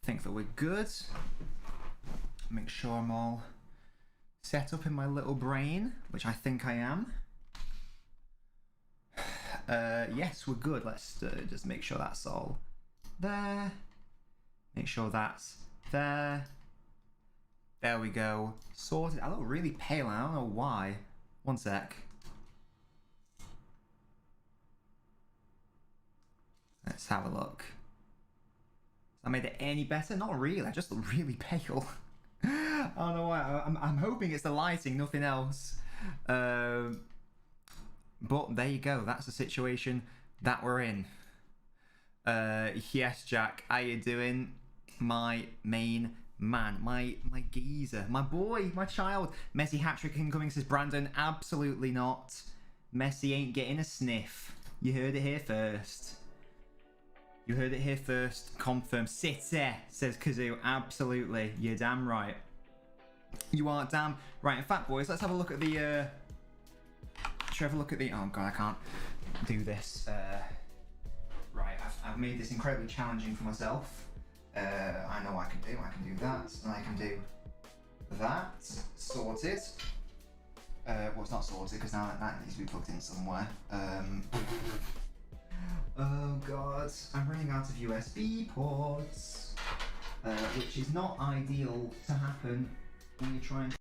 think that we're good. Make sure I'm all set up in my little brain, which I think I am. Yes, we're good. Let's just make sure that's all there. Make sure that's there. There we go. Sorted. I look really pale. I don't know why. One sec. Let's have a look. Has that made it any better? Not really. I just look really pale. I don't know why. I'm hoping it's the lighting, nothing else. But there you go. That's the situation that we're in. Yes, Jack. How you doing? My main man, my geezer, my boy, my child. Messi hat-trick incoming, says Brandon. Absolutely not. Messi ain't getting a sniff. You heard it here first. You heard it here first. Confirm. City, says Kazoo. Absolutely. You're damn right. You are damn right. In fact, boys, let's have a look at the... Should we have a look at the... Oh, God, I can't do this. Right, I've made this incredibly challenging for myself. I know what I can do. I can do that. And I can do that. Sorted. Well, it's not sorted because now that needs to be plugged in somewhere. Oh god, I'm running out of USB ports, which is not ideal to happen when you're trying to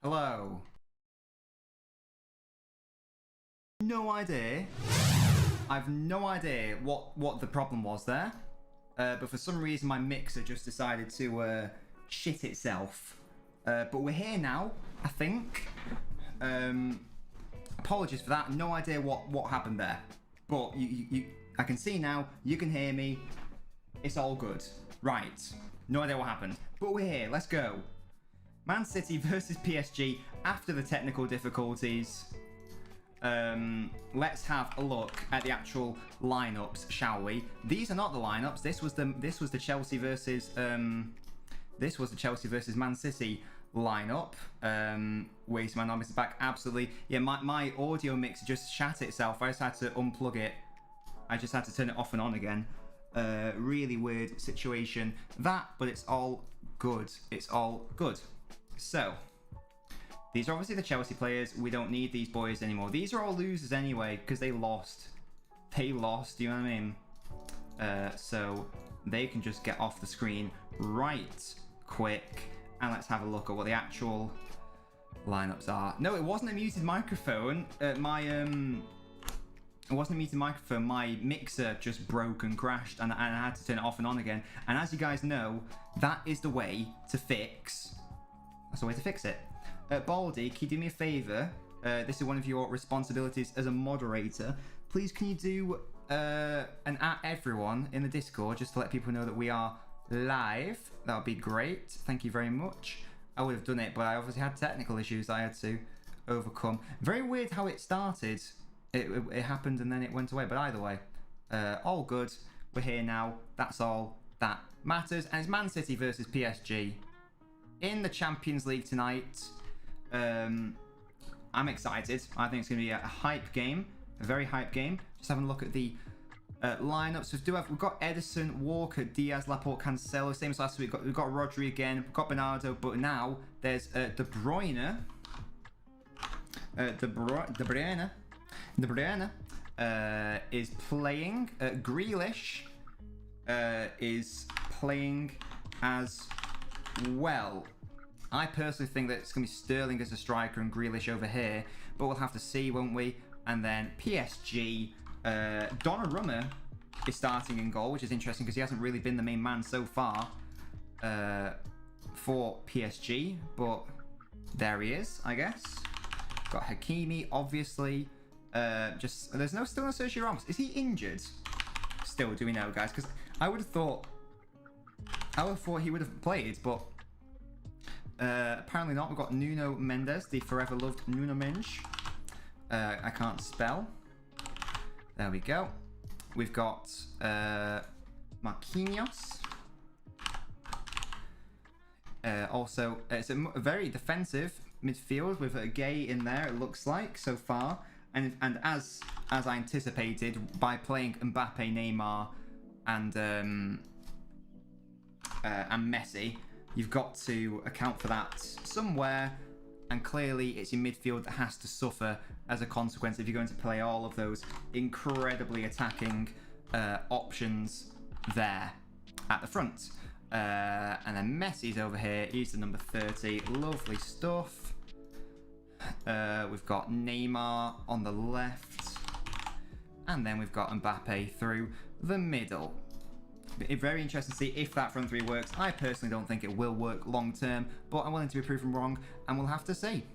Hello. No idea. I've no idea what the problem was there. But for some reason my mixer just decided to shit itself. But we're here now, I think. Apologies for that. No idea what happened there. But I can see now. You can hear me. It's all good. Right. No idea what happened. But we're here. Let's go. Man City versus PSG after the technical difficulties. Let's have a look at the actual lineups, shall we? These are not the lineups. This was the Chelsea versus Man City lineup. Wait, my knob is back. Absolutely, yeah. My audio mix just shat itself. I just had to unplug it. I just had to turn it off and on again. Really weird situation that, but it's all good. It's all good. So. These are obviously the Chelsea players. We don't need these boys anymore. These are all losers anyway, because they lost. They lost, you know what I mean? So they can just get off the screen right quick. And let's have a look at what the actual lineups are. No, it wasn't a muted microphone. It wasn't a muted microphone. My mixer just broke and crashed, and I had to turn it off and on again. And as you guys know, that is the way to fix. That's the way to fix it. Baldy, can you do me a favour? This is one of your responsibilities as a moderator. Please, can you do an at everyone in the Discord just to let people know that we are live? That would be great. Thank you very much. I would have done it, but I obviously had technical issues I had to overcome. Very weird how it started. It happened and then it went away. But either way, all good. We're here now. That's all that matters. And it's Man City versus PSG in the Champions League tonight. I'm excited. I think it's going to be a hype game, a very hype game. Just having a look at the lineups. We've got Edison, Walker, Diaz, Laporte, Cancelo. Same as last week. We've got Rodri again. We've got Bernardo, but now there's De Bruyne. De Bruyne is playing. Grealish is playing as well. I personally think that it's going to be Sterling as a striker and Grealish over here, but we'll have to see, won't we? And then PSG, Donnarumma is starting in goal, which is interesting because he hasn't really been the main man so far for PSG, but there he is, I guess. Got Hakimi, obviously. Still no Sergio Ramos. Is he injured? Still, do we know, guys? Because I would have thought he would have played, but. Apparently not. We've got Nuno Mendes, the forever loved Nuno Mendes. I can't spell. There we go. We've got Marquinhos. Also, it's a very defensive midfield with a Gay in there. It looks like so far, and as I anticipated, by playing Mbappe, Neymar, and Messi. You've got to account for that somewhere, and clearly it's your midfield that has to suffer as a consequence if you're going to play all of those incredibly attacking options there at the front. And then Messi's over here. He's the number 30. Lovely stuff. We've got Neymar on the left, and then we've got Mbappe through the middle. It's very interesting to see if that front three works. I personally don't think it will work long term, but I'm willing to be proven wrong, and we'll have to see.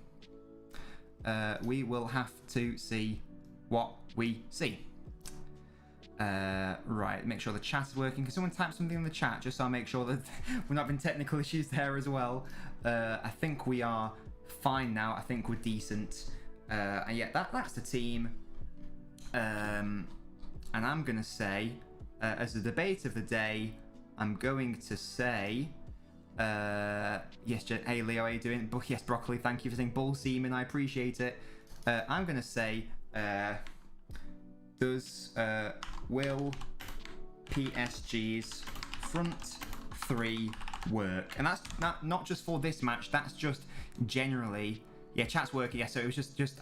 We will have to see what we see. Right, make sure the chat is working. Can someone type something in the chat just so I make sure that we're not having technical issues there as well? I think we are fine now. I think we're decent. And yeah, that's the team. And I'm going to say... as the debate of the day, I'm going to say, yes, hey Leo, how you doing? Yes, Broccoli, thank you for saying bull semen, I appreciate it. I'm going to say, will PSG's front three work? And that's not just for this match, that's just generally, yeah, chat's working, yeah, so it was just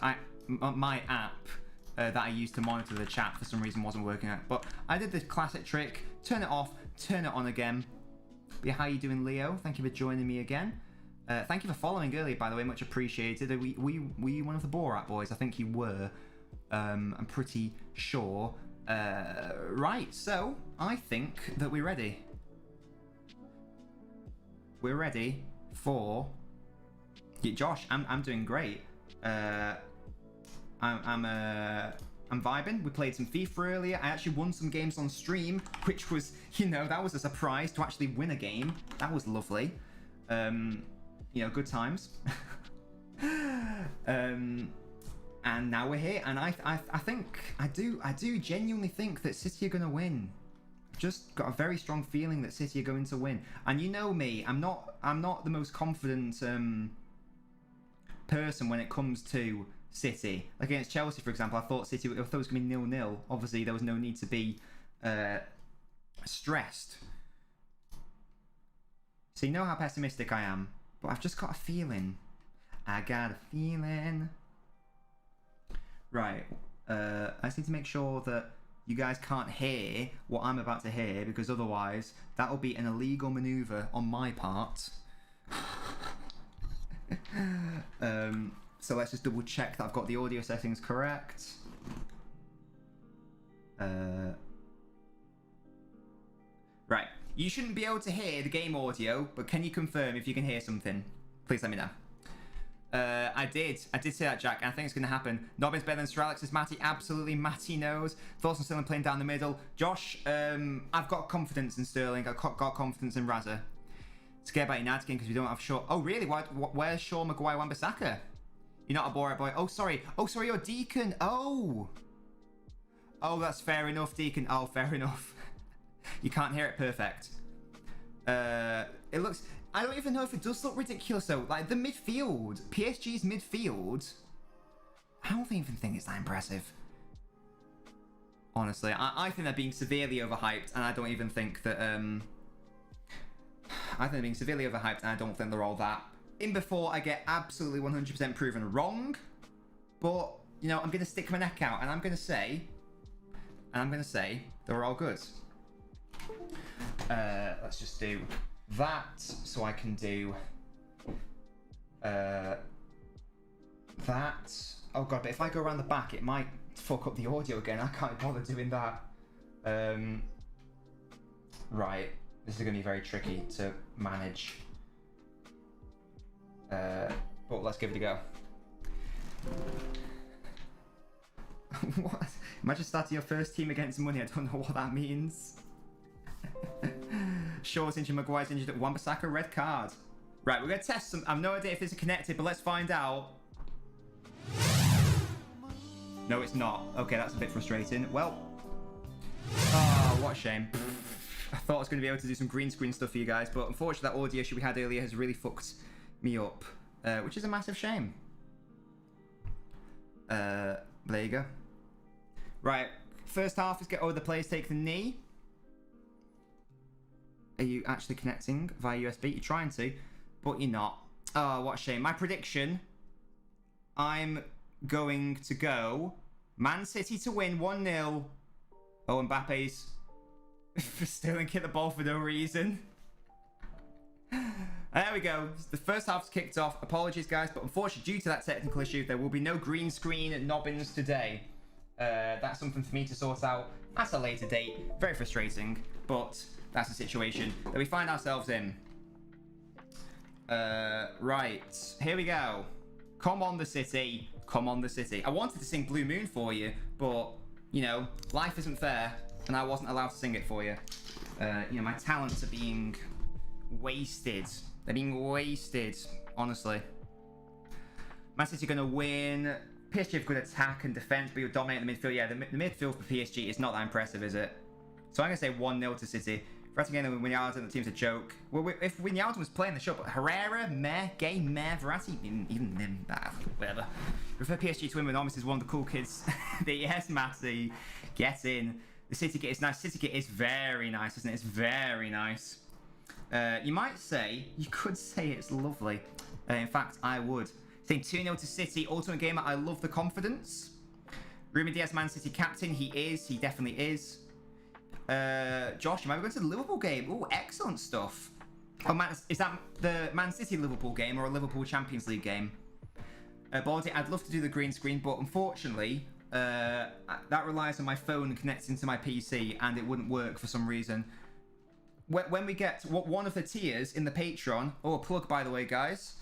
my app that I used to monitor the chat for some reason wasn't working out. But I did this classic trick, turn it off, turn it on again. But yeah, how you doing, Leo? Thank you for joining me again. Thank you for following earlier, by the way. Much appreciated. Were you one of the Borat boys? I think you were. I'm pretty sure. Right, so I think that we're ready. We're ready for... Yeah, Josh, I'm doing great. I'm vibing. We played some FIFA earlier. I actually won some games on stream, which was, you know, that was a surprise to actually win a game. That was lovely. You know, good times. And now we're here, and I think I do genuinely think that City are gonna win. I've just got a very strong feeling that City are going to win. And you know me, I'm not the most confident person when it comes to City. Like against Chelsea, for example, I thought it was going to be 0-0. Obviously, there was no need to be stressed. So you know how pessimistic I am, but I've just got a feeling. I got a feeling. Right. I just need to make sure that you guys can't hear what I'm about to hear, because otherwise that will be an illegal maneuver on my part. So let's just double check that I've got the audio settings correct. Right. You shouldn't be able to hear the game audio, but can you confirm if you can hear something? Please let me know. I did say that, Jack, and I think it's going to happen. Nobbins better than Sir Alex's Matty. Absolutely, Matty knows. Thoughts on Sterling playing down the middle. Josh, I've got confidence in Sterling. I've got confidence in Raza. Scared about United game because we don't have Shaw. Oh, really? Where's Shaw, Maguire, Wan-Bissaka? You're not a Borat boy. Oh, sorry. Oh, sorry, you're Deacon. Oh. Oh, that's fair enough, Deacon. Oh, fair enough. You can't hear it perfect. It looks... I don't even know if it does look ridiculous, though. Like, the midfield, PSG's midfield, I don't even think it's that impressive. Honestly, I think they're being severely overhyped, and I don't even think that, I think they're being severely overhyped, and I don't think they're all that. In before I get absolutely 100% proven wrong, but, you know, I'm going to stick my neck out, and I'm going to say they're all good. Let's just do... that, so I can do that. Oh god, but if I go around the back, it might fuck up the audio again. I can't bother doing that. Right, this is going to be very tricky to manage. But let's give it a go. What? Imagine starting your first team against money. I don't know what that means. Shaw's injured, Maguire's injured, Wan-Bissaka, red card. Right, we're going to test some. I have no idea if this is connected, but let's find out. No, it's not. Okay, that's a bit frustrating. Well, oh, what a shame. I thought I was going to be able to do some green screen stuff for you guys, but unfortunately that audio issue we had earlier has really fucked me up, which is a massive shame. There you go. Right, first half is get over the players take the knee. Are you actually connecting via USB? You're trying to, but you're not. Oh, what a shame. My prediction, I'm going to go Man City to win 1-0. Oh, Mbappe's Sterling hit the ball for no reason. There we go. The first half's kicked off. Apologies, guys, but unfortunately, due to that technical issue, there will be no green screen Nobbins today. That's something for me to sort out at a later date. Very frustrating, but that's the situation that we find ourselves in. Right, here we go. Come on, the City. Come on, the City. I wanted to sing Blue Moon for you, but, you know, life isn't fair, and I wasn't allowed to sing it for you. You know, my talents are being wasted. They're being wasted, honestly. Man City are going to win. PSG have good attack and defense, but you'll dominate the midfield. Yeah, the midfield for PSG is not that impressive, is it? So I'm going to say 1-0 to City. If again, Wijnaldum, the team's a joke. Well, if Wijnaldum was playing the show, but Herrera, meh, Gay, meh, Verratti, even them, whatever. Prefer PSG to win, but obviously is one of the cool kids. Yes, Matty, get in. The City kit is nice. City kit is very nice, isn't it? It's very nice. You might say, you could say it's lovely. In fact, I would. Saying 2-0 to City, Ultimate Gamer, I love the confidence. Ruben Diaz, Man City captain, he definitely is. Josh, you might be going to the Liverpool game. Oh, excellent stuff. Oh, Man, is that the Man City Liverpool game or a Liverpool Champions League game? Baldy, I'd love to do the green screen, but unfortunately, that relies on my phone connecting to my PC, and it wouldn't work for some reason. When we get one of the tiers in the Patreon, a plug by the way, guys.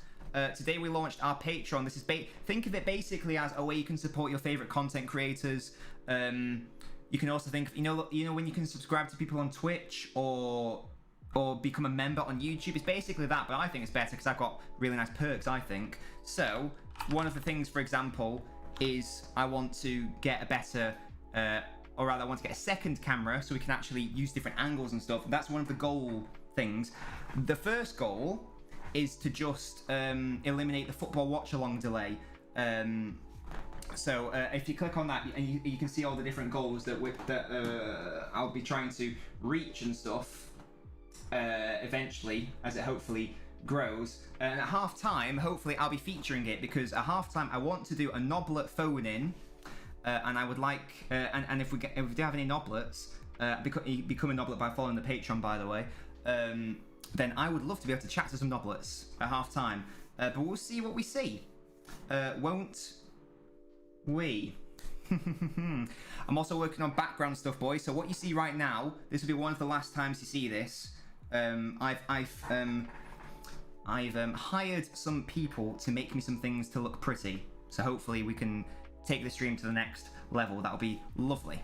Today we launched our Patreon. This is think of it basically as a way you can support your favorite content creators. You can also think, you know when you can subscribe to people on Twitch or become a member on YouTube. It's basically that, but I think it's better because I've got really nice perks, I think. So one of the things, for example, is I want to get a better, or rather I want to get a second camera so we can actually use different angles and stuff. That's one of the goal things. The first goal is to just eliminate the football watch-along delay. So if you click on that, and you can see all the different goals that I'll be trying to reach and stuff eventually, as it hopefully grows. And at half time, hopefully I'll be featuring it, because at half time I want to do a Noblet phone in, and I would like, and if we do have any Noblets, become a Noblet by following the Patreon, by the way. Then I would love to be able to chat to some Noblets at half time. But we'll see what we see. Won't we? I'm also working on background stuff, boys. So what you see right now, this will be one of the last times you see this. I've hired some people to make me some things to look pretty. So hopefully we can take the stream to the next level. That'll be lovely.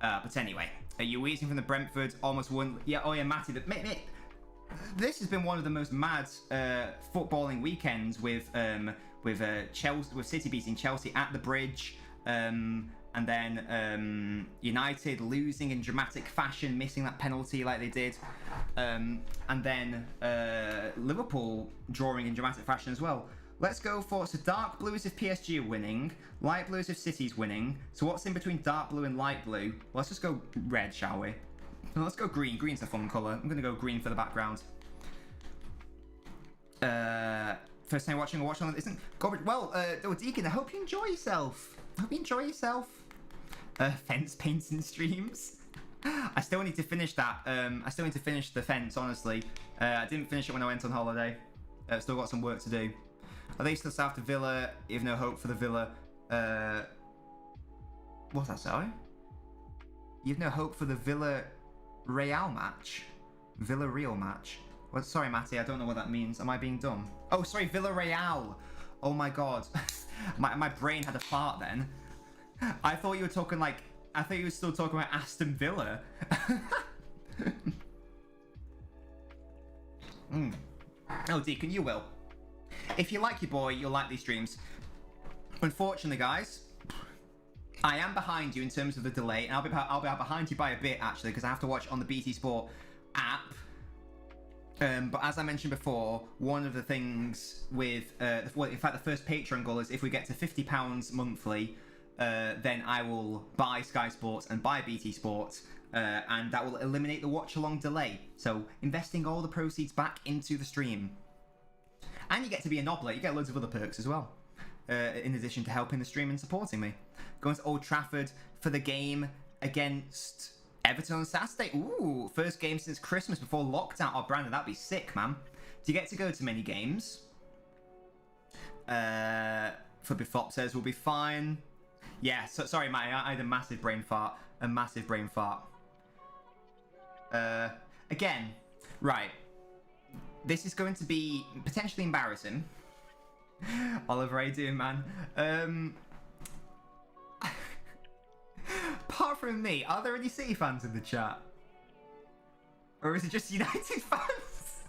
But anyway, are you waiting from the Brentford almost won? Yeah, oh yeah, Matty. This has been one of the most mad footballing weekends with Chelsea, with City beating Chelsea at the Bridge, and then United losing in dramatic fashion, missing that penalty like they did, and then Liverpool drawing in dramatic fashion as well. Let's go for, so dark blue is if PSG are winning, light blue is if City's winning. So what's in between dark blue and light blue? Let's just go red, shall we? No, let's go green. Green's a fun colour. I'm going to go green for the background. First time watching or Watchalong isn't garbage. Well, Deacon, I hope you enjoy yourself. Fence painting streams. I still need to finish that. I still need to finish the fence, honestly. I didn't finish it when I went on holiday. Still got some work to do. Are they still south of Villa? You have no hope for the Villa. What's that, sorry? You have no hope for the Villa Real match? Villa Real match? Well, sorry, Matty, I don't know what that means. Am I being dumb? Oh, sorry, Villa Real. Oh my god. my brain had a fart then. I thought you were talking like... I thought you were still talking about Aston Villa. Oh, Deacon, you will. If you like your boy, you'll like these streams. Unfortunately, guys, I am behind you in terms of the delay, and I'll be behind you by a bit, actually, because I have to watch on the BT Sport app. But as I mentioned before, one of the things with, in fact, the first Patreon goal is if we get to £50 monthly, then I will buy Sky Sports and buy BT Sport, and that will eliminate the watch-along delay. So investing all the proceeds back into the stream. And you get to be a Noblet. You get loads of other perks as well, in addition to helping the stream and supporting me. Going to Old Trafford for the game against Everton on Saturday. Ooh, first game since Christmas before lockdown. Oh, Brandon, that'd be sick, man. Do you get to go to many games? Flop says we'll be fine. Yeah, so, sorry, Matt. I had a massive brain fart. Again, right. This is going to be potentially embarrassing. Oliver, how you doing, man? Apart from me, are there any City fans in the chat? Or is it just United fans?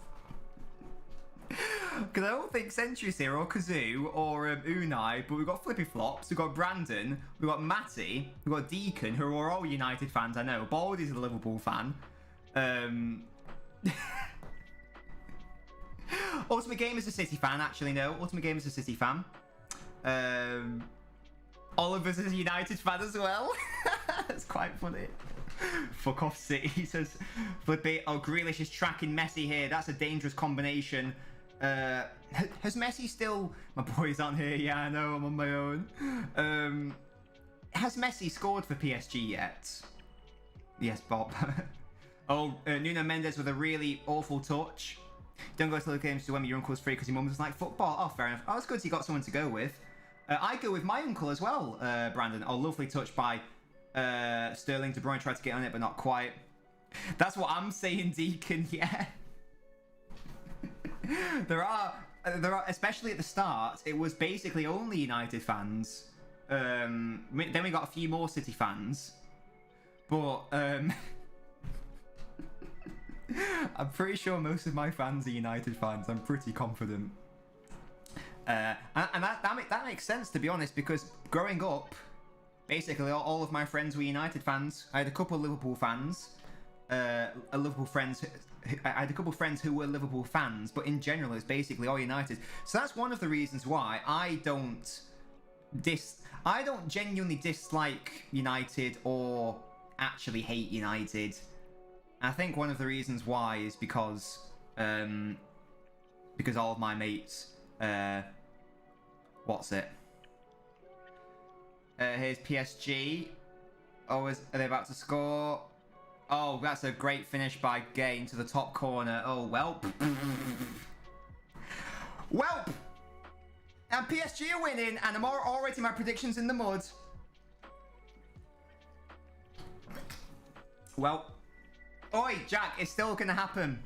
Because I don't think Century's here, or Kazoo, or Unai, but we've got Flippy Flops, we've got Brandon, we've got Matty, we've got Deacon, who are all United fans, I know. Baldy's a Liverpool fan. Ultimate Gamer's a City fan, actually, no. Ultimate Gamer's a City fan. Oliver's a United fan as well. That's quite funny. Fuck off, City, he says. Flippy. Oh, Grealish is tracking Messi here. That's a dangerous combination. Has Messi still... My boys aren't here. Yeah, I know, I'm on my own. Has Messi scored for PSG yet? Yes, Bob. Oh, Nuno Mendes with a really awful touch. Don't go to the games to when your uncle's free because your mum doesn't like football. Oh, fair enough. Oh, it's good you got someone to go with. I go with my uncle as well, Brandon. Oh, lovely touch by Sterling. De Bruyne tried to get on it, but not quite. That's what I'm saying, Deacon. Yeah. There are, especially at the start, it was basically only United fans. Then we got a few more City fans. But I'm pretty sure most of my fans are United fans. I'm pretty confident. And that makes sense, to be honest, because growing up, basically all of my friends were United fans. I had a couple of Liverpool fans, I had a couple of friends who were Liverpool fans, but in general, it's basically all United. So that's one of the reasons why I don't genuinely dislike United or actually hate United. I think one of the reasons why is because all of my mates. What's it? Here's PSG. Oh, are they about to score? Oh, that's a great finish by Gay into the top corner. Oh, welp. Welp! And PSG are winning, and I'm already my predictions in the mud. Well, oi, Jack, it's still going to happen.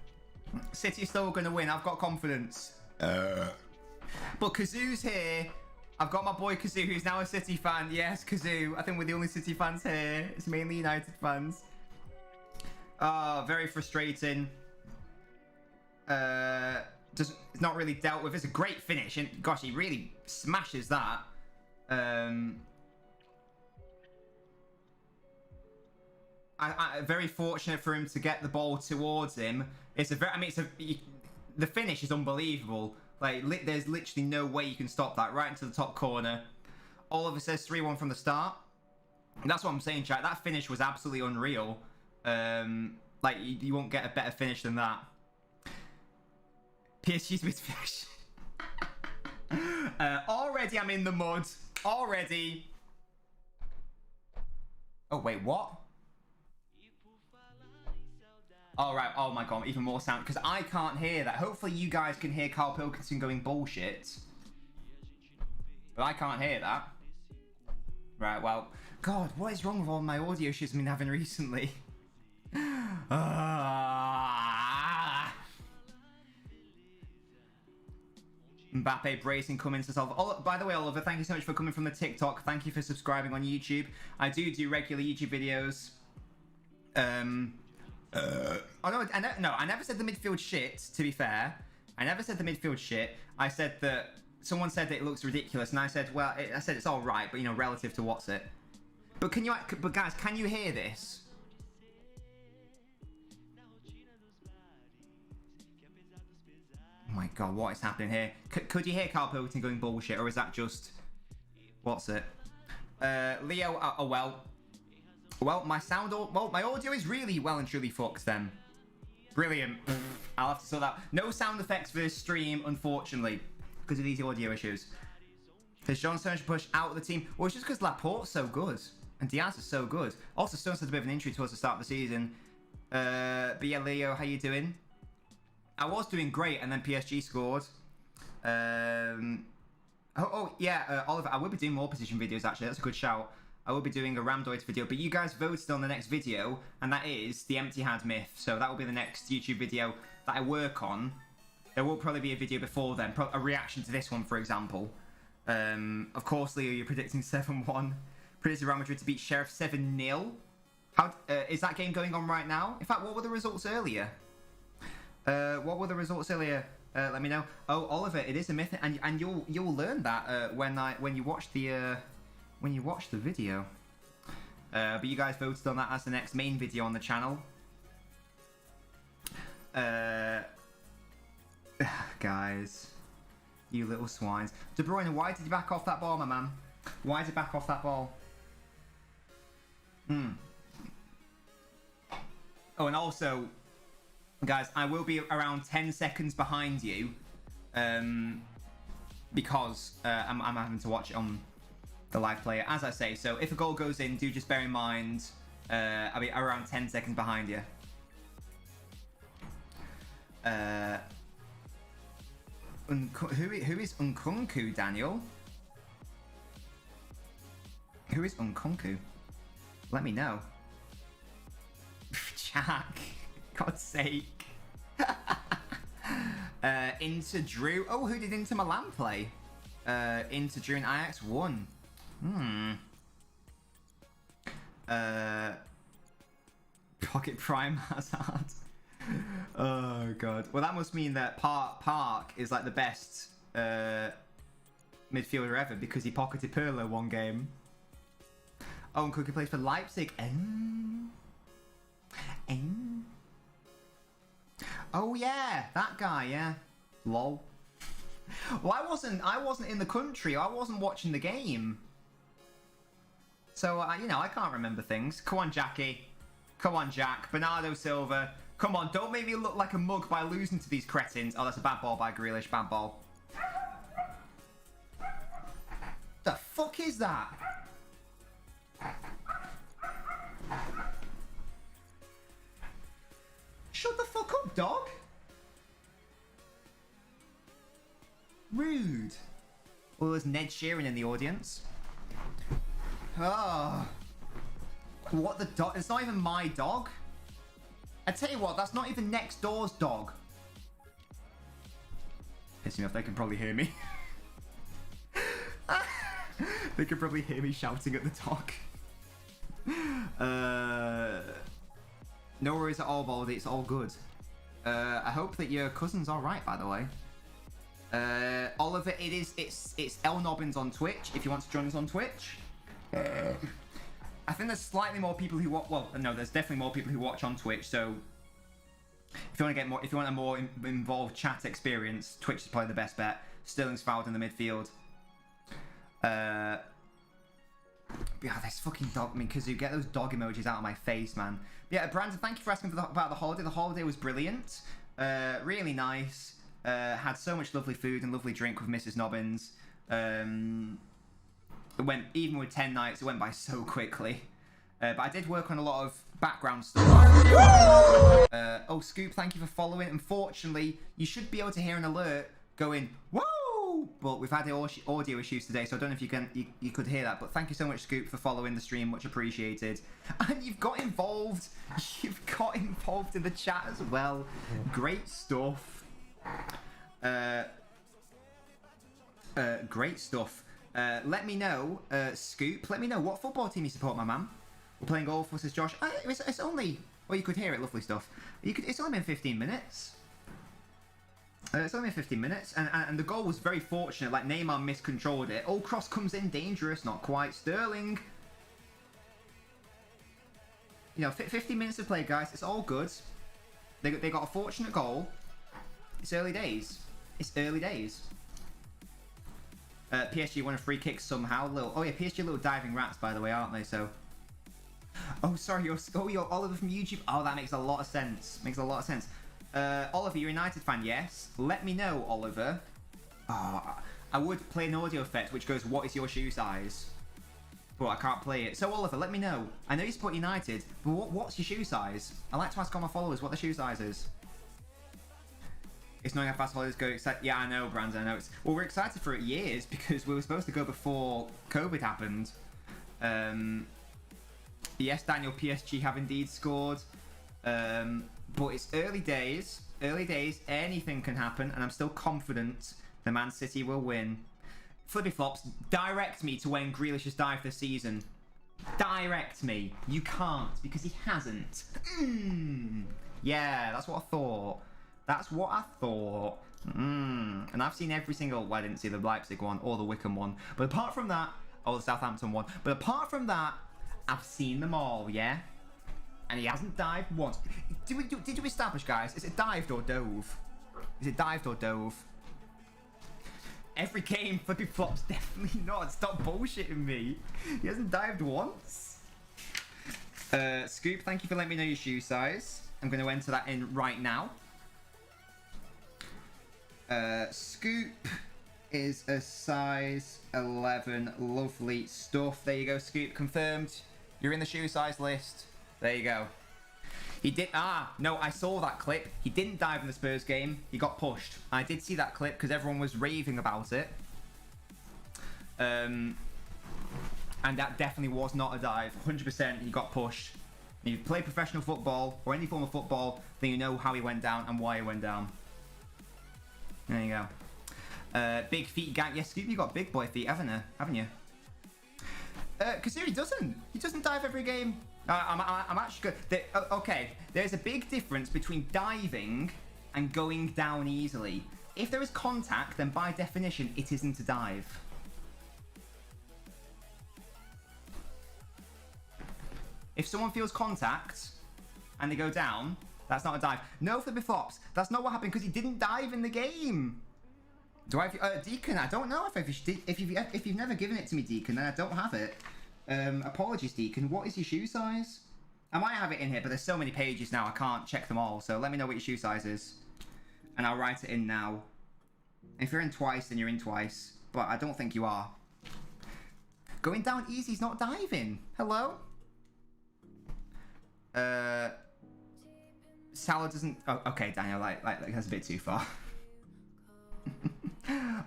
City's still going to win. I've got confidence. But Kazoo's here. I've got my boy Kazoo, who's now a City fan. Yes, Kazoo. I think we're the only City fans here. It's mainly United fans. Very frustrating. It's not really dealt with. It's a great finish, and gosh, he really smashes that. Very fortunate for him to get the ball towards him. The finish is unbelievable. Like, there's literally no way you can stop that. Right into the top corner. Oliver says 3-1 from the start. That's what I'm saying, chat. That finish was absolutely unreal. Like, you won't get a better finish than that. PSG's midfield. Already I'm in the mud. Already. Oh, wait, what? All right. Oh my god, even more sound because I can't hear that. Hopefully you guys can hear Carl Pilkington going bullshit, but I can't hear that. Right. Well, God, what is wrong with all my audio issues I've been having recently? Mbappe bracing coming to solve. Oh, by the way, Oliver, thank you so much for coming from the TikTok. Thank you for subscribing on YouTube. I do regular YouTube videos. Oh no, I never said the midfield shit, to be fair. I never said the midfield shit. I said that someone said that it looks ridiculous, and I said, well, I said it's all right, but, you know, relative to what's it. But guys, can you hear this? Oh my god, what is happening here? Could you hear Carl Pilkington going bullshit, or is that just... What's it? Leo, well, my audio is really well and truly fucked then. Brilliant. I'll have to sort that. No sound effects for this stream, unfortunately, because of these audio issues. Does John Stones push out of the team? Well, it's just because Laporte's so good, and Diaz is so good. Also, Stones had a bit of an injury towards the start of the season. But yeah, Leo, how you doing? I was doing great, and then PSG scored. Oliver, I will be doing more position videos, actually. That's a good shout. I will be doing a Ramdoids video, but you guys voted on the next video, and that is the empty hand myth. So that will be the next YouTube video that I work on. There will probably be a video before then, a reaction to this one, for example. Of course, Leo, you're predicting 7-1. Predicted Real Madrid to beat Sheriff 7-0. How is that game going on right now? In fact, what were the results earlier? Let me know. Oh, Oliver, it is a myth, and you'll learn that when you watch the video. But you guys voted on that as the next main video on the channel. Guys, you little swines. De Bruyne, why did you back off that ball, my man? Why did you back off that ball? Oh, and also, guys, I will be around 10 seconds behind you, because I'm having to watch it on the live player, as I say. So if a goal goes in, do just bear in mind I'll be around 10 seconds behind you. Who is Unkunku, Daniel? Who is Unkunku? Let me know. Jack, God's sake. Inter Drew. Oh, who did Inter Milan play? Inter Drew and Ajax won. Pocket Prime Hazard. Oh god. Well, that must mean that Park is like the best midfielder ever because he pocketed Pirlo one game. Oh, and Cookie plays for Leipzig. Oh yeah, that guy. Yeah. Lol. Well, I wasn't in the country. I wasn't watching the game. So you know, I can't remember things. Come on, Jackie. Come on, Jack. Bernardo Silva. Come on, don't make me look like a mug by losing to these cretins. Oh, that's a bad ball by Grealish. Bad ball. The fuck is that? Shut the fuck up, dog. Rude. Well, there's Ned Sheeran in the audience. Oh. What the dog? It's not even my dog. I tell you what, that's not even next door's dog. Pissing me off, they can probably hear me. They can probably hear me shouting at the dog. No worries at all, Baldy, it's all good. I hope that your cousin's alright, by the way. Oliver, it's LNobbins on Twitch, if you want to join us on Twitch. I think there's slightly more people who watch. Well, no, there's definitely more people who watch on Twitch. So, if you want to get more, if you want a more involved chat experience, Twitch is probably the best bet. Sterling's fouled in the midfield. Yeah, this fucking dog. I mean, Kazoo, get those dog emojis out of my face, man. But yeah, Brandon, thank you for asking about the holiday. The holiday was brilliant. Really nice. Had so much lovely food and lovely drink with Mrs. Nobbins. It went, even with 10 nights, it went by so quickly. But I did work on a lot of background stuff. Oh, Scoop, thank you for following. Unfortunately, you should be able to hear an alert going, whoa! But we've had audio issues today, so I don't know if you could hear that. But thank you so much, Scoop, for following the stream. Much appreciated. And you've got involved. You've got involved in the chat as well. Great stuff. Great stuff. Let me know, Scoop, let me know what football team you support, my man. We're playing golf, says Josh. It's only... Well, you could hear it, lovely stuff. It's only been 15 minutes. It's only been 15 minutes, and the goal was very fortunate, like Neymar miscontrolled it. Oh, cross comes in, dangerous, not quite. Sterling. You know, 15 minutes to play, guys, it's all good. They got a fortunate goal. It's early days. It's early days. PSG won a free kick somehow. Oh yeah, PSG are little diving rats, by the way, aren't they? So. Oh, sorry, you're Oliver from YouTube. Oh, that makes a lot of sense. Makes a lot of sense. Oliver, you're a United fan, yes? Let me know, Oliver. Oh, I would play an audio effect which goes, "What is your shoe size?" But I can't play it. So Oliver, let me know. I know you support United, but what's your shoe size? I like to ask all my followers what the shoe size is. It's knowing how fast holidays go. Yeah, I know, Brandon. I know. Well, we're excited for it years because we were supposed to go before COVID happened. Yes, Daniel, PSG have indeed scored. But it's early days. Early days. Anything can happen, and I'm still confident the Man City will win. Flippy flops. Direct me to when Grealish has dived this season. Direct me. You can't because he hasn't. Yeah, that's what I thought. That's what I thought. And I've seen every single... Well, I didn't see the Leipzig one or the Wickham one. But apart from that... Oh, the Southampton one. But apart from that, I've seen them all, yeah? And he hasn't dived once. Did you establish, guys? Is it dived or dove? Is it dived or dove? Every game, Flippy Flops, definitely not. Stop bullshitting me. He hasn't dived once. Scoop, thank you for letting me know your shoe size. I'm going to enter that in right now. Scoop is a size 11. Lovely stuff. There you go, Scoop. Confirmed. You're in the shoe size list. There you go. He did. No, I saw that clip. He didn't dive in the Spurs game. He got pushed. I did see that clip because everyone was raving about it. And that definitely was not a dive. 100% he got pushed. If you play professional football or any form of football, then you know how he went down and why he went down. There you go. Big feet gang. Yes, Scoop, you got big boy feet, haven't you? Kasiri doesn't. He doesn't dive every game. I'm actually good. Okay, there's a big difference between diving and going down easily. If there is contact, then by definition, it isn't a dive. If someone feels contact and they go down, that's not a dive. No flip-flops. That's not what happened because he didn't dive in the game. Do I have Deacon? I don't know if you've never given it to me, Deacon, then I don't have it. Apologies, Deacon. What is your shoe size? I might have it in here, but there's so many pages now I can't check them all. So let me know what your shoe size is, and I'll write it in now. If you're in twice, then you're in twice. But I don't think you are. Going down easy is not diving. Hello. Salah doesn't. Oh, okay, Daniel. Like that's a bit too far.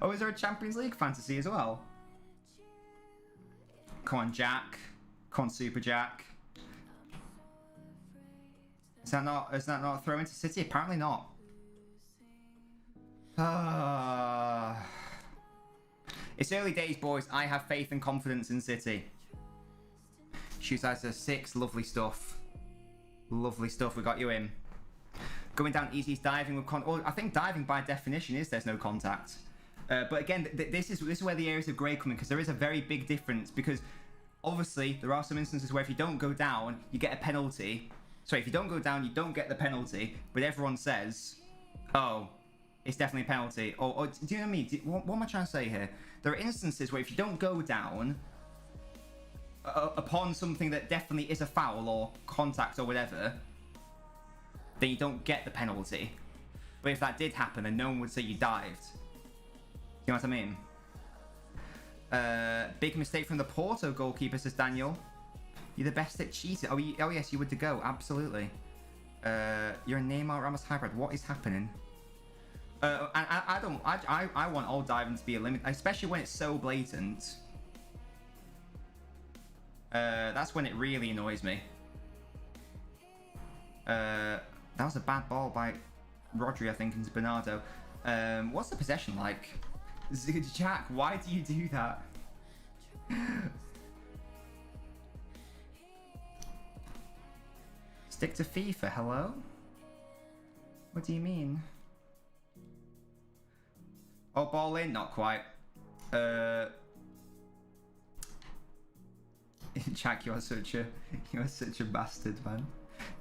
Oh, is there a Champions League fantasy as well? Come on, Jack. Come on, Super Jack. Is that not a throw into City? Apparently not. It's early days, boys. I have faith and confidence in City. Shoe size is 6. Lovely stuff. Lovely stuff. We got you in. Going down easy is diving with I think diving by definition is there's no contact. But again, this is where the areas of grey come in, because there is a very big difference. Because obviously there are some instances where if you don't go down, you get a penalty. So if you don't go down, you don't get the penalty. But everyone says, "Oh, it's definitely a penalty." Or do you know what I mean? What am I trying to say here? There are instances where if you don't go down upon something that definitely is a foul or contact or whatever, then you don't get the penalty. But if that did happen, then no one would say you dived. You know what I mean? Big mistake from the Porto goalkeeper, says Daniel. You're the best at cheating. Oh yes, you would to go. Absolutely. You're a Neymar Ramos hybrid. What is happening? I want all diving to be eliminated, especially when it's so blatant. That's when it really annoys me. That was a bad ball by Rodri, I think, into Bernardo. What's the possession like? Jack, why do you do that? Stick to FIFA, hello? What do you mean? Oh, ball in? Not quite. Jack, you're such a bastard, man.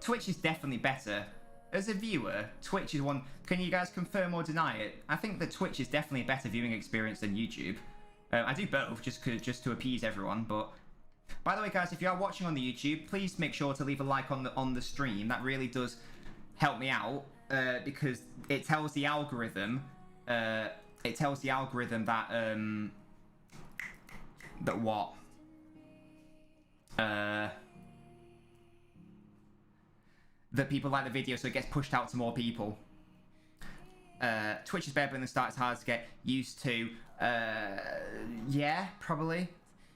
Twitch is definitely better. As a viewer, Twitch is one. Can you guys confirm or deny it? I think that Twitch is definitely a better viewing experience than YouTube. I do both just to appease everyone. But by the way, guys, if you are watching on the YouTube, please make sure to leave a like on the stream. That really does help me out because it tells the algorithm. It tells the algorithm that that what. That people like the video, so it gets pushed out to more people. Twitch is better than the start. It's hard to get used to. Yeah, probably.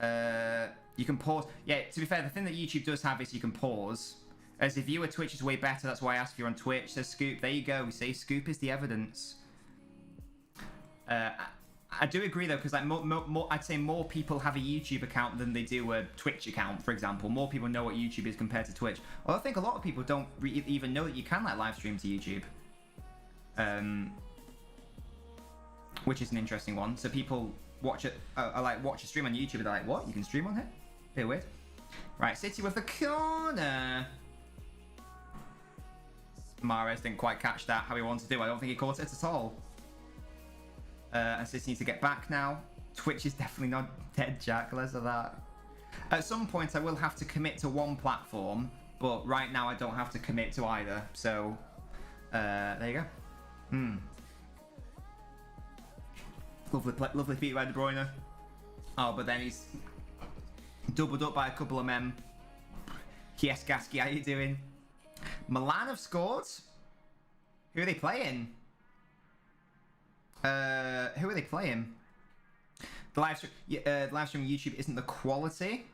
You can pause. Yeah, to be fair, the thing that YouTube does have is you can pause. As a viewer, Twitch is way better. That's why I asked if you're on Twitch. Says Scoop. There you go. We say Scoop is the evidence. I do agree though, because like I'd say more people have a YouTube account than they do a Twitch account, for example. More people know what YouTube is compared to Twitch. Well, I think a lot of people don't even know that you can like live stream to YouTube, which is an interesting one. So people watch it, watch a stream on YouTube, and they're like, "What? You can stream on here?" Bit weird. Right, City with the corner. Mahrez didn't quite catch that how he wanted to do. I don't think he caught it at all. And City need to get back now. Twitch is definitely not dead, Jack. Less of that. At some point, I will have to commit to one platform, but right now I don't have to commit to either. So, there you go. Lovely feet by De Bruyne. Oh, but then he's doubled up by a couple of men. Yes, Gasky, how you doing? Milan have scored. Who are they playing? Who are they playing? The live stream, the live stream on YouTube isn't the quality.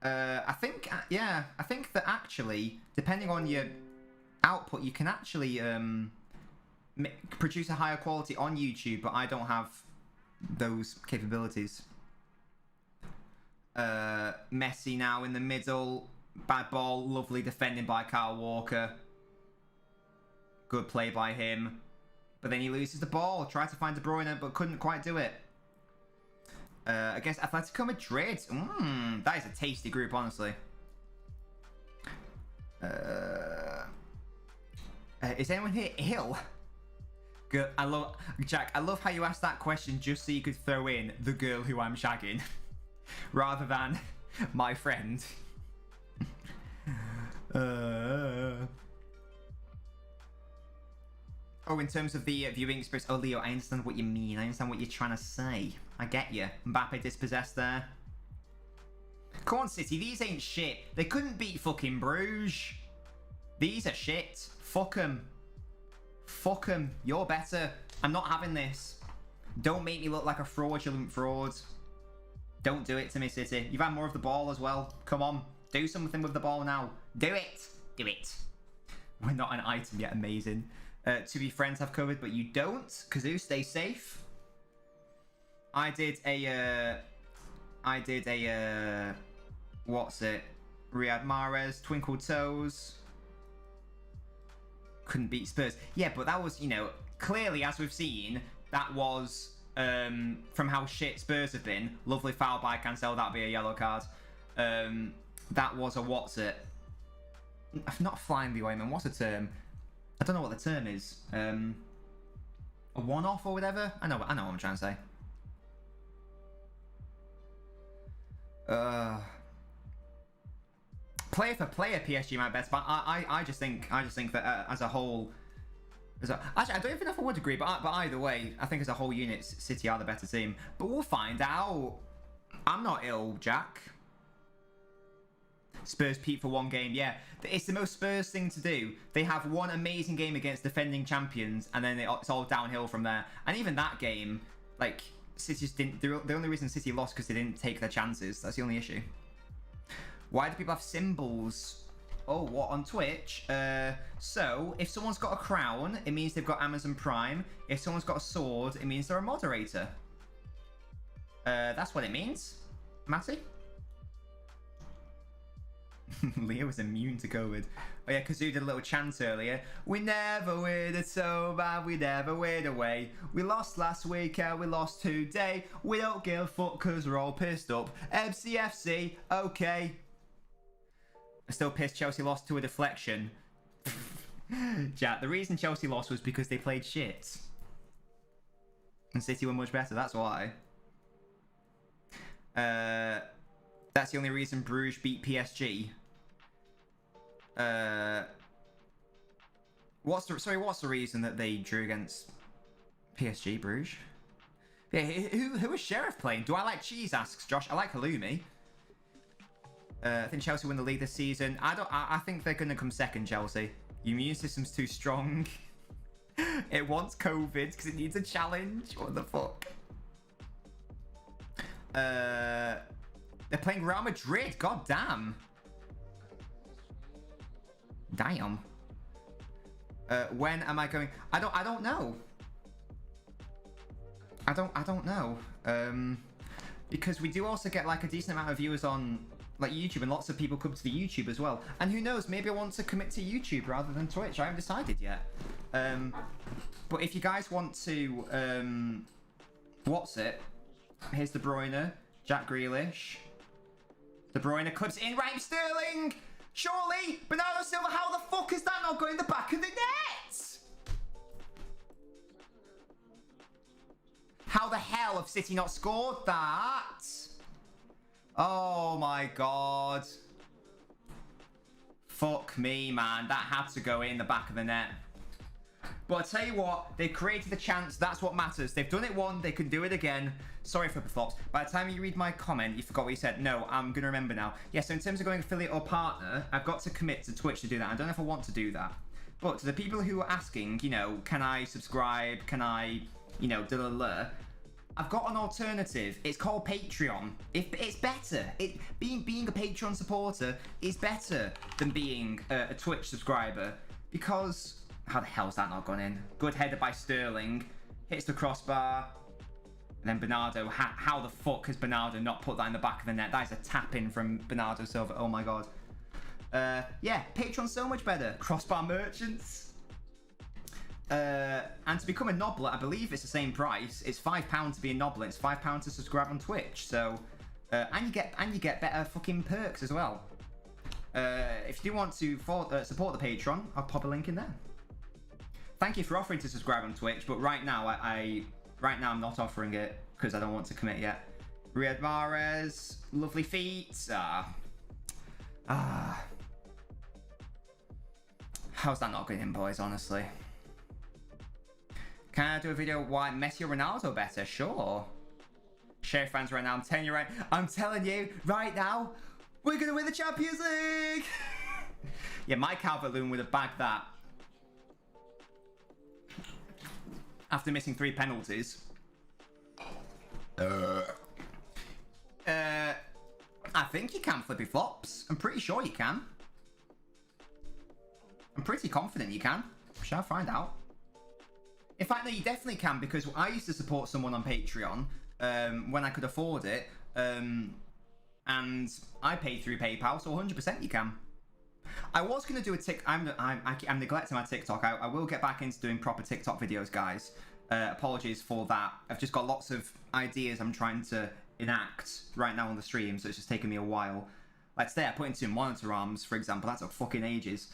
I think that actually, depending on your output, you can actually produce a higher quality on YouTube, but I don't have those capabilities. Messi now in the middle, bad ball, lovely defending by Kyle Walker. Good play by him. But then he loses the ball. Tried to find De Bruyne, but couldn't quite do it. Against Atletico Madrid. That is a tasty group, honestly. Is anyone here ill? Good. Jack, I love how you asked that question just so you could throw in the girl who I'm shagging. Rather than my friend. Oh, in terms of the viewing experience. Oh, Leo, I understand what you mean. I understand what you're trying to say. I get you. Mbappe dispossessed there. Come on, City. These ain't shit. They couldn't beat fucking Bruges. These are shit. Fuck them. Fuck them. You're better. I'm not having this. Don't make me look like a fraudulent fraud. Don't do it to me, City. You've had more of the ball as well. Come on. Do something with the ball now. Do it. Do it. We're not an item yet. Amazing. To be friends have COVID, but you don't. Kazoo, stay safe. I did a what's it? Riyad Mahrez, Twinkle Toes. Couldn't beat Spurs. Yeah, but that was, you know, clearly, as we've seen, that was from how shit Spurs have been. Lovely foul by Cancelo, that'd be a yellow card. That was a what's it? Not flying the ointment, what's the term? I don't know what the term is. A one-off or whatever? I know what I'm trying to say. Player for player, PSG might best, but I just think that as a whole, actually I don't even know if I would agree, but either way, I think as a whole unit, City are the better team. But we'll find out. I'm not ill, Jack. Spurs peak for one game, yeah. It's the most Spurs thing to do. They have one amazing game against defending champions, and then it's all downhill from there. And even that game, like, City just didn't. The only reason City lost because they didn't take their chances. That's the only issue. Why do people have symbols? Oh, what, on Twitch? So, if someone's got a crown, it means they've got Amazon Prime. If someone's got a sword, it means they're a moderator. That's what it means. Matty? Leo was immune to COVID. Oh yeah, Kazoo did a little chant earlier. We never win it so bad, we never win away. We lost last week and we lost today. We don't give a fuck cause we're all pissed up. MCFC, okay. I'm still pissed Chelsea lost to a deflection. Jack, the reason Chelsea lost was because they played shit. And City were much better, that's why. That's the only reason Bruges beat PSG. What's the reason that they drew against PSG, Bruges? Yeah, who is Sheriff playing? Do I like cheese? Asks Josh. I like halloumi. I think Chelsea win the league this season. I think they're gonna come second. Chelsea. Your immune system's too strong. It wants COVID because it needs a challenge. What the fuck? They're playing Real Madrid. God damn. Damn. When am I going? I don't know. I don't know. Because we do also get like a decent amount of viewers on like YouTube, and lots of people come to the YouTube as well. And who knows? Maybe I want to commit to YouTube rather than Twitch. I haven't decided yet. But if you guys want to, what's it? Here's De Bruyne, Jack Grealish. De Bruyne clips in, Raheem Sterling! Surely! Bernardo Silva, how the fuck is that not going in the back of the net? How the hell have City not scored that? Oh my god. Fuck me, man. That had to go in the back of the net. But I tell you what, they've created the chance. That's what matters. They've done it once. They can do it again. Sorry for the flops. By the time you read my comment, you forgot what you said. No, I'm going to remember now. Yeah, so in terms of going affiliate or partner, I've got to commit to Twitch to do that. I don't know if I want to do that. But to the people who are asking, you know, can I subscribe? Can I, you know, I've got an alternative. It's called Patreon. It's better. Being a Patreon supporter is better than being a Twitch subscriber, because how the hell's that not gone in? Good header by Sterling, hits the crossbar, and then Bernardo. How the fuck has Bernardo not put that in the back of the net? That is a tap in from Bernardo Silva. Oh my god. Yeah, Patreon's so much better. Crossbar merchants. And to become a Nobbler, I believe it's the same price. It's £5 to be a Nobbler. It's £5 to subscribe on Twitch. So, and you get better fucking perks as well. If you do want to support the Patreon, I'll pop a link in there. Thank you for offering to subscribe on Twitch, but right now I'm not offering it because I don't want to commit yet. Riyad Mahrez, lovely feet. How's that not going in, boys? Honestly. Can I do a video why Messi or Ronaldo better? Sure. Sheriff fans right now, I'm telling you right now, we're going to win the Champions League. Yeah, my Calvert-Lewin would have bagged that. After missing 3 penalties. I think you can, Flippy Flops. I'm pretty sure you can. I'm pretty confident you can. Shall I find out? In fact, no, you definitely can, because I used to support someone on Patreon when I could afford it, and I paid through PayPal, so 100% you can. I was going to do a I'm neglecting my TikTok. I will get back into doing proper TikTok videos, guys. Apologies for that. I've just got lots of ideas I'm trying to enact right now on the stream, so it's just taking me a while. Like today, I put in 2 monitor arms, for example. That took fucking ages.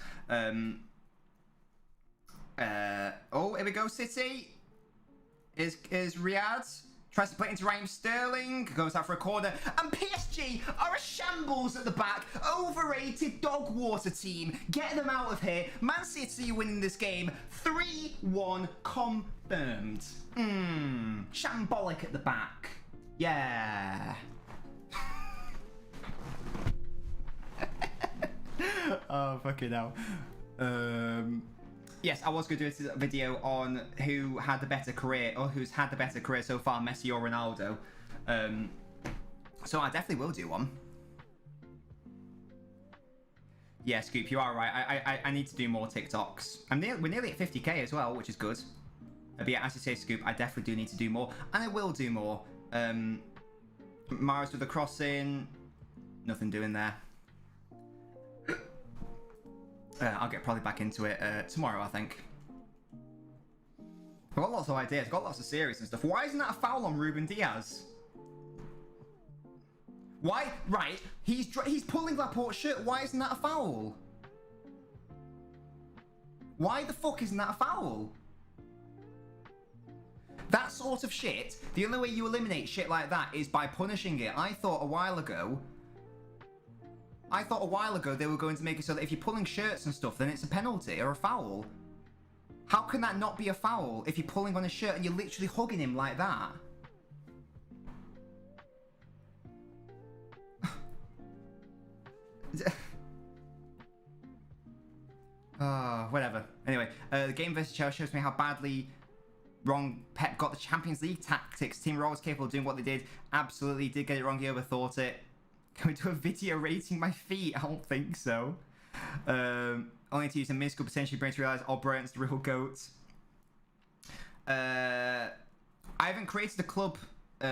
Oh, here we go, City. Is Riyadh. Tries to put it into Raheem Sterling. Goes out for a corner. And PSG are a shambles at the back. Overrated dog water team. Get them out of here. Man City winning this game. 3-1 confirmed. Shambolic at the back. Yeah. Oh, fucking hell. Yes, I was going to do a video on who had the better career, or who's had the better career so far, Messi or Ronaldo. So I definitely will do one. Yeah, Scoop, you are right. I need to do more TikToks. We're nearly at 50k as well, which is good. But yeah, as you say, Scoop, I definitely do need to do more. And I will do more. Mahrez with the crossing. Nothing doing there. I'll get probably back into it tomorrow, I think. I've got lots of ideas, got lots of series and stuff. Why isn't that a foul on Ruben Diaz? Why? Right, he's pulling Laporte's shirt. Why isn't that a foul? Why the fuck isn't that a foul? That sort of shit, the only way you eliminate shit like that is by punishing it. I thought a while ago they were going to make it so that if you're pulling shirts and stuff, then it's a penalty or a foul. How can that not be a foul if you're pulling on a shirt and you're literally hugging him like that? Whatever. Anyway, the game versus Chelsea shows me how badly wrong Pep got the Champions League tactics. Team were always capable of doing what they did. Absolutely did get it wrong. He overthought it. Can we do a video rating my feet? I don't think so. Only to use a minuscule potentially bring to realise O'Brien's the real GOAT. I haven't created a club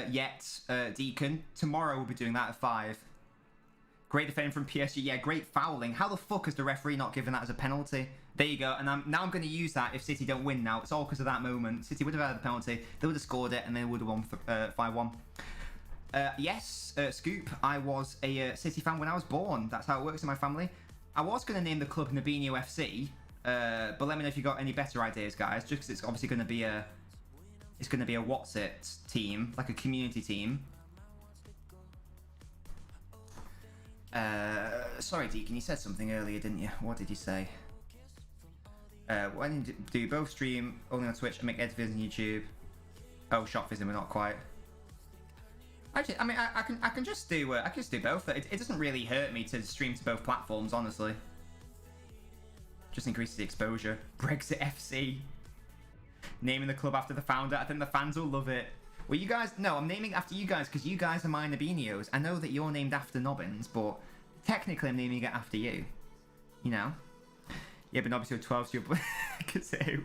yet, Deacon. Tomorrow we'll be doing that at 5. Great defending from PSG. Yeah, great fouling. How the fuck has the referee not given that as a penalty? There you go. And now I'm going to use that if City don't win now. It's all because of that moment. City would have had the penalty. They would have scored it and they would have won 5-1. Yes, Scoop, I was a City fan when I was born. That's how it works in my family. I was going to name the club Nabinho FC, but let me know if you got any better ideas, guys. Just because it's obviously going to be a, what's it team, like a community team. Sorry, Deacon, you said something earlier, didn't you? What did you say? When you do both stream only on Twitch and make edit videos on YouTube. Oh, shot fizzing, we're not quite. Actually, I mean, I can just do both. It doesn't really hurt me to stream to both platforms, honestly. Just increases the exposure. Brexit FC. Naming the club after the founder. I think the fans will love it. Well, you guys... No, I'm naming it after you guys because you guys are my Nabinios. I know that you're named after Nobbins, but technically I'm naming it after you. You know? Yeah, but obviously with 12 to your... Kazoo.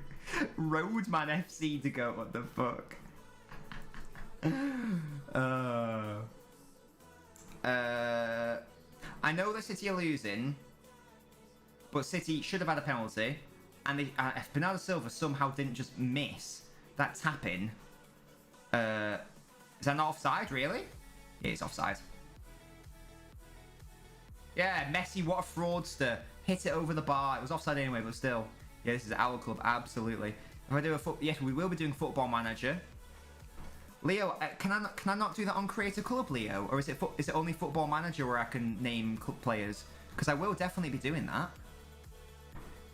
Roadman FC to go. What the fuck? I know that City are losing, but City should have had a penalty, and if Bernardo Silva somehow didn't just miss that tap-in, is that not offside, really? Yeah, it's offside. Yeah, Messi, what a fraudster. Hit it over the bar. It was offside anyway, but still. Yeah, this is our club, absolutely. If I do a yes, we will be doing Football Manager. Leo, can I not do that on Create a Club, Leo? Or is it only Football Manager where I can name club players? Because I will definitely be doing that.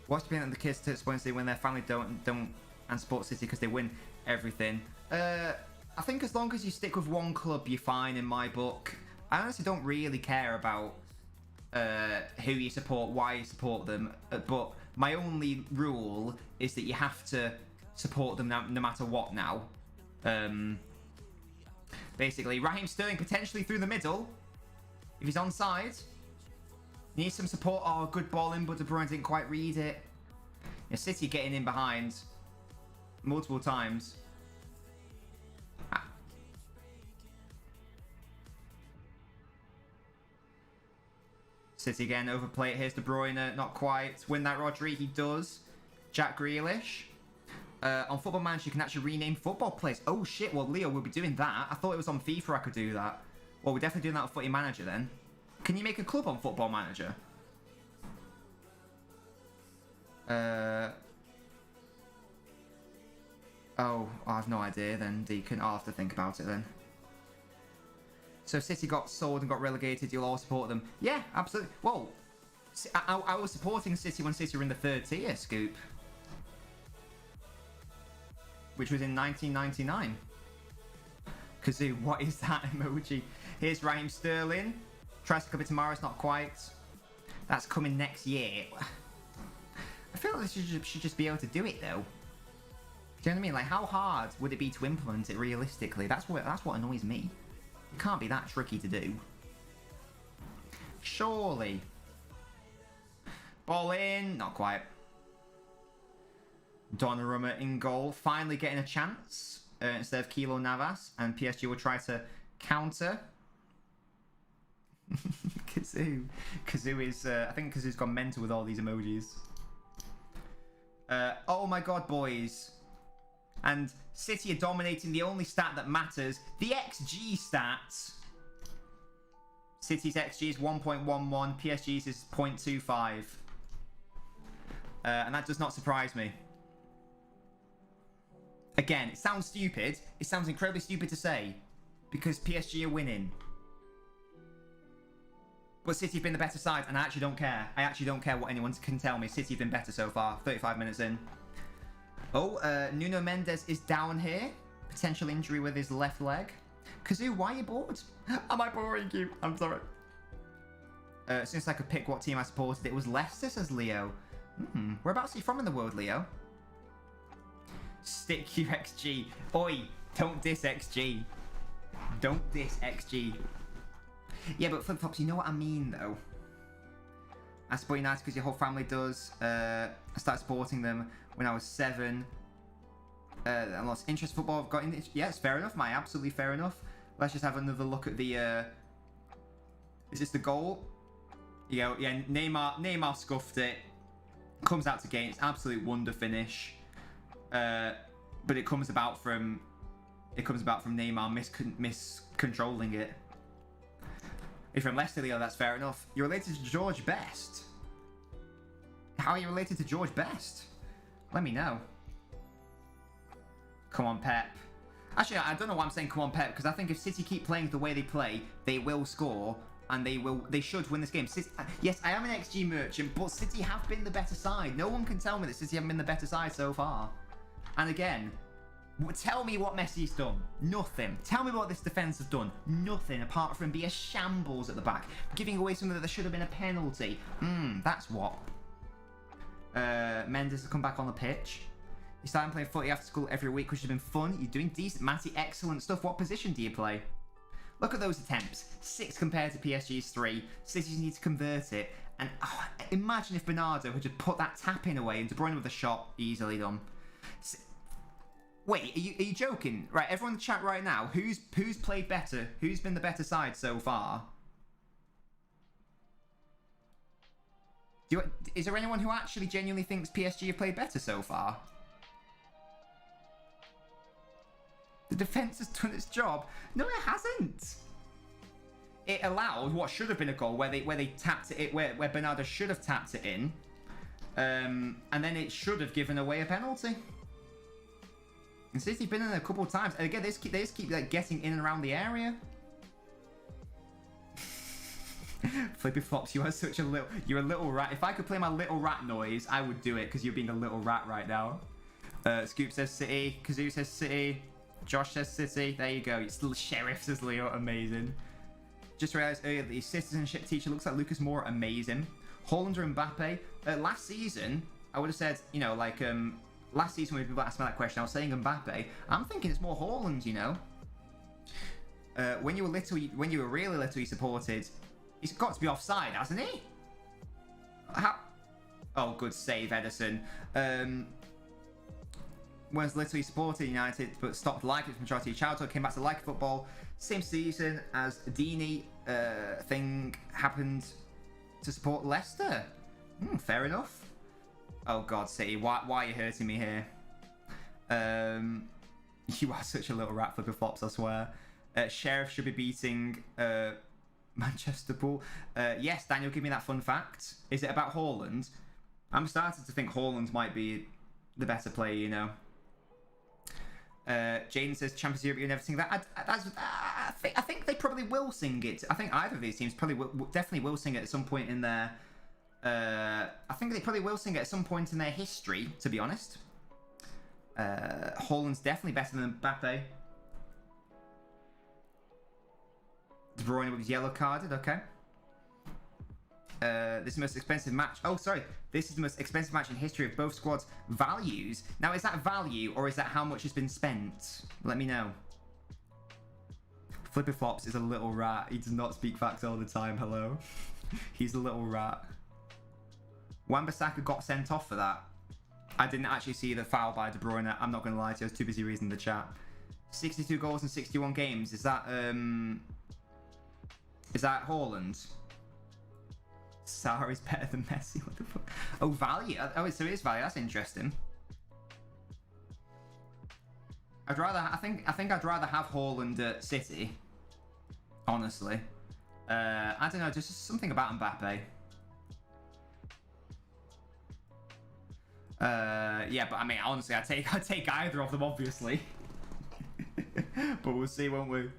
Watch the kids to Wednesday when their family don't and Sport City because they win everything. I think as long as you stick with one club, you're fine in my book. I honestly don't really care about who you support, why you support them, but my only rule is that you have to support them no matter what now. Basically, Raheem Sterling potentially through the middle. If he's onside. Needs some support. Oh, good ball in, but De Bruyne didn't quite read it. Yeah, City getting in behind multiple times. City again, overplay it. Here's De Bruyne, not quite. Win that, Rodri. He does. Jack Grealish. On Football Manager, you can actually rename football players. Oh shit, well Leo will be doing that. I thought it was on FIFA I could do that. Well, we're definitely doing that on Footy Manager then. Can you make a club on Football Manager? Oh, I have no idea then, Deacon. I'll have to think about it then. So City got sold and got relegated. You'll all support them. Yeah, absolutely. Well, I was supporting City when City were in the 3rd tier, Scoop. Which was in 1999. Kazoo, what is that emoji? Here's Raheem Sterling. Tries to come in tomorrow, it's not quite. That's coming next year. I feel like they should just be able to do it though. Do you know what I mean? Like, how hard would it be to implement it realistically? That's what annoys me. It can't be that tricky to do. Surely. Ball in, not quite. Donnarumma in goal, finally getting a chance instead of Kilo Navas, and PSG will try to counter. Kazoo is, I think Kazoo's gone mental with all these emojis. Oh my god, boys. And City are dominating the only stat that matters, the XG stats. City's XG is 1.11, PSG's is 0.25. And that does not surprise me. Again, it sounds stupid. It sounds incredibly stupid to say. Because PSG are winning. But City have been the better side, and I actually don't care. I actually don't care what anyone can tell me. City have been better so far. 35 minutes in. Oh, Nuno Mendes is down here. Potential injury with his left leg. Kazoo, why are you bored? Am I boring you? I'm sorry. Since I could pick what team I supported, it was Leicester, says Leo. Whereabouts are you from in the world, Leo? Stick your XG. Oi, don't diss XG. Don't diss XG. Yeah, but flip-flops, you know what I mean, though. I support United because your whole family does. I started supporting them when I was 7. I lost interest in football. I've got in. Yeah, it's fair enough, mate. Absolutely fair enough. Let's just have another look at the... Is this the goal? You go, yeah, Neymar scuffed it. Comes out to gain. It's absolute wonder finish. But it comes about from Neymar miscontrolling it. If you're from Leicester, Leo, that's fair enough. You're related to George Best. How are you related to George Best? Let me know. Come on, Pep. Actually, I don't know why I'm saying come on, Pep, because I think if City keep playing the way they play, they will score. and they should win this game. City, yes, I am an XG merchant, but City have been the better side. No one can tell me that City haven't been the better side so far. And again, tell me what Messi's done. Nothing. Tell me what this defence has done. Nothing, apart from be a shambles at the back. Giving away something that there should have been a penalty. That's what. Mendes has come back on the pitch. You're starting playing footy after school every week, which has been fun. You're doing decent. Matty, excellent stuff. What position do you play? Look at those attempts. 6 compared to PSG's 3. City need to convert it. And imagine if Bernardo had just put that tap in away and De Bruyne with a shot. Easily done. Wait, are you joking? Right, everyone in the chat right now, who's played better? Who's been the better side so far? Is there anyone who actually genuinely thinks PSG have played better so far? The defence has done its job. No, it hasn't. It allowed what should have been a goal where they tapped it, where Bernardo should have tapped it in, and then it should have given away a penalty. And City've been in a couple of times, and again they just keep like getting in and around the area. Flippy flops, you are such a little. You're a little rat. If I could play my little rat noise, I would do it because you're being a little rat right now. Scoop says City. Kazoo says City. Josh says City. There you go. It's little Sheriff says Leo. Amazing. Just realised earlier that the citizenship teacher looks like Lucas Moura. Amazing. Haaland or Mbappe? Last season, I would have said, you know, like, last season when people asked me that question, I was saying Mbappe. I'm thinking it's more Haaland, you know. When you were really little, you supported. He's got to be offside, hasn't he? How? Oh, good save, Edison. Was literally supported United, but stopped liking it from majority of childhood, came back to like football. Same season as Dini thing happened to support Leicester. Fair enough. Oh God, City, why are you hurting me here? You are such a little rat, Flipper Flops, I swear. Sheriff should be beating Manchester Bull. Yes, Daniel, give me that fun fact. Is it about Haaland? I'm starting to think Haaland might be the better player, you know. Jaden says Champions Europe, you never sing that. I think they probably will sing it. I think either of these teams probably definitely will sing it at some point in their. I think they probably will sing it at some point in their history. To be honest, Haaland's definitely better than Mbappe. De Bruyne was yellow carded. Okay. This is the most expensive match. Oh, sorry. This is the most expensive match in history of both squads' values. Now, is that value or is that how much has been spent? Let me know. Flippy Flops is a little rat. He does not speak facts all the time. Hello. He's a little rat. Wan-Bissaka got sent off for that. I didn't actually see the foul by De Bruyne. I'm not going to lie to you. I was too busy reading the chat. 62 goals in 61 games. Is that Haaland? Sarri's better than Messi. What the fuck? Oh, value. Oh, so it is value. That's interesting. I think I'd rather have Haaland at City. Honestly, I don't know. Just something about Mbappe. Yeah, but I mean, honestly, I'd take either of them, obviously. But we'll see, won't we?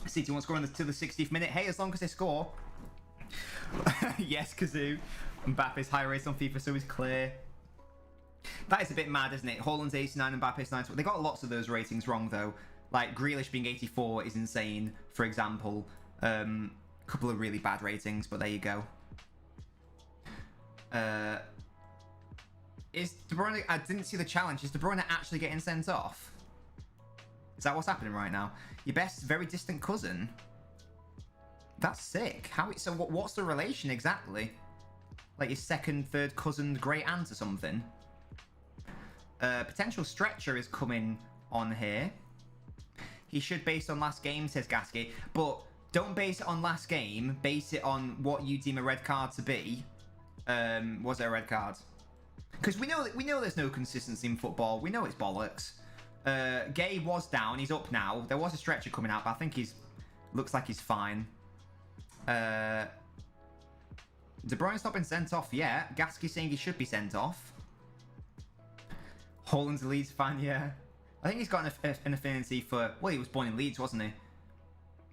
City won't score to the 60th minute. Hey, as long as they score. Yes, Kazoo. Mbappe's high race on FIFA, so he's clear. That is a bit mad, isn't it? Haaland's 89, Mbappe's 90. They got lots of those ratings wrong, though. Like, Grealish being 84 is insane, for example. A couple of really bad ratings, but there you go. Is De Bruyne... I didn't see the challenge. Is De Bruyne actually getting sent off? Is that what's happening right now? Your best, very distant cousin? That's sick. So what's the relation exactly? Like your second, third cousin, great aunt or something? Potential stretcher is coming on here. He should base on last game, says Gasky. But don't base it on last game. Base it on what you deem a red card to be. Was there a red card? Because we know there's no consistency in football. We know it's bollocks. Gay was down. He's up now. There was a stretcher coming out, but I think looks like he's fine. De Bruyne's not been sent off yet. Gasky saying he should be sent off. Haaland's a Leeds fan, yeah. I think he's got an affinity for... Well, he was born in Leeds, wasn't he?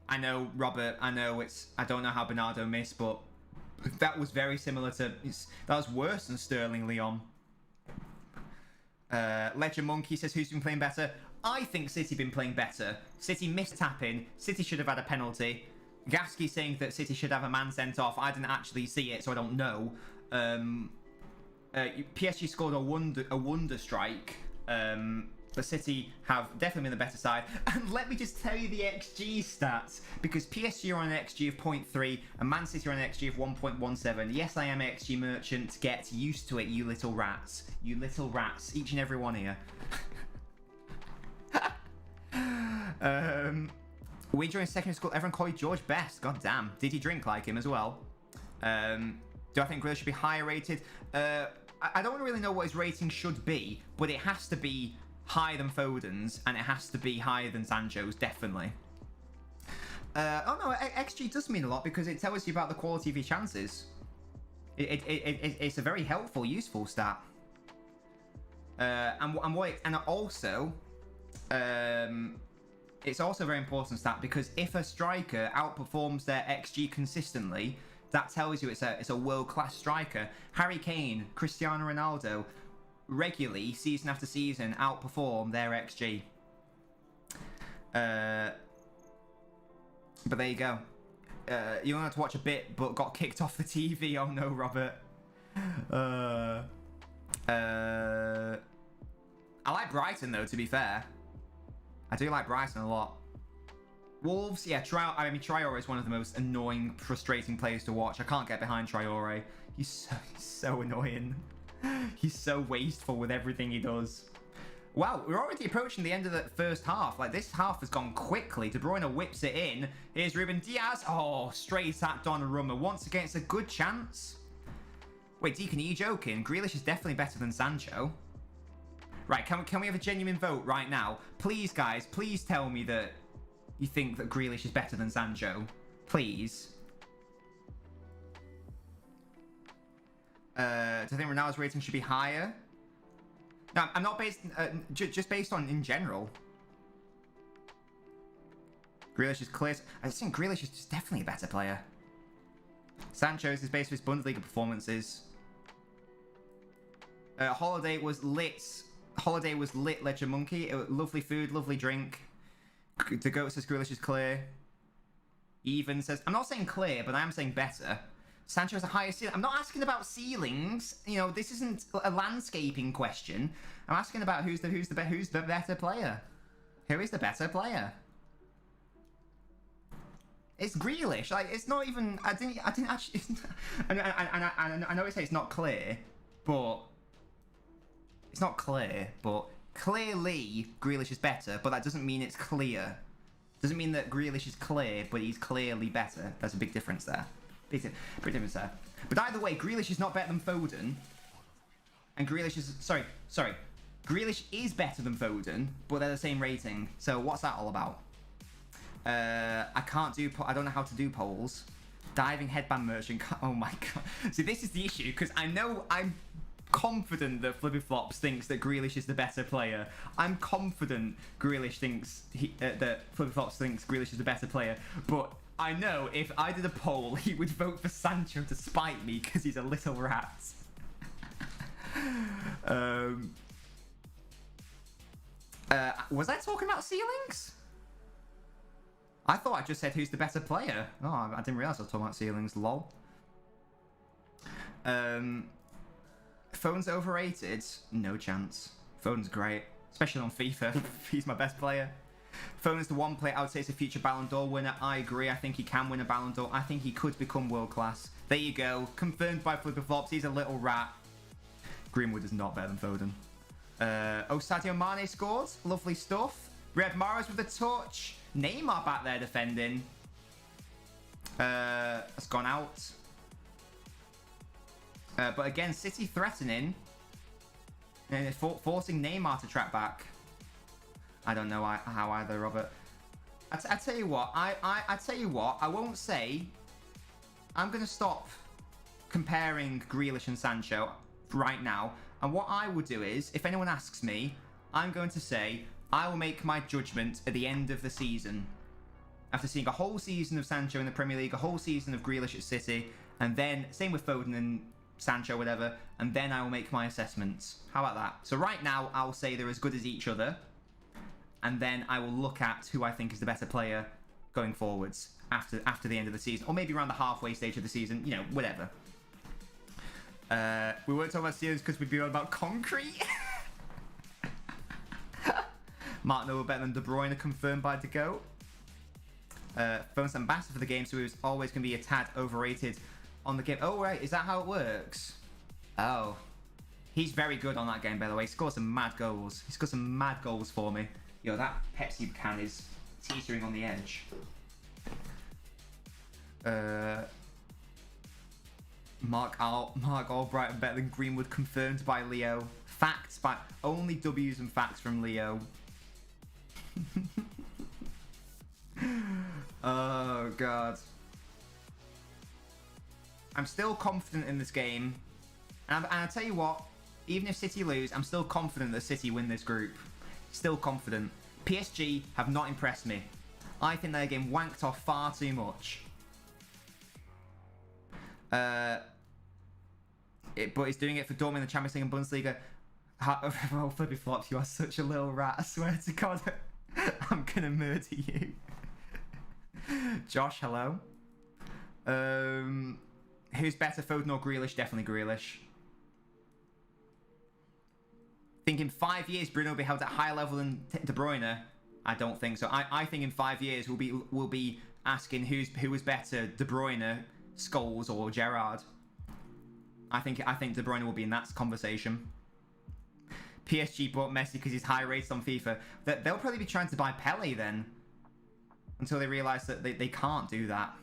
I know, Robert. I know it's... I don't know how Bernardo missed, but that was very similar to... That was worse than Sterling Leon. Ledger Monkey says, who's been playing better? I think City been playing better. City missed tapping. City should have had a penalty. Gasky saying that City should have a man sent off. I didn't actually see it, so I don't know. PSG scored a wonder strike. But City have definitely been the better side. And let me just tell you the XG stats, because PSG are on an XG of 0.3 and Man City are on an XG of 1.17. Yes, I am XG merchant. Get used to it, you little rats. You little rats. Each and every one here. We during secondary school, everyone called George best. God damn. Did he drink like him as well? Do I think Grealish should be higher rated? I don't really know what his rating should be, but it has to be higher than Foden's, and it has to be higher than Sancho's, definitely. Oh no, XG does mean a lot because it tells you about the quality of your chances. It's a very helpful, useful stat. And also, it's also a very important stat because if a striker outperforms their XG consistently, that tells you it's a world-class striker. Harry Kane, Cristiano Ronaldo, regularly, season after season, outperform their XG. But there you go. You only had to watch a bit, but got kicked off the TV. Oh no, Robert. I like Brighton though, to be fair. I do like Brighton a lot. Wolves, yeah, Traore is one of the most annoying, frustrating players to watch. I can't get behind Traore. He's so annoying. He's so wasteful with everything he does. Wow, we're already approaching the end of the first half. Like, this half has gone quickly. De Bruyne whips it in. Here's Ruben Diaz. Oh, straight at Donnarumma. Once again, it's a good chance. Wait, Deacon, are you joking? Grealish is definitely better than Sancho. Right, can we have a genuine vote right now? Please, guys, please tell me that you think that Grealish is better than Sancho. Please. Do I think Ronaldo's rating should be higher? No, I'm not based... just based on in general. Grealish is clear. I think Grealish is just definitely a better player. Sancho's is based on his Bundesliga performances. Holiday was lit. Holiday was lit, Ledger Monkey. Lovely food, lovely drink. The goat says Grealish is clear. Even says... I'm not saying clear, but I am saying better. Sancho has a higher ceiling. I'm not asking about ceilings. You know, this isn't a landscaping question. I'm asking about who's the better player. Who is the better player? It's Grealish. Like, it's not even... I didn't actually... I know it says it's not clear, but... It's not clear, but... Clearly, Grealish is better, but that doesn't mean it's clear. Doesn't mean that Grealish is clear, but he's clearly better. There's a big difference there. Big difference there. But either way, Grealish is not better than Foden. And Grealish is... Sorry. Grealish is better than Foden, but they're the same rating. So what's that all about? I can't do... I don't know how to do polls. Diving headband merchant... Oh my god. See, this is the issue, because I know I'm confident that Flippy Flops thinks that Grealish is the better player. I'm confident Grealish thinks... that Flippy Flops thinks Grealish is the better player. But... I know if I did a poll, he would vote for Sancho to spite me because he's a little rat. Was I talking about ceilings? I thought I just said who's the better player. Oh, I didn't realise I was talking about ceilings. Lol. Phone's overrated? No chance. Phone's great. Especially on FIFA. He's my best player. Foden's the one player I would say is a future Ballon d'Or winner. I agree. I think he can win a Ballon d'Or. I think he could become world class. There you go. Confirmed by Flipper Flops. He's a little rat. Greenwood is not better than Foden. Sadio Mane scored. Lovely stuff. Red Mahrez with a touch. Neymar back there defending. Has gone out. But again, City threatening. And forcing Neymar to track back. I don't know how either, Robert. I tell you what, I tell you what, I won't say. I'm going to stop comparing Grealish and Sancho right now. And what I would do is, if anyone asks me, I'm going to say I will make my judgment at the end of the season. After seeing a whole season of Sancho in the Premier League, a whole season of Grealish at City, and then, same with Foden and Sancho, whatever, and then I will make my assessments. How about that? So right now, I'll say they're as good as each other, and then I will look at who I think is the better player going forwards after the end of the season, or maybe around the halfway stage of the season, you know, whatever. We weren't talking about Steelers because we'd be on about concrete. Mark Noble better than De Bruyne, confirmed by De Goat. Phone's ambassador for the game, so he was always going to be a tad overrated on the game. Oh, right. Is that how it works? Oh. He's very good on that game, by the way. He scored some mad goals. He scored some mad goals for me. Yo, that Pepsi can is teetering on the edge. Mark Albright better than Greenwood, confirmed by Leo. Facts by... Only W's and facts from Leo. Oh, God. I'm still confident in this game. And I tell you what, even if City lose, I'm still confident that City win this group. Still confident. PSG have not impressed me. I think they're getting wanked off far too much. But he's doing it for Dortmund in the Champions League and Bundesliga. Oh, Flippy Flops, you are such a little rat. I swear to God, I'm going to murder you. Josh, hello. Who's better, Foden or Grealish? Definitely Grealish. Think in 5 years Bruno will be held at a higher level than De Bruyne? I don't think so. I think in 5 years we'll be asking who was better, De Bruyne, Scholes, or Gerrard. I think De Bruyne will be in that conversation. PSG bought Messi because he's high rated on FIFA. They'll probably be trying to buy Pele then, until they realise that they can't do that.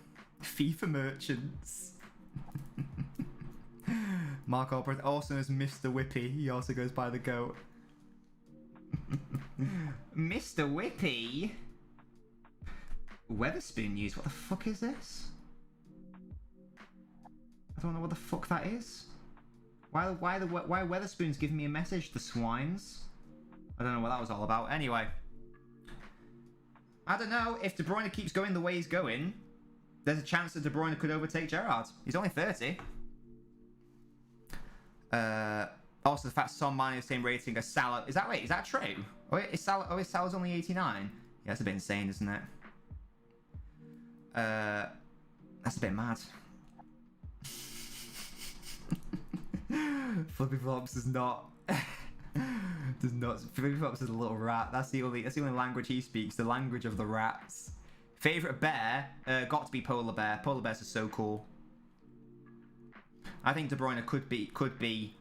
FIFA merchants. Mark Albright also knows Mr. Whippy. He also goes by the GOAT. Mr. Whippy? Weatherspoon news. What the fuck is this? I don't know what the fuck that is. Why Weatherspoon's giving me a message? The swines. I don't know what that was all about. Anyway. I don't know. If De Bruyne keeps going the way he's going, there's a chance that De Bruyne could overtake Gerrard. He's only 30. Also, the fact Son Mane has the same rating as Salah. Is that true? Oh, is Salah's only 89? Yeah, that's a bit insane, isn't it? That's a bit mad. Flippy Flops does not. Flippy Flops is a little rat. That's the only language he speaks. The language of the rats. Favorite bear? Got to be polar bear. Polar bears are so cool. I think De Bruyne could be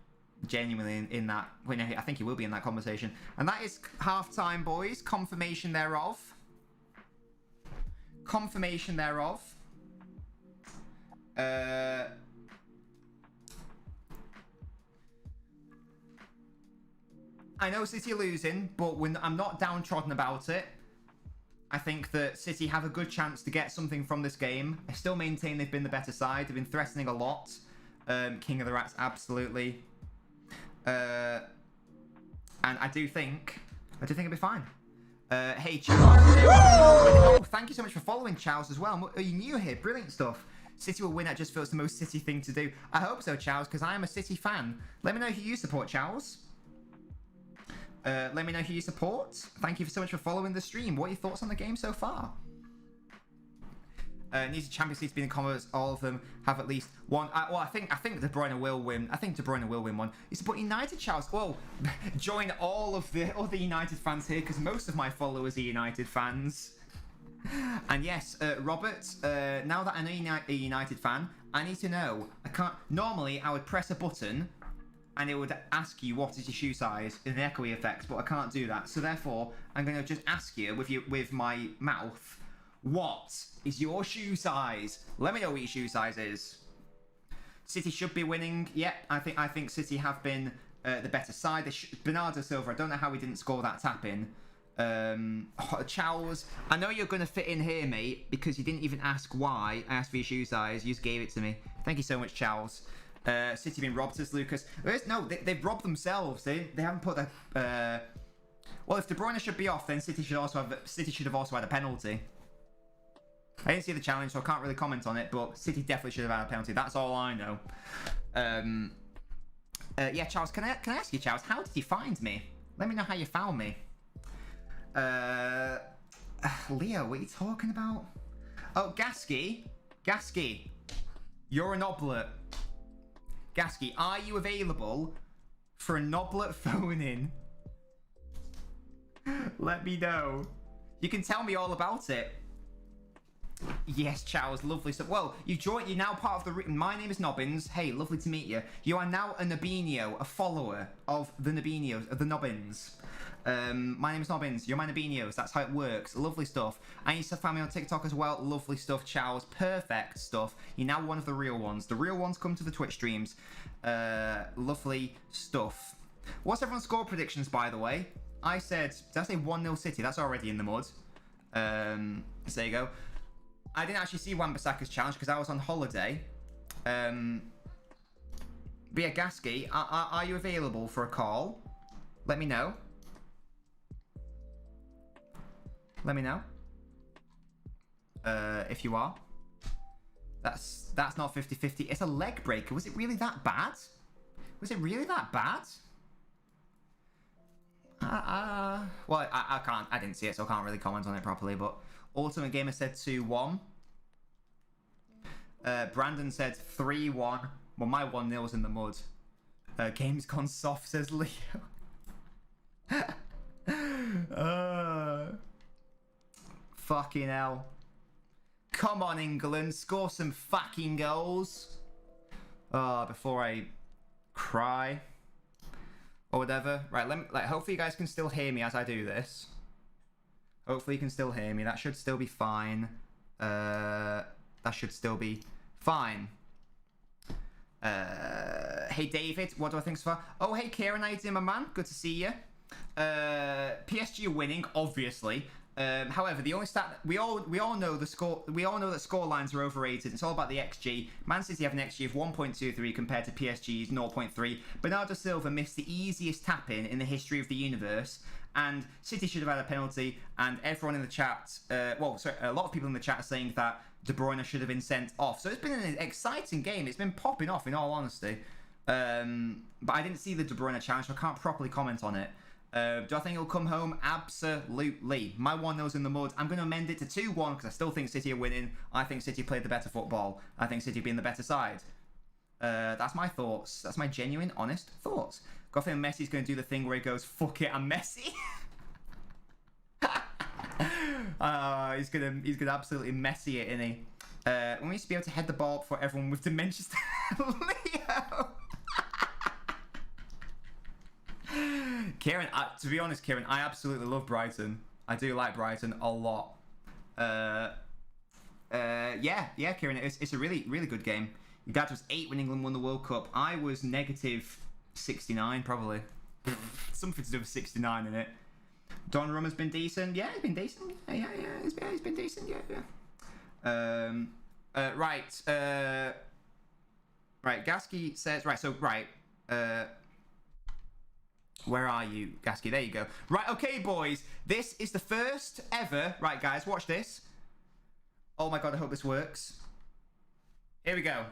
genuinely in that. Wait, no, I think he will be in that conversation. And that is half-time, boys. Confirmation thereof. Confirmation thereof. I know City are losing, but I'm not downtrodden about it. I think that City have a good chance to get something from this game. I still maintain they've been the better side. They've been threatening a lot. King of the Rats, absolutely. And I do think it'll be fine. Hey, Charles. Oh, thank you so much for following, Charles, as well. Are you new here? Brilliant stuff. City will win. It just feels the most City thing to do. I hope so, Charles, because I am a City fan. Let me know who you support, Charles. Let me know who you support. Thank you so much for following the stream. What are your thoughts on the game so far? Needs a Champions League to be in the comments. All of them have at least one. Well, I think De Bruyne will win. I think De Bruyne will win one. You support United, Charles? Well, join all the United fans here, because most of my followers are United fans. And yes, Robert. Now that I know you're a United fan, I need to know. Normally, I would press a button, and it would ask you what is your shoe size in the echoey effect, but I can't do that. So therefore, I'm going to just ask you with my mouth. What is your shoe size? Let me know what your shoe size is. City should be winning. Yeah, I think City have been the better side. Bernardo Silva, I don't know how he didn't score that tap in. Charles, I know you're going to fit in here, mate, because you didn't even ask why I asked for your shoe size. You just gave it to me. Thank you so much, Charles. City been robbed, as Lucas. No, they've robbed themselves. They haven't put Well, if De Bruyne should be off, then City should have also had a penalty. I didn't see the challenge, so I can't really comment on it, but City definitely should have had a penalty. That's all I know. Yeah, Charles, can I ask you, Charles, how did you find me? Let me know how you found me. Leo, what are you talking about? Oh, Gasky, you're an oblet. Gasky, are you available for an oblet phone-in? Let me know. You can tell me all about it. Yes, Charles, lovely stuff. Well, you're now part of the... My name is Nobbins. Hey, lovely to meet you. You are now a Nobinio, a follower of the Nobinios, of the Nobbins. My name is Nobbins. You're my Nobinios. That's how it works. Lovely stuff. And you still find me on TikTok as well. Lovely stuff, Charles. Perfect stuff. You're now one of the real ones. The real ones come to the Twitch streams. Lovely stuff. What's everyone's score predictions, by the way? I said... Did I say 1-0 City? That's already in the mud. So there you go. I didn't actually see Wan-Bissaka's challenge because I was on holiday. But yeah, Gasky, are you available for a call? Let me know. Let me know. If you are. That's not 50-50. It's a leg breaker. Was it really that bad? Was it really that bad? Well, I can't. I didn't see it, so I can't really comment on it properly. But Ultimate Gamer said 2-1. Brandon said 3-1. Well, my 1-0's in the mud. Game's gone soft, says Leo. Fucking hell. Come on, England. Score some fucking goals. Before I cry. Or whatever. Right, hopefully you guys can still hear me as I do this. Hopefully you can still hear me. That should still be fine. That should still be fine. Hey, David. What do I think so far? Oh, hey, Kieran. How you doing, my man? Good to see you. PSG are winning, obviously. However, the only stat we all know the score. We all know that score lines are overrated. It's all about the XG. Man City have an XG of 1.23 compared to PSG's 0.3. Bernardo Silva missed the easiest tap-in the history of the universe, and City should have had a penalty. And everyone in the chat, a lot of people in the chat are saying that De Bruyne should have been sent off. So it's been an exciting game. It's been popping off, in all honesty. But I didn't see the De Bruyne challenge, so I can't properly comment on it. Do I think he'll come home? Absolutely. My 1-0's in the mud. I'm going to amend it to 2-1 because I still think City are winning. I think City played the better football. I think City being the better side. That's my thoughts. That's my genuine, honest thoughts. Got a feeling Messi's going to do the thing where he goes, fuck it, I'm Messi. He's gonna absolutely Messi it, isn't he? We used to be able to head the ball for everyone with dementia. Leo! Kieran, to be honest, Kieran, I absolutely love Brighton. I do like Brighton a lot. Yeah, Kieran, it's a really, really good game. Your dad was 8 when England won the World Cup. I was negative 69, probably. Something to do with 69 in it. Donnarumma's been decent. Yeah, he's been decent. Yeah, he's been decent. Yeah. Right. Right. Gasky says. Right. So right. Where are you, Gasky? There you go. Right. Okay, boys. This is the first ever. Right, guys. Watch this. Oh my god. I hope this works. Here we go.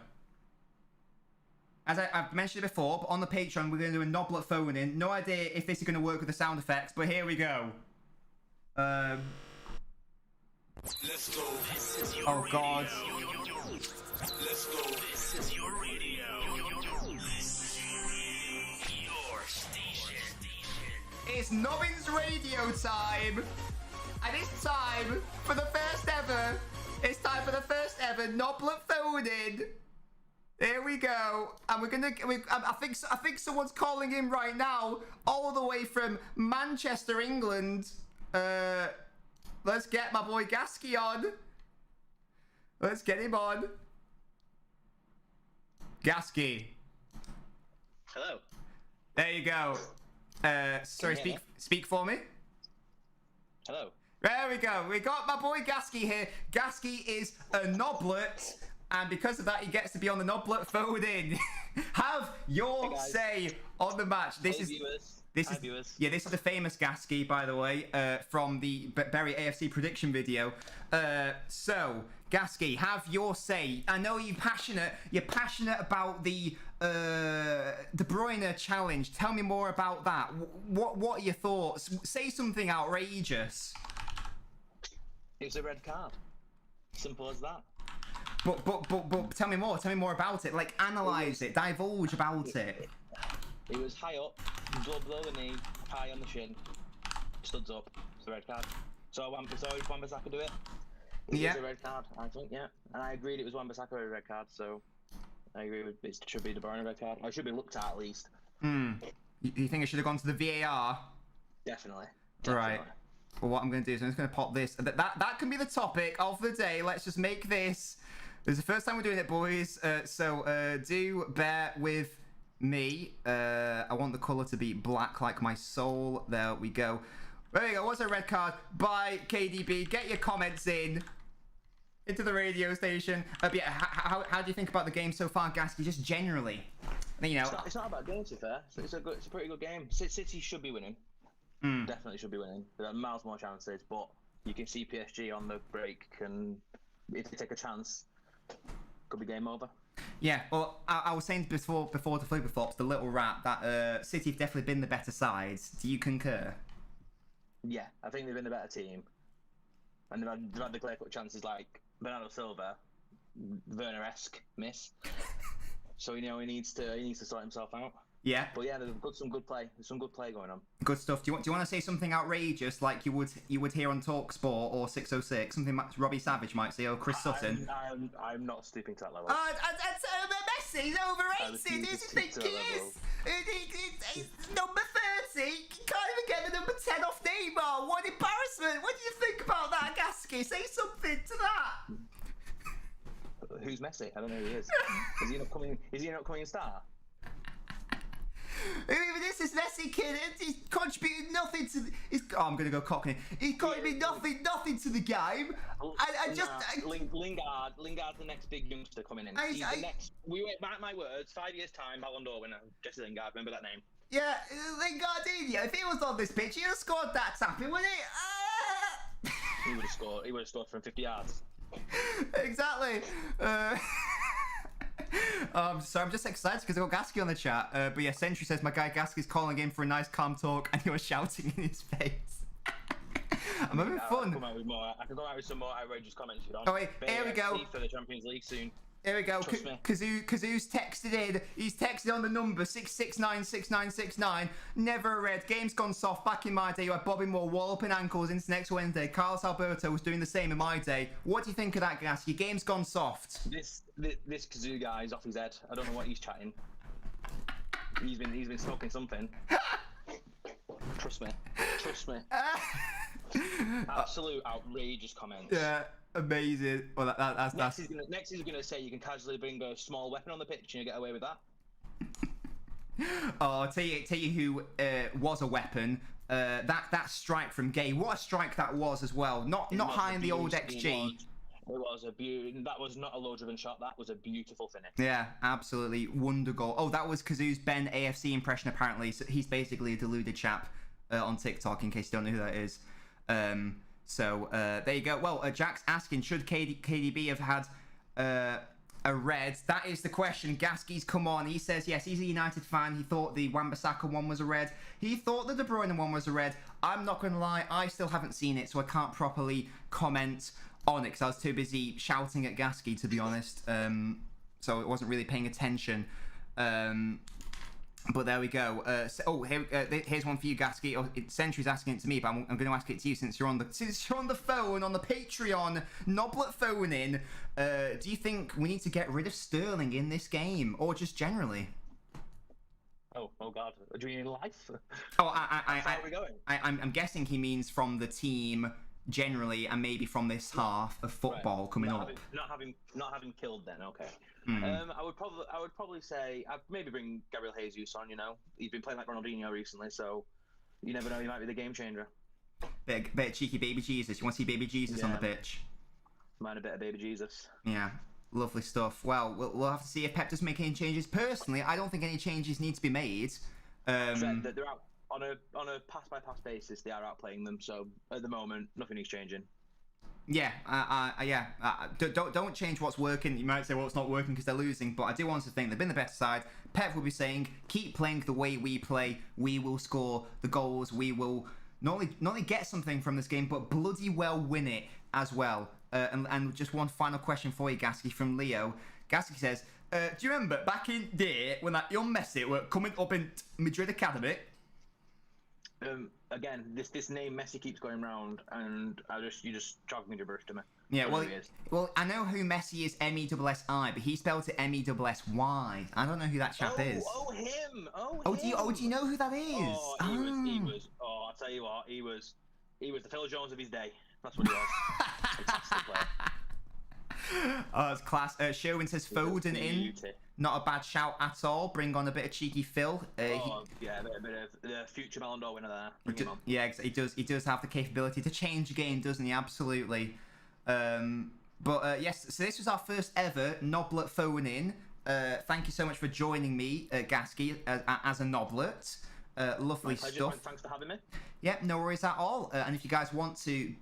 As I've mentioned it before, but on the Patreon, we're going to do a Noblet phone in. No idea if this is going to work with the sound effects, but here we go. Let's go. Oh, God. Let's go. This is your radio. Your station. It's Nobbins Radio time. And it's time for the first ever. It's time for the first ever Noblet phone in. Here we go, and we're gonna. I think someone's calling in right now, all the way from Manchester, England. Let's get my boy Gasky on. Let's get him on. Gasky. Hello. There you go. Sorry, speak for me. Hello. There we go. We got my boy Gasky here. Gasky is a Noblet. And because of that, he gets to be on the Noblet phone in. Have your say on the match. This is viewers. This Hi, is viewers. yeah. This is the famous Gasky, by the way, from the Berry AFC prediction video. So Gasky, have your say. I know you're passionate. You're passionate about the De Bruyne challenge. Tell me more about that. What are your thoughts? Say something outrageous. It's a red card. Simple as that. But tell me more. Tell me more about it. Like analyze it. Divulge about it. It was high up, blood below the knee, high on the shin, studs up. It's a red card. So if Wan-Bissaka do it, it's a red card, I think, yeah. And I agreed it was Wan-Bissaka a red card, so I agree with it should be De Bruyne a red card. Or it should be looked at least. You think it should have gone to the VAR? Definitely. Right. Well, what I'm going to do is I'm just going to pop this. That can be the topic of the day. Let's just make this. This is the first time we're doing it, boys. So do bear with me. I want the colour to be black like my soul. There we go. There we go. What's a red card by KDB? Get your comments into the radio station. Yeah, how do you think about the game so far, Gasky? Just generally, you know. It's not about game, to be fair. It's a pretty good game. City should be winning. Definitely should be winning. There are miles more chances, but you can see PSG on the break, and if they take a chance, could be game over. Yeah, well, I was saying before the flip-flops, the little rap, that City have definitely been the better sides. Do you concur? Yeah, I think they've been the better team. And they've had the clear-cut chances like Bernardo Silva, Werner-esque miss. So, you know, he needs to sort himself out. Yeah. But yeah, there's some good play. There's some good play going on. Good stuff. Do you want to say something outrageous like you would hear on TalkSport or 606? Something Robbie Savage might say, or Chris Sutton? I'm not stooping to that level. Messi's overrated. Who do you think he is? He's number 30. You can't even get the number 10 off Neymar. What embarrassment. What do you think about that, Gasky? Say something to that. Who's Messi? I don't know who he is. Is he an upcoming star? Even this is Messi kid. He's contributed nothing to. I'm gonna go Cockney. He's contributed nothing to the game. Lingard's the next big youngster coming in. He's the next. Mark my words. 5 years time, Ballon d'Or winner. Jesse Lingard. Remember that name? Yeah, Lingardinho. If he was on this pitch, he'd have scored that tapping, wouldn't he? He would have scored. He would have scored from 50 yards. Exactly. So I'm just excited because I got Gasky on the chat. But yeah, Sentry says my guy Gasky's calling in for a nice calm talk, and you were shouting in his face. I'm having fun. I can come out with some more outrageous comments if you want. Oh wait, here we go. For the Champions League soon. Here we go. Kazoo's texted in. He's texted on the number 6696969. Never a red. Game's gone soft. Back in my day, you had Bobby Moore walloping ankles into next Wednesday. Carlos Alberto was doing the same in my day. What do you think of that, Gasky? Game's gone soft. This Kazoo guy is off his head. I don't know what he's chatting. He's been smoking something. Trust me. Absolute outrageous comments. Yeah. Amazing. Well, that's next he's gonna say you can casually bring a small weapon on the pitch and you get away with that. Oh, I'll tell you who was a weapon. That strike from Gay. What a strike that was as well. Not high in the old XG. That was not a low-driven shot. That was a beautiful finish. Yeah, absolutely wonder goal. Oh, that was Kazoo's Ben AFC impression. Apparently, so he's basically a deluded chap on TikTok. In case you don't know who that is. So there you go. Well, Jack's asking, should KDB have had a red? That is the question. Gasky's come on. He says yes, he's a United fan. He thought the Wan-Bissaka one was a red. He thought the De Bruyne one was a red. I'm not going to lie, I still haven't seen it, so I can't properly comment on it because I was too busy shouting at Gasky, to be honest. So I wasn't really paying attention. But there we go. Here's one for you, Gasky. Sentry's asking it to me, but I'm going to ask it to you since you're on the phone on the Patreon. Noblet phone in. Do you think we need to get rid of Sterling in this game, or just generally? Oh God! Do you mean life? Oh, How are we going? I'm guessing he means from the team generally, and maybe from this half of football coming up. Not having killed then. Okay. I would probably say I'd maybe bring Gabriel Jesus on. You know, he's been playing like Ronaldinho recently, so you never know, he might be the game changer. Bit of cheeky baby Jesus. You want to see baby Jesus on the pitch? Mind a bit of baby Jesus. Yeah, lovely stuff. Well, we'll have to see if Pep does make any changes. Personally, I don't think any changes need to be made. They're out. on a pass by pass basis, they are outplaying them. So at the moment, nothing is changing. Yeah, don't change what's working. You might say, well, it's not working because they're losing, but I do want to think they've been the better side. Pep will be saying, keep playing the way we play. We will score the goals. We will not only get something from this game, but bloody well win it as well. And just one final question for you, Gasky, from Leo. Gasky says, do you remember back in day when that young Messi were coming up in Madrid Academy? Again, this name Messi keeps going round, and you just jogged me gibberish to me. Yeah, well, I know who Messi is, M-E-S-S-I, but he spelled it M-E-S-S-Y. I don't know who that chap is. Oh, him! Do you know who that is? He was. Oh, I'll tell you what, he was the Phil Jones of his day. That's what he was. Fantastic player. Oh, it's class. Sherwin says Foden in. Not a bad shout at all. Bring on a bit of cheeky Phil. Yeah, a bit of the future Ballon d'Or winner there. Bring him on. Yeah, he does. He does have the capability to change a game, doesn't he? Absolutely. Yes. So this was our first ever Noblet phone in. Thank you so much for joining me, Gasky, as a Noblet. Lovely stuff. Thanks for having me. Yeah, no worries at all. And if you guys want to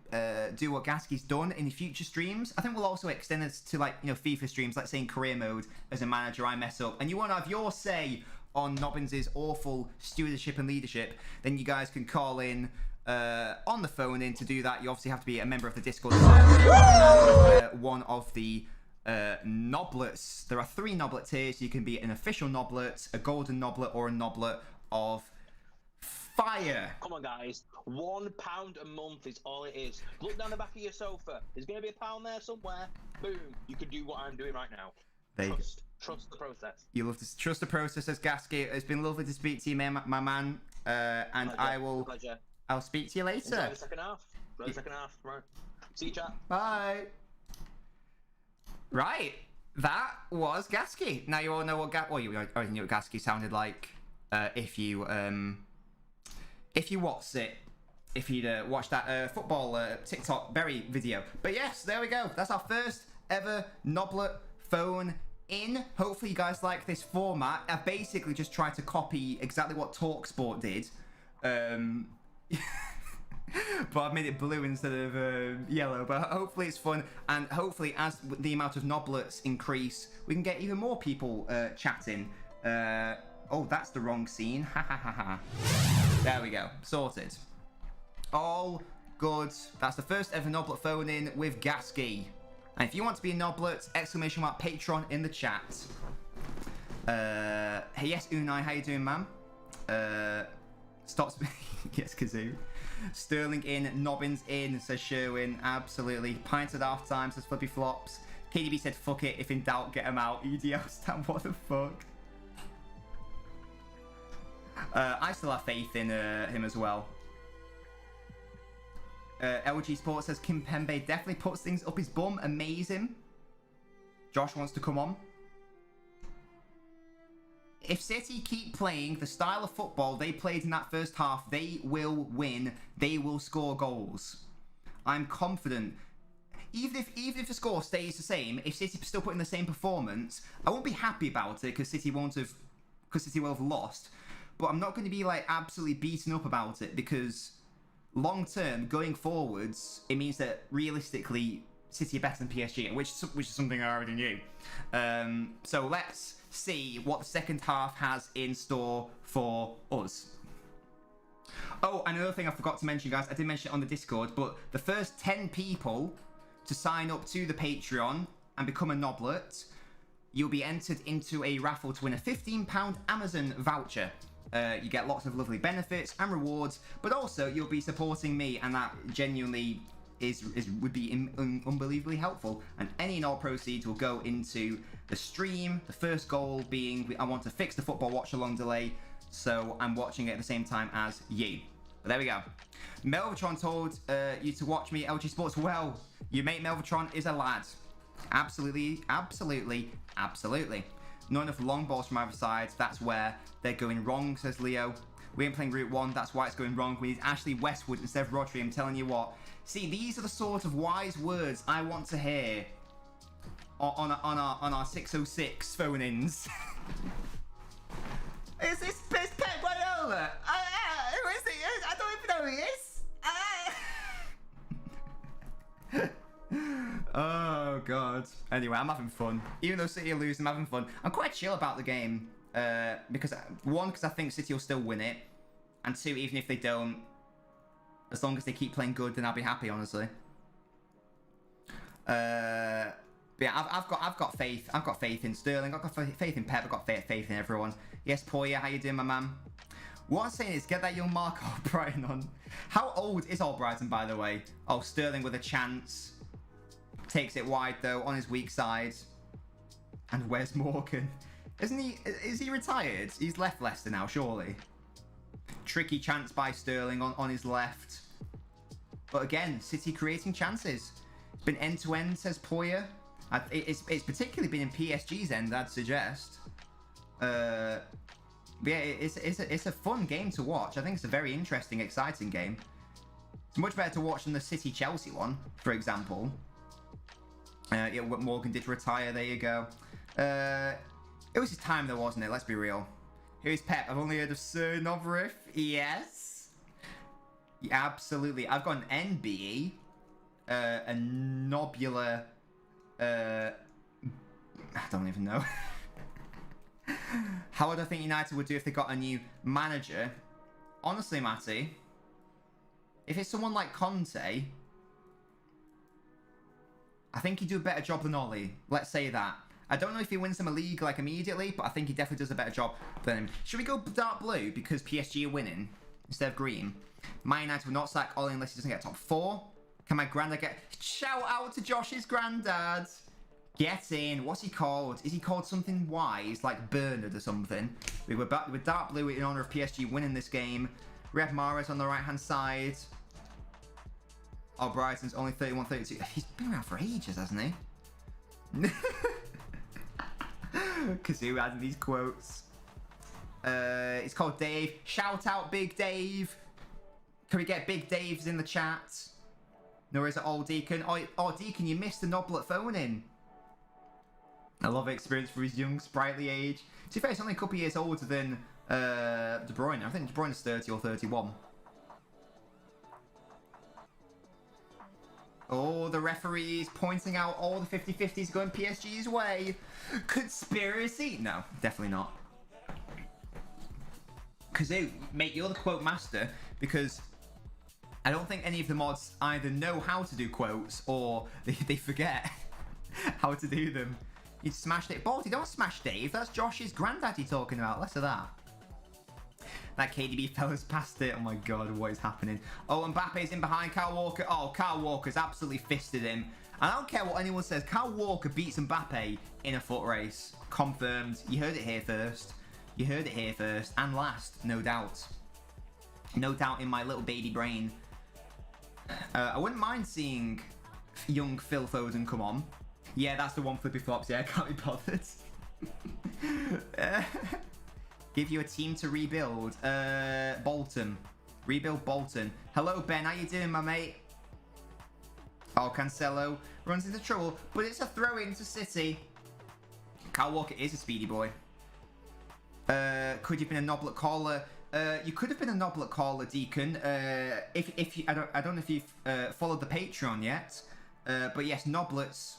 do what Gasky's done in the future streams, I think we'll also extend this to FIFA streams, let's say in career mode as a manager I mess up. And you want to have your say on Nobbins' awful stewardship and leadership, then you guys can call in on the phone in to do that. You obviously have to be a member of the Discord server. One of the Noblets. There are 3 Noblet tiers. You can be an official Noblet, a golden Noblet, or a Noblet of fire. Come on, guys. £1 a month is all it is. Look down the back of your sofa. There's going to be £1 there somewhere. Boom. You can do what I'm doing right now. Trust the process. You love to trust the process, as Gasky. It's been lovely to speak to you, my man. And Pleasure. I'll speak to you later. Enjoy the second half. Right. See you, chat. Bye. Right. That was Gasky. Now you all know what you already knew what Gasky sounded like. If you'd watched that football TikTok berry video. But yes, there we go. That's our first ever Noblet phone in. Hopefully you guys like this format. I basically just tried to copy exactly what TalkSport did. But I've made it blue instead of yellow. But hopefully it's fun, and hopefully as the amount of Noblets increase, we can get even more people chatting. Oh, that's the wrong scene. Ha ha ha ha. There we go. Sorted. All good. That's the first ever Noblet phone in with Gasky. And if you want to be a Noblet, exclamation mark Patreon in the chat. Hey, yes, Unai, how you doing, man? Stop. Yes, Kazoo. Sterling in, Nobbins in, says Sherwin. Absolutely. Pints at half time, says Flippy Flops. KDB said, fuck it. If in doubt, get him out. EDL stand, what the fuck? I still have faith in him as well. LG Sports says Kimpembe definitely puts things up his bum. Amazing. Josh wants to come on. If City keep playing the style of football they played in that first half, they will win. They will score goals. I'm confident. Even if the score stays the same, if City still put in the same performance, I won't be happy about it because City will have lost. But I'm not going to be absolutely beaten up about it, because long term, going forwards, it means that realistically City are better than PSG, which is something I already knew. So let's see what the second half has in store for us. Oh, another thing I forgot to mention, guys. I did mention it on the Discord, but the first 10 people to sign up to the Patreon and become a Noblet, you'll be entered into a raffle to win a £15 Amazon voucher. You get lots of lovely benefits and rewards, but also you'll be supporting me, and that genuinely would be unbelievably helpful. And any and all proceeds will go into the stream. The first goal being, I want to fix the football watch-along delay, so I'm watching it at the same time as you. But there we go. Melvatron told you to watch me, LG Sports. Well, your mate Melvatron is a lad. Absolutely, absolutely, absolutely. Not enough long balls from either side. That's where they're going wrong, says Leo. We ain't playing Route 1. That's why it's going wrong. We need Ashley Westwood instead of Rodri. I'm telling you what. See, these are the sort of wise words I want to hear on our 606 phone-ins. It's Pep Guardiola. there he is. Oh god. Anyway, I'm having fun. Even though City are losing, I'm having fun. I'm quite chill about the game. Because I think City will still win it. And 2, even if they don't, as long as they keep playing good, then I'll be happy, honestly. But yeah, I've got faith. I've got faith in Sterling. I've got faith in Pep. I've got faith in everyone. Yes, Poya, how you doing, my man? What I'm saying is, get that young Mark Albrighton on. How old is Albrighton, by the way? Oh, Sterling with a chance. Takes it wide, though, on his weak side. And where's Morgan? Isn't he... Is he retired? He's left Leicester now, surely. Tricky chance by Sterling on his left. But again, City creating chances. It's been end-to-end, says Poya. It's particularly been in PSG's end, I'd suggest. But yeah, it's a fun game to watch. I think it's a very interesting, exciting game. It's much better to watch than the City-Chelsea one, for example. Yeah, Morgan did retire, there you go. It was his time though, wasn't it? Let's be real. Here's Pep. I've only heard of Sir Novrith. Yes. Yeah, absolutely. I've got an NBE. A Nobula... I don't even know. How would I think United would do if they got a new manager? Honestly, Matty, if it's someone like Conte, I think he'd do a better job than Ollie. Let's say that. I don't know if he wins them a league like immediately, but I think he definitely does a better job than him. Should we go dark blue because PSG are winning instead of green? Man United will not sack Ollie unless he doesn't get top 4. Can my granddad get... Shout out to Josh's granddad. Get in. What's he called? Is he called something wise, like Bernard or something? We're back with dark blue in honour of PSG winning this game. Red Mahrez on the right-hand side. Oh, Brighton's only 31, 32. He's been around for ages, hasn't he? Kazoo adding these quotes. It's called Dave. Shout out Big Dave. Can we get Big Dave's in the chat? No, is it old Deacon? Oh, Deacon, you missed the Noblet phone in. I love experience for his young, sprightly age. To be fair, it's only a couple of years older than De Bruyne. I think De Bruyne's 30 or 31. Oh, the referee's pointing out all the 50-50s going PSG's way. Conspiracy? No, definitely not. Kazoo, mate, you're the quote master because I don't think any of the mods either know how to do quotes or they forget how to do them. You smashed it. Baldy, don't smash Dave. That's Josh's granddaddy talking about. Less of that. That KDB fella's past it. Oh my god, what is happening? Oh, Mbappe's in behind Kyle Walker. Oh, Kyle Walker's absolutely fisted him. I don't care what anyone says. Kyle Walker beats Mbappe in a foot race. Confirmed. You heard it here first. You heard it here first. And last, no doubt. No doubt in my little baby brain. I wouldn't mind seeing young Phil Foden come on. Yeah, that's the one flippy flops. Yeah, I can't be bothered. Give you a team to rebuild. Bolton. Rebuild Bolton. Hello, Ben. How you doing, my mate? Oh, Cancelo runs into trouble, but it's a throw into City. Kyle Walker is a speedy boy. Could you have been a Noblet caller? You could have been a Noblet caller, Deacon. If you, I don't know if you've followed the Patreon yet. But yes, Noblets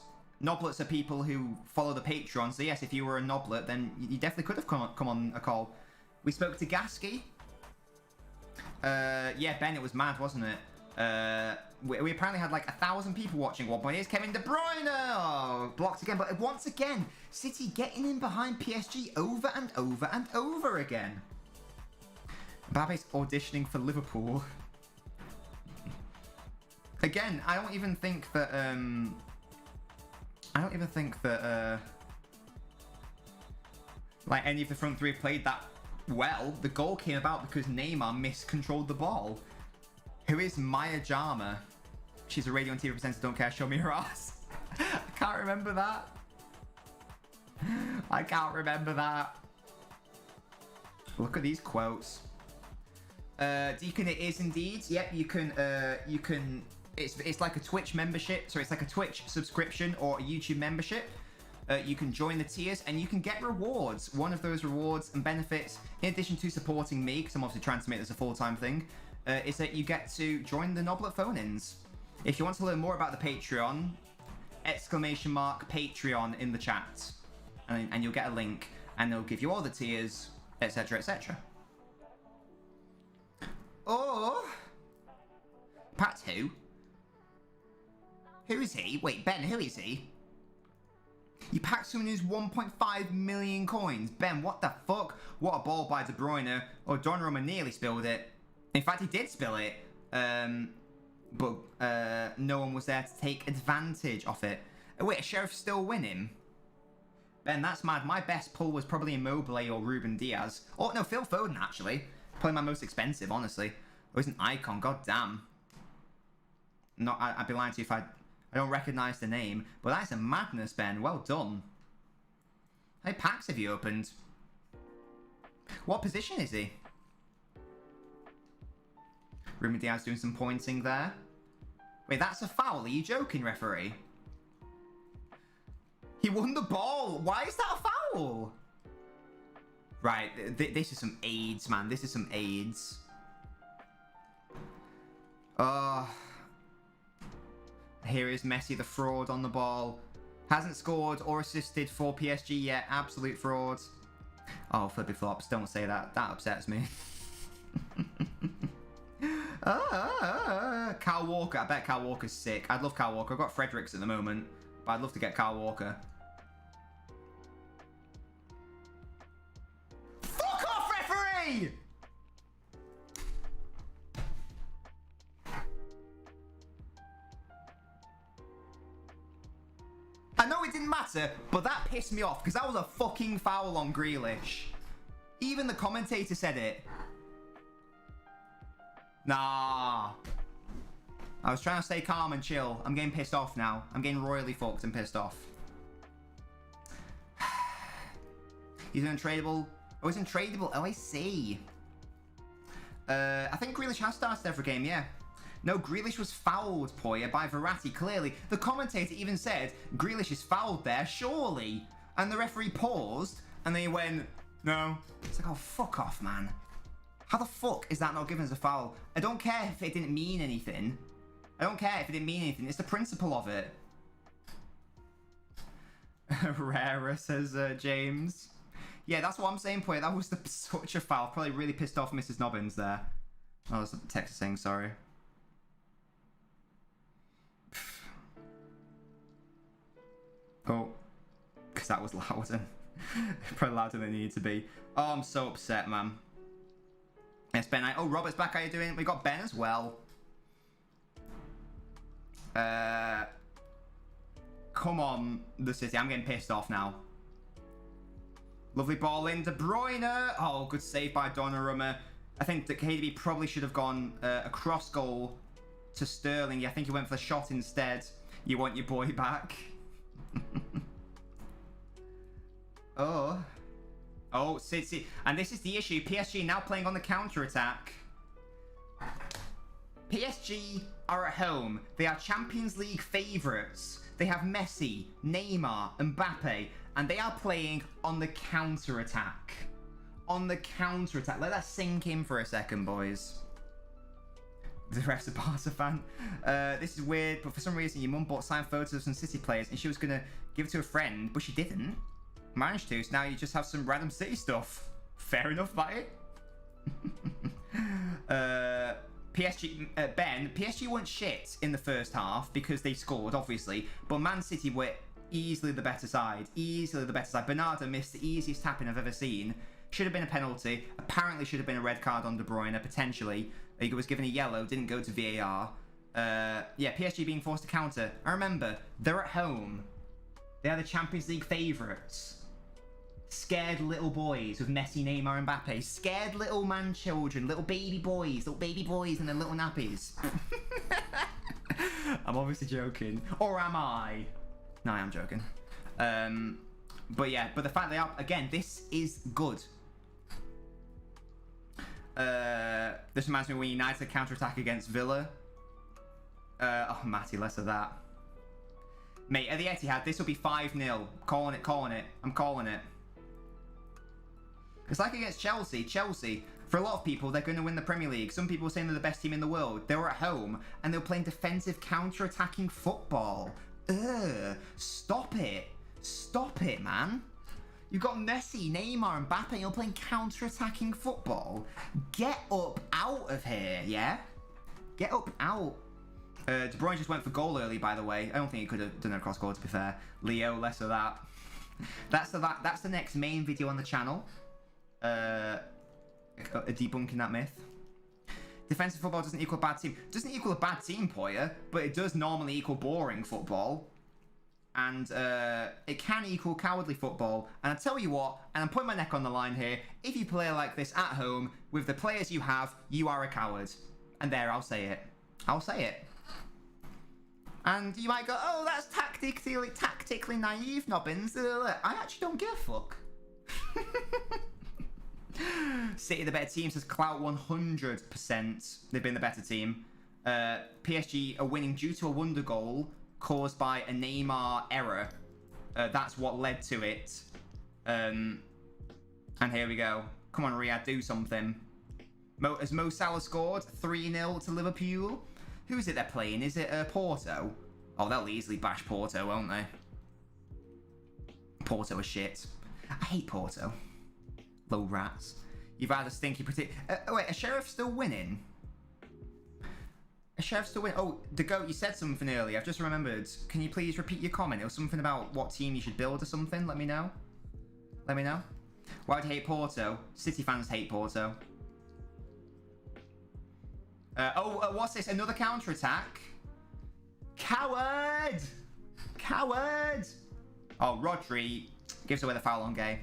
are people who follow the Patreon. So yes, if you were a Noblet, then you definitely could have come on a call. We spoke to Gasky. Yeah, Ben, it was mad, wasn't it? We apparently had like 1,000 people watching at one point. Here's Kevin De Bruyne. Oh, blocked again. But once again, City getting in behind PSG over and over and over again. Mbappe's auditioning for Liverpool. Again, I don't even think that like any of the front three have played that well. The goal came about because Neymar miscontrolled the ball. Who is Maya Jama? She's a radio and TV presenter. Don't care. Show me her ass. I can't remember that. I can't remember that. Look at these quotes. Deacon, it is indeed. Yep, you can. It's like a Twitch membership. So it's like a Twitch subscription or a YouTube membership. You can join the tiers and you can get rewards. One of those rewards and benefits, in addition to supporting me, because I'm obviously trying to make this a full-time thing, is that you get to join the Noblet phone-ins. If you want to learn more about the Patreon, !Patreon in the chat, and you'll get a link, and they'll give you all the tiers, etc, etc. Oh, Pat, who? Who is he? Wait, Ben, who is he? You packed someone who's 1.5 million coins. Ben, what the fuck? What a ball by De Bruyne. Oh, Donnarumma nearly spilled it. In fact, he did spill it. But no one was there to take advantage of it. Oh, wait, is Sheriff still winning? Ben, that's mad. My best pull was probably Immobile or Ruben Diaz. Oh, no, Phil Foden, actually. Probably my most expensive, honestly. Oh, he's an icon. God damn. No, I'd be lying to you if I don't recognise the name. But that's a madness, Ben. Well done. How many packs have you opened? What position is he? Ruben Diaz doing some pointing there. Wait, that's a foul? Are you joking, referee? He won the ball. Why is that a foul? Right, this is some AIDS, man. This is some AIDS. Here is Messi, the fraud, on the ball. Hasn't scored or assisted for PSG yet. Absolute fraud. Oh, flippy flops. Don't say that. That upsets me. Kyle Walker. I bet Kyle Walker's sick. I'd love Kyle Walker. I've got Fredericks at the moment, but I'd love to get Kyle Walker. Fuck off, referee! I know it didn't matter, but that pissed me off because that was a fucking foul on Grealish. Even the commentator said it. Nah. I was trying to stay calm and chill. I'm getting pissed off now. I'm getting royally fucked and pissed off. He's an untradeable. Oh, he's untradeable. Oh, I see. I think Grealish has started every game, yeah. No, Grealish was fouled, Poya, by Verratti, clearly. The commentator even said, Grealish is fouled there, surely. And the referee paused, and they went, no. It's like, oh, fuck off, man. How the fuck is that not given as a foul? I don't care if it didn't mean anything. I don't care if it didn't mean anything. It's the principle of it. Rara, says James. Yeah, that's what I'm saying, Poya. That was such a foul. Probably really pissed off Mrs. Nobbins there. Oh, that's what the text is saying, sorry. Oh, because that was louder. Probably louder than it needed to be. Oh, I'm so upset, man. Yes, Ben. Oh, Robert's back. How you doing? We got Ben as well. Come on, the City. I'm getting pissed off now. Lovely ball in. De Bruyne. Oh, good save by Donnarumma. I think that KDB probably should have gone across goal to Sterling. Yeah, I think he went for the shot instead. You want your boy back. Oh, City. And this is the issue. PSG now playing on the counter-attack. PSG are at home. They are Champions League favourites. They have Messi, Neymar, Mbappe, and they are playing on the counter-attack. On the counter-attack. Let that sink in for a second, boys. The rest of Barca fan. This is weird, but for some reason your mum bought signed photos of some City players and she was going to give it to a friend, but she didn't. Managed to, so now you just have some random City stuff. Fair enough, mate. PSG, Ben, PSG weren't shit in the first half because they scored, obviously, but Man City were easily the better side. Easily the better side. Bernardo missed the easiest tapping I've ever seen. Should have been a penalty. Apparently should have been a red card on De Bruyne, potentially. He was given a yellow, didn't go to VAR. Yeah, PSG being forced to counter. I remember, they're at home. They are the Champions League favourites. Scared little boys with Messi, Neymar, and Mbappe. Scared little man children, little baby boys in their little nappies. I'm obviously joking. Or am I? No, I am joking. But yeah, but the fact they are, again, this is good. This reminds me when United counter-attack against Villa. Oh, Matty, less of that. Mate, at the Etihad, this will be 5-0. Calling it. I'm calling it. It's like against Chelsea. Chelsea, For a lot of people, they're going to win the Premier League. Some people are saying they're the best team in the world. They were at home and they were playing defensive counter-attacking football. Ugh. Stop it. Stop it, man. You've got Messi, Neymar, and Mbappe, and you're playing counter-attacking football. Get up out of here, yeah? Get up out. De Bruyne just went for goal early, by the way. I don't think he could have done it across goal, to be fair. Leo, less of that. That's the next main video on the channel. Debunking that myth. Defensive football doesn't equal a bad team. Doesn't equal a bad team, Poya, but it does normally equal boring football. And it can equal cowardly football. And I tell you what, and I'm putting my neck on the line here, if you play like this at home with the players you have, you are a coward. And there, I'll say it. I'll say it. And you might go, oh, that's tactically naive, Nobbins. I actually don't give a fuck. City the better team, says Clout 100%. They've been the better team. PSG are winning due to a wonder goal caused by a Neymar error. That's what led to it. And here we go. Come on, Riyadh, do something. Has Mo Salah scored 3-0 to Liverpool? Who is it they're playing? Is it Porto? Oh, they'll easily bash Porto, won't they? Porto are shit. I hate Porto. Low rats. You've had a stinky pretty... wait, a Sheriff still winning? A Sheriff still winning? Oh, the goat, you said something earlier. I've just remembered. Can you please repeat your comment? It was something about what team you should build or something. Let me know. Let me know. Why do you hate Porto? City fans hate Porto. What's this? Another counter-attack? Coward! Coward! Oh, Rodri gives away the foul on game.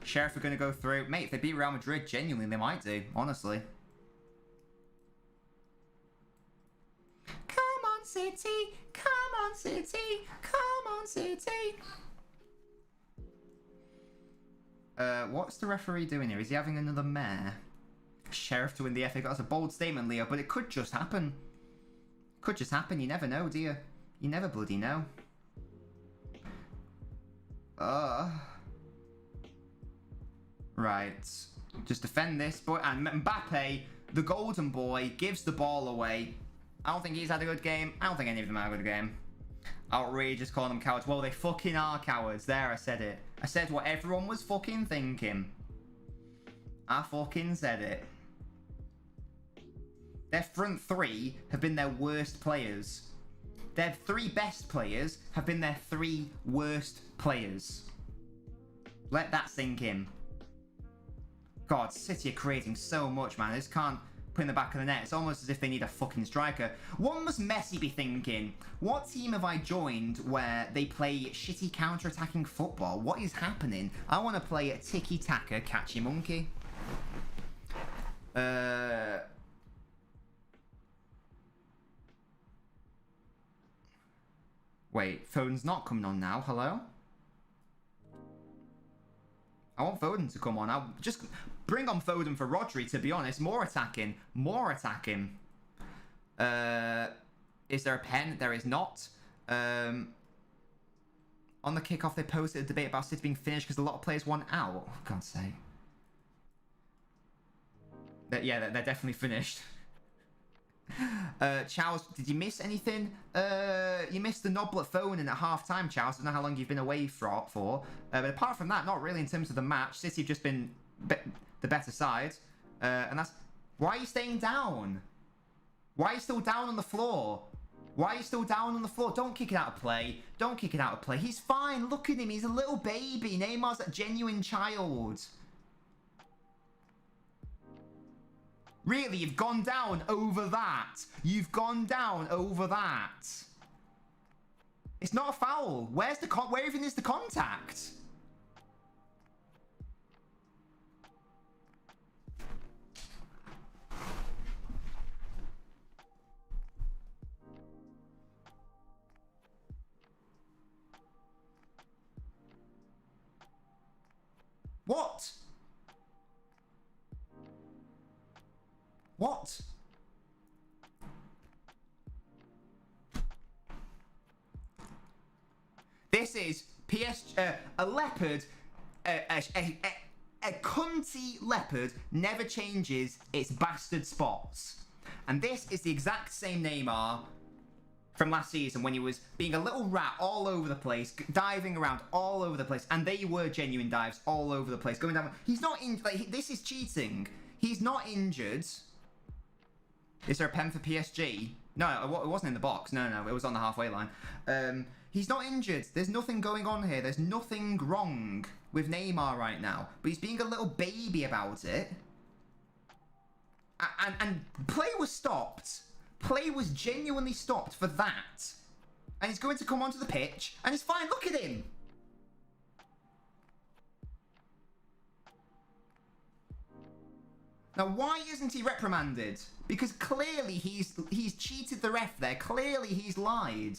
Sheriff are going to go through. Mate, if they beat Real Madrid, genuinely, they might do. Honestly. Come on, City! Come on, City! Come on, City! What's the referee doing here? Is he having another mare? Sheriff to win the FA Cup. That's a bold statement, Leo, but it could just happen. Could just happen. You never know, do you? You never bloody know. Right. Just defend this boy. And Mbappe, the golden boy, gives the ball away. I don't think he's had a good game. I don't think any of them had a good game. Outrageous calling them cowards. Well, they fucking are cowards. There, I said it. I said what everyone was fucking thinking. I fucking said it. Their front three have been their worst players. Their three best players have been their three worst players. Let that sink in. God, City are creating so much, man. They just can't put in the back of the net. It's almost as if they need a fucking striker. What must Messi be thinking? What team have I joined where they play shitty counter-attacking football? What is happening? I want to play a tiki-taka catchy monkey. Wait, Foden's not coming on now. Hello? I want Foden to come on. I'll just bring on Foden for Rodri, to be honest. More attacking. More attacking. Is there a pen? There is not. On the kickoff, they posted a debate about City being finished because a lot of players want out. Oh, God's sake. Yeah, they're definitely finished. Charles, did you miss anything? You missed the Noblet phone in at half-time, Charles. I don't know how long you've been away for. But apart from that, not really in terms of the match. City have just been the better side. And that's... Why are you staying down? Why are you still down on the floor? Why are you still down on the floor? Don't kick it out of play. Don't kick it out of play. He's fine. Look at him. He's a little baby. Neymar's a genuine child. Really, you've gone down over that. You've gone down over that. It's not a foul. Where even is the contact? What? What? This is PSG, a leopard, a A cunty leopard never changes its bastard spots. And this is the exact same Neymar from last season when he was being a little rat all over the place, diving around all over the place. And they were genuine dives all over the place, going down. He's not in. Like, this is cheating. He's not injured. Is there a pen for PSG? No, it wasn't in the box. No, it was on the halfway line. He's not injured. There's nothing going on here. There's nothing wrong with Neymar right now. But he's being a little baby about it. And play was stopped. Play was genuinely stopped for that. And he's going to come onto the pitch. And he's fine. Look at him. Now, why isn't he reprimanded? Because clearly he's cheated the ref there. Clearly he's lied.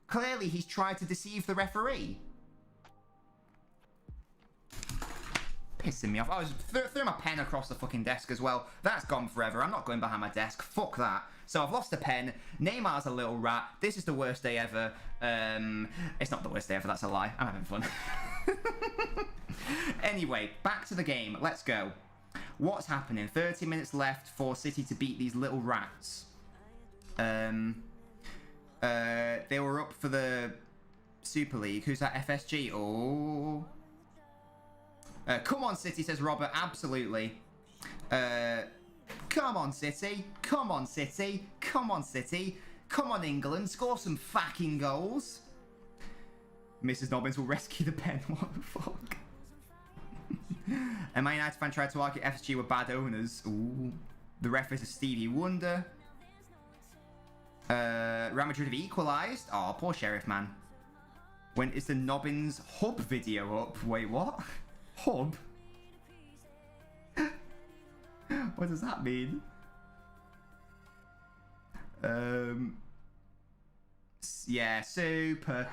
Clearly he's tried to deceive the referee. Pissing me off. I was threw my pen across the fucking desk as well. That's gone forever. I'm not going behind my desk. Fuck that. So I've lost a pen. Neymar's a little rat. This is the worst day ever. It's not the worst day ever. That's a lie. I'm having fun. Anyway, back to the game. Let's go. What's happening? 30 minutes left for City to beat these little rats. They were up for the Super League. Who's that? FSG? Oh. Come on, City, says Robert. Absolutely. Come on, City. Come on, City. Come on, City. Come on, England. Score some fucking goals. Mrs. Nobbins will rescue the pen. What the fuck? A Man United fan tried to argue FSG were bad owners. Ooh. The ref is a Stevie Wonder. Real Madrid have equalised. Oh, poor Sheriff, man. When is the Nobbins hub video up? Wait, what? Hub? What does that mean? Yeah, super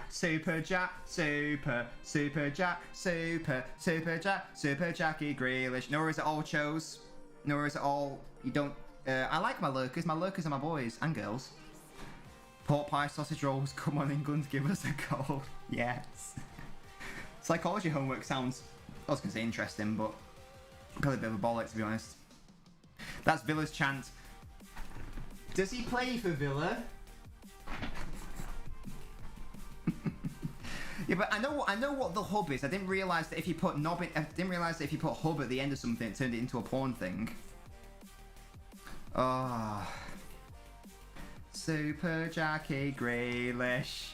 Jack, super Jack, super Jackie Grealish. Nor is it all chose. Nor is it all. You don't. I like my lurkers. My lurkers are my boys and girls. Pork pie, sausage rolls. Come on, England, give us a goal. Yes. Psychology homework sounds. I was gonna say interesting, but probably a bit of a bollock to be honest. That's Villa's chant. Does he play for Villa? Yeah, but I know what the hub is. I didn't realise that if you put hub at the end of something, it turned it into a porn thing. Oh. Super Jackie Grealish.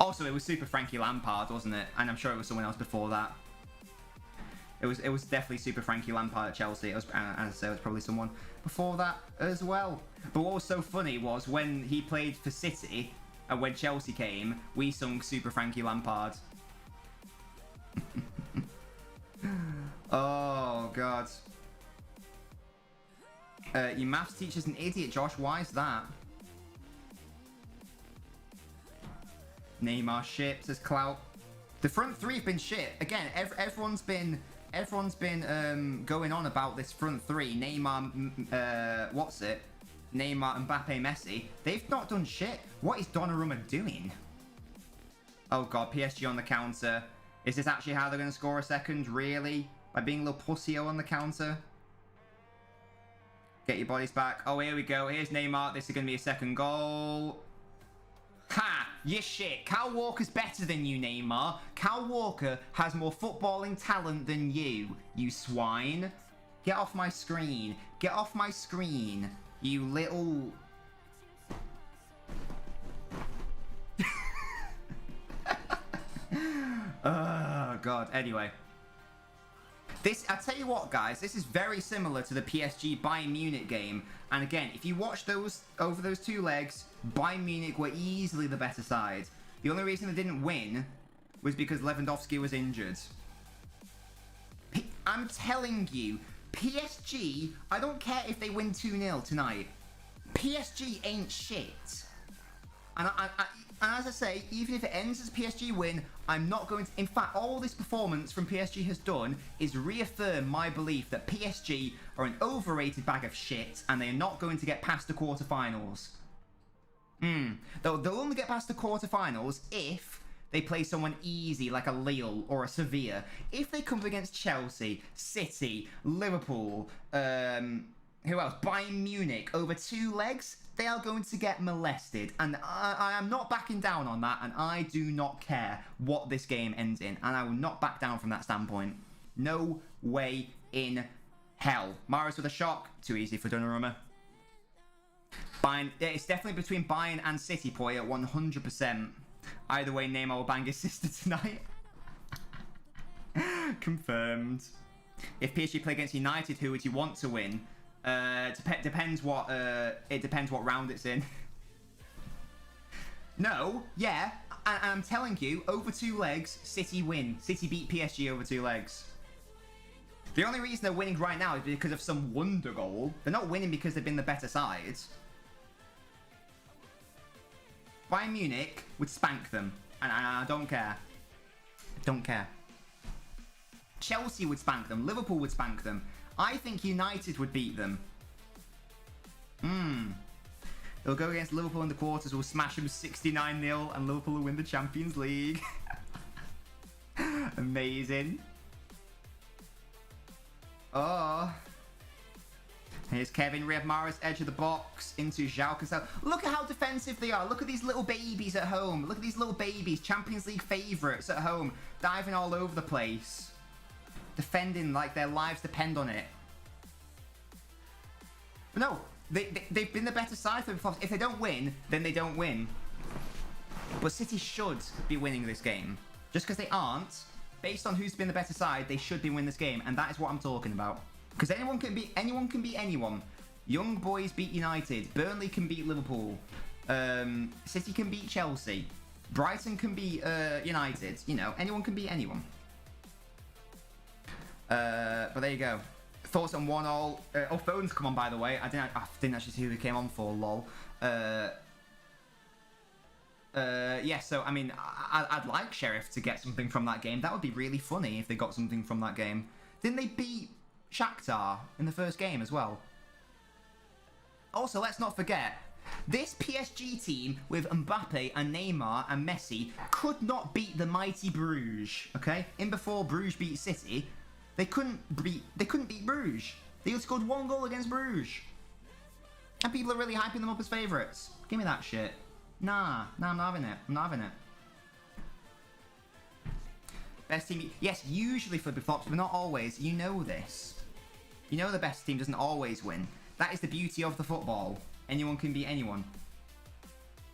Also, it was Super Frankie Lampard, wasn't it? And I'm sure it was someone else before that. It was definitely Super Frankie Lampard at Chelsea. It was, as I say, it was probably someone before that as well. But what was so funny was when he played for City and when Chelsea came, we sung Super Frankie Lampard. Oh, God. Your maths teacher's an idiot, Josh. Why is that? Neymar shit, says Clout. The front three have been shit. Again, everyone's been going on about this front three. Neymar, Neymar, Mbappe, Messi. They've not done shit. What is Donnarumma doing? Oh God, PSG on the counter. Is this actually how they're going to score a second? Really? By being a little pussy-o on the counter? Get your bodies back. Oh, here we go. Here's Neymar. This is going to be a second goal. Ha! You shit. Cal Walker's better than you, Neymar. Cal Walker has more footballing talent than you, you swine. Get off my screen. Get off my screen, you little... Oh, God. Anyway. I'll tell you what, guys, this is very similar to the PSG Bayern Munich game. And again, if you watch those over those two legs, Bayern Munich were easily the better side. The only reason they didn't win was because Lewandowski was injured. I'm telling you, PSG, I don't care if they win 2-0 tonight. PSG ain't shit. And as I say, even if it ends as a PSG win, I'm not going to... In fact, all this performance from PSG has done is reaffirm my belief that PSG are an overrated bag of shit and they are not going to get past the quarterfinals. They'll only get past the quarterfinals if they play someone easy like a Lille or a Sevilla. If they come up against Chelsea, City, Liverpool, who else? Bayern Munich over 2 legs, they are going to get molested. And I am not backing down on that, and I do not care what this game ends in. And I will not back down from that standpoint. No way in hell. Mahrez with a shock. Too easy for Donnarumma. Bayern, it's definitely between Bayern and City, Poya, 100%. Either way, Neymar will bang his sister tonight. Confirmed. If PSG play against United, who would you want to win? Depends what round it's in. No, yeah, I'm telling you, over 2 legs, City win. City beat PSG over 2 legs. The only reason they're winning right now is because of some wonder goal. They're not winning because they've been the better side. Bayern Munich would spank them, and I don't care. Don't care. Chelsea would spank them. Liverpool would spank them. I think United would beat them. They'll go against Liverpool in the quarters. We'll smash them 69-0, and Liverpool will win the Champions League. Amazing. Oh. Here's Kevin. Riyad Mahrez, edge of the box, into João Cancelo. Look at how defensive they are. Look at these little babies at home. Look at these little babies. Champions League favourites at home. Diving all over the place. Defending like their lives depend on it. But no, they've been the better side for the. If they don't win, then they don't win. But City should be winning this game. Just because they aren't, based on who's been the better side, they should be winning this game, and that is what I'm talking about. Because anyone can beat anyone. Young boys beat United. Burnley can beat Liverpool. City can beat Chelsea. Brighton can beat United. You know, anyone can beat anyone. But there you go. Thoughts on 1-1. Oh, phones come on, by the way. I didn't actually see who they came on for, lol. Yeah, so, I mean, I'd like Sheriff to get something from that game. That would be really funny if they got something from that game. Didn't they beat Shakhtar in the first game as well? Also, let's not forget, this PSG team with Mbappe and Neymar and Messi could not beat the mighty Bruges, okay? In before Bruges beat City, they couldn't beat Bruges. They scored 1 goal against Bruges. And people are really hyping them up as favourites. Give me that shit. Nah, I'm not having it. I'm not having it. Best team, yes, usually for the flops, but not always. You know this. You know the best team doesn't always win. That is the beauty of the football. Anyone can beat anyone.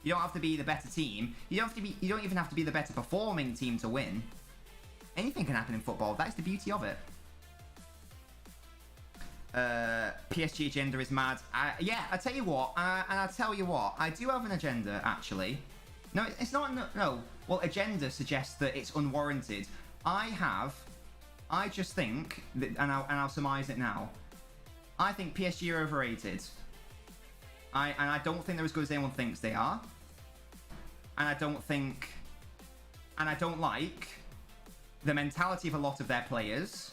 You don't have to be the better team. You don't even have to be the better performing team to win. Anything can happen in football. That is the beauty of it. PSG agenda is mad. Yeah, I tell you what, and I tell you what, I do have an agenda actually. No, it's not. No. Well, agenda suggests that it's unwarranted. I just think that, and I'll surmise it now. I think PSG are overrated. And I don't think they're as good as anyone thinks they are. And I don't like the mentality of a lot of their players.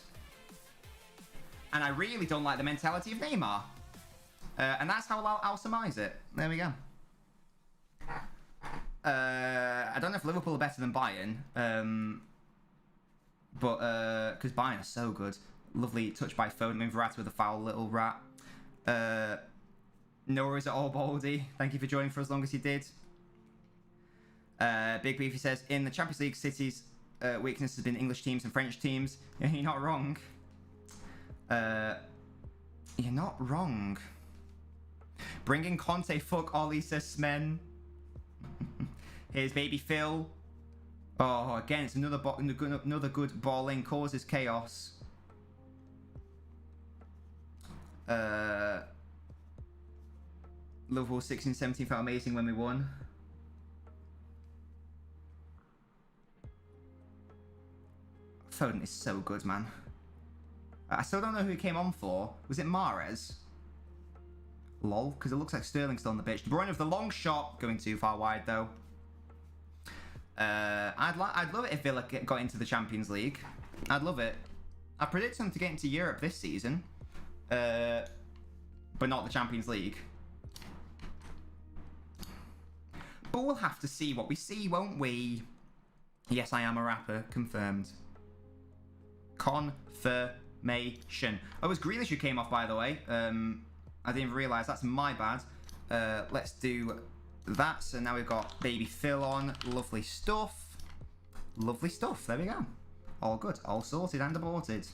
And I really don't like the mentality of Neymar. And that's how I'll surmise it. There we go. I don't know if Liverpool are better than Bayern. But, because Bayern are so good. Lovely touch by Foden. Verratti with a foul little rat. No worries at all, Baldy. Thank you for joining for as long as you did. Big Beefy says, in the Champions League, City's weakness has been English teams and French teams. Yeah, you're not wrong. You're not wrong. Bringing Conte, fuck Ollie, says Smen. Here's baby Phil. Oh, again, it's another good ball in, causes chaos. Liverpool 16-17 felt amazing when we won. Foden is so good, man. I still don't know who he came on for. Was it Mahrez? Lol, because it looks like Sterling's still on the pitch. De Bruyne with the long shot, going too far wide though. I'd love it if Villa got into the Champions League. I'd love it. I predict them to get into Europe this season, but not the Champions League. But we'll have to see what we see, won't we? Yes, I am a rapper. Confirmed. Confirmation. Oh, it was Grealish who came off, by the way. I didn't even realise. That's my bad. Let's do that. So now we've got Baby Phil on. Lovely stuff. Lovely stuff. There we go. All good. All sorted and aborted.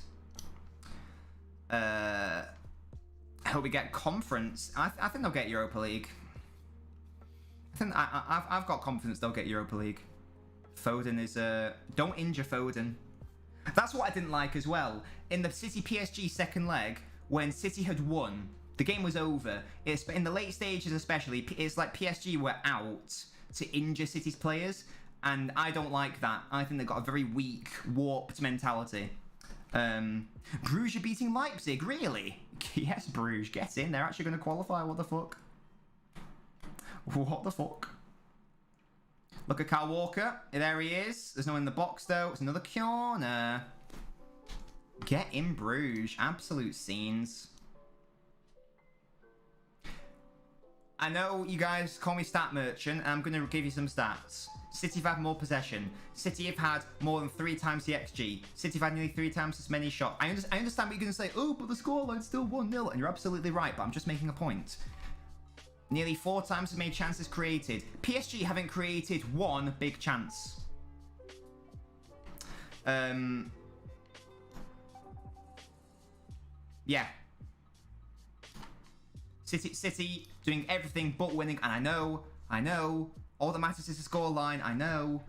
I hope we get conference. I think they'll get Europa League. I've got confidence they'll get Europa League. Foden is don't injure Foden. That's what I didn't like as well. In the City PSG second leg, when City had won, the game was over. It's in the late stages especially. It's like PSG were out to injure City's players, and I don't like that. I think they've got a very weak, warped mentality. Bruges are beating Leipzig, really? Yes, Bruges, get in. They're actually going to qualify. What the fuck? What the fuck? Look at Kyle Walker. There he is. There's no one in the box, though. It's another corner. Get in, Bruges. Absolute scenes. I know you guys call me stat merchant, and I'm going to give you some stats. City have had more possession. City have had more than 3 times the XG. City have had nearly 3 times as many shots. I understand what you're going to say. Oh, but the scoreline's still 1-0. And you're absolutely right, but I'm just making a point. Nearly 4 times as many chances created. PSG haven't created 1 big chance. Yeah. City doing everything but winning. And I know. All that matters is the scoreline. I know.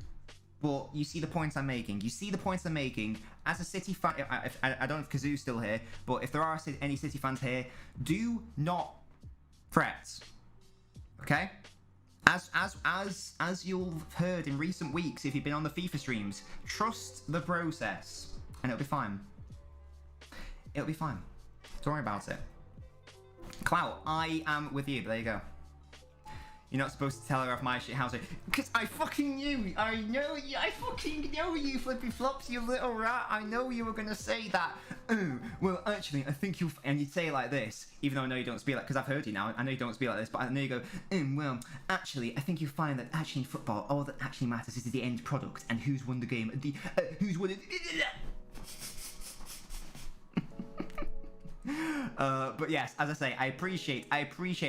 But you see the points I'm making. You see the points I'm making. As a City fan, I don't know if Kazoo's still here, but if there are any City fans here, do not fret. Okay? As you've heard in recent weeks, if you've been on the FIFA streams, trust the process, and it'll be fine. It'll be fine. Don't worry about it. Clout, I am with you. There you go. You're not supposed to tell her off my shit house, because I fucking knew. I fucking know you, flippy flops, you little rat. I know you were gonna say that. Oh, well, actually, I think you'll. And you'd say it like this, even though I know you don't speak like. Because I've heard you now. I know you don't speak like this, but I know you go. Well, actually, I think you find that actually in football, all that actually matters is the end product and who's won the game. Who's won it. But yes, as I say, I appreciate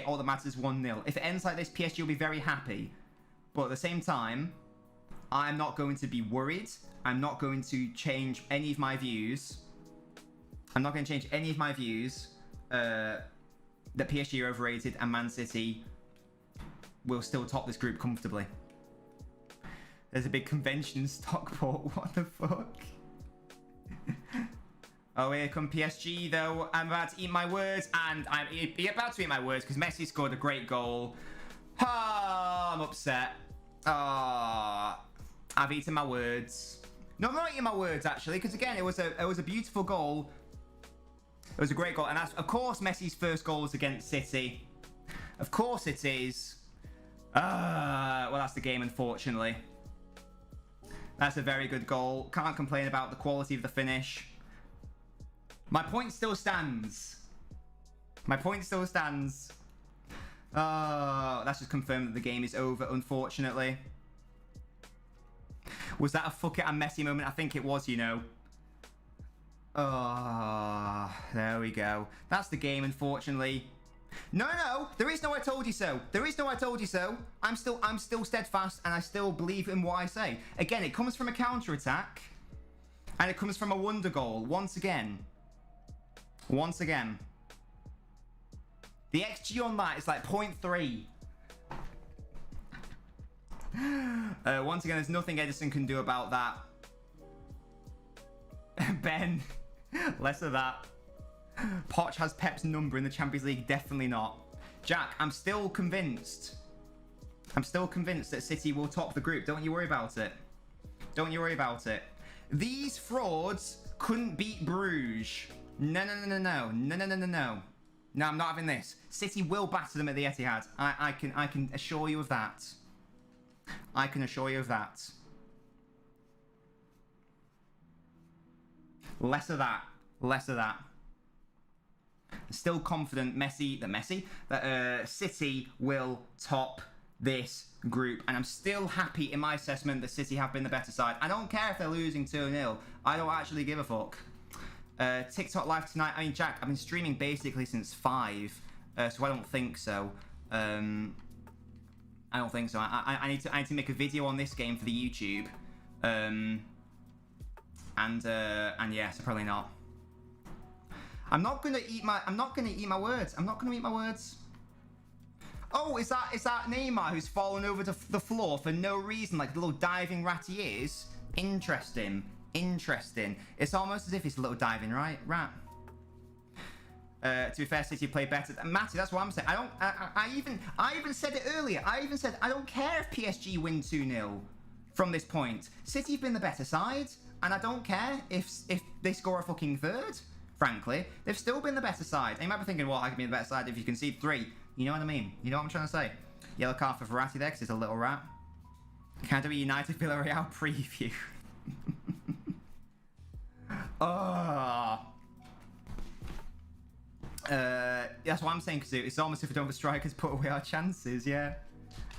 all that matters 1-0. If it ends like this, PSG will be very happy. But at the same time, I'm not going to be worried. I'm not going to change any of my views. I'm not going to change any of my views that PSG are overrated and Man City will still top this group comfortably. There's a big convention in Stockport. What the fuck? Oh, here come PSG, though. I'm about to eat my words, and I'm about to eat my words because Messi scored a great goal. I'm upset. I've eaten my words. No, I'm not eating my words, actually, because, again, it was a beautiful goal. It was a great goal, and that's, of course, Messi's first goal was against City. Of course it is. Well, that's the game, unfortunately. That's a very good goal. Can't complain about the quality of the finish. My point still stands. My point still stands. That's just confirmed that the game is over, unfortunately. Was that a fuck it and Messi moment? I think it was, you know. There we go. That's the game, unfortunately. No, there is no I told you so. There is no I told you so. I'm still steadfast and I still believe in what I say. Again, it comes from a counter-attack. And it comes from a wonder goal, once again. Once again. The XG on that is like 0.3. Once again, there's nothing Edison can do about that. Ben, less of that. Poch has Pep's number in the Champions League. Definitely not. Jack, I'm still convinced. I'm still convinced that City will top the group. Don't you worry about it. Don't you worry about it. These frauds couldn't beat Bruges. No. No, I'm not having this. City will batter them at the Etihad. I can assure you of that. I can assure you of that. Less of that. Less of that. Still confident that City will top this group, and I'm still happy in my assessment that City have been the better side. I don't care if they're losing 2-0. I don't actually give a fuck. TikTok live tonight. I mean, Jack, I've been streaming basically since 5, so I don't think so. I don't think so. I need to make a video on this game for the YouTube. And yeah, so probably not. I'm not gonna eat my words. I'm not gonna eat my words. Oh, is that Neymar who's fallen over the floor for no reason, like the little diving rat he is? Interesting. It's almost as if it's a little diving rat. To be fair, City play better. Matty, that's what I'm saying. I even said it earlier. I even said I don't care if PSG win 2-0 from this point. City have been the better side, and I don't care if they score a fucking third. Frankly, they've still been the better side. And you might be thinking, well, I can be the better side if you concede 3. You know what I mean? You know what I'm trying to say? Yellow card for Verratti there, because it's a little rat. Can I do a United Villarreal preview? Oh. That's what I'm saying, because it's almost if we don't have strikers put away our chances, yeah.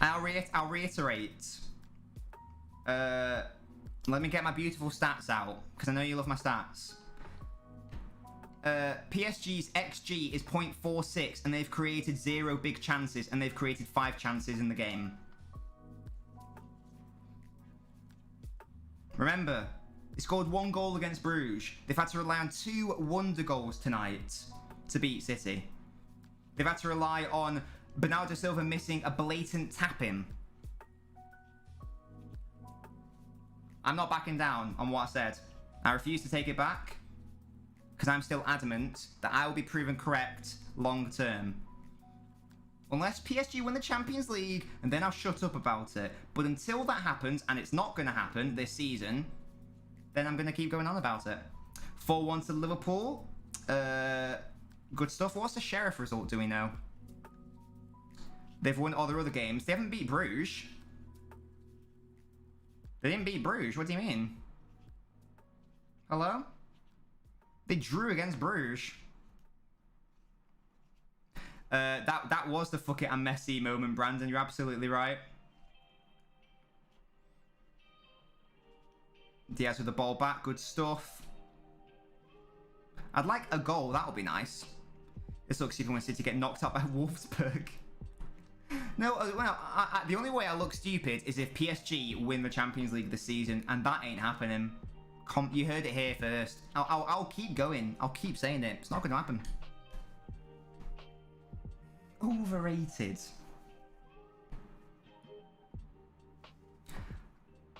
I'll reiterate. Let me get my beautiful stats out, because I know you love my stats. PSG's XG is 0.46, and they've created 0 big chances, and they've created 5 chances in the game. Remember, they scored 1 goal against Bruges. They've had to rely on 2 wonder goals tonight to beat City. They've had to rely on Bernardo Silva missing a blatant tap-in. I'm not backing down on what I said. I refuse to take it back, because I'm still adamant that I will be proven correct long term. Unless PSG win the Champions League, and then I'll shut up about it. But until that happens, and it's not going to happen this season, then I'm going to keep going on about it. 4-1 to Liverpool. Good stuff. What's the Sheriff result, do we know? They've won all their other games. They haven't beat Bruges. They didn't beat Bruges. What do you mean? Hello? They drew against Bruges. That was the fuck it and Messi moment, Brandon. You're absolutely right. Diaz with the ball back. Good stuff. I'd like a goal. That would be nice. This looks even when City get knocked out by Wolfsburg. No, well, the only way I look stupid is if PSG win the Champions League this season, and that ain't happening. You heard it here first. I'll keep going. I'll keep saying it. It's not going to happen. Overrated.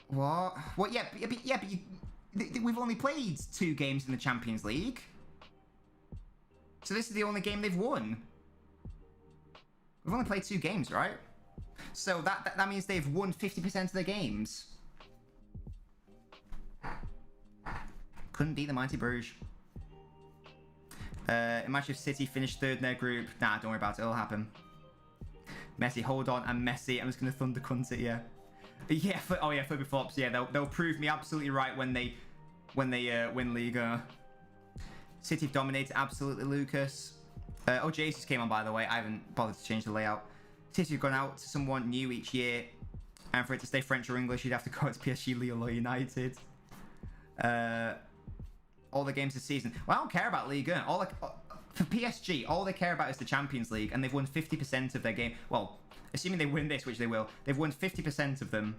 What? What? Yeah, but we've only played 2 games in the Champions League. So this is the only game they've won. We've only played 2 games, right? So that means they've won 50% of their games. Couldn't beat the mighty Bruges. Imagine if City finished 3rd in their group. Nah, don't worry about it. It'll happen. Messi, hold on. And Messi, I'm just going to thunder cunt it, yeah. Yeah, Flippy Flops. Yeah, they'll prove me absolutely right when they win Liga. City have dominated absolutely, Lucas. Oh, Jesus came on, by the way. I haven't bothered to change the layout. City have gone out to someone new each year. And for it to stay French or English, you'd have to go to PSG, Lille, or United. All the games this season. Well, I don't care about Ligue 1. For PSG, all they care about is the Champions League, and they've won 50% of their game. Well, assuming they win this, which they will, they've won 50% of them.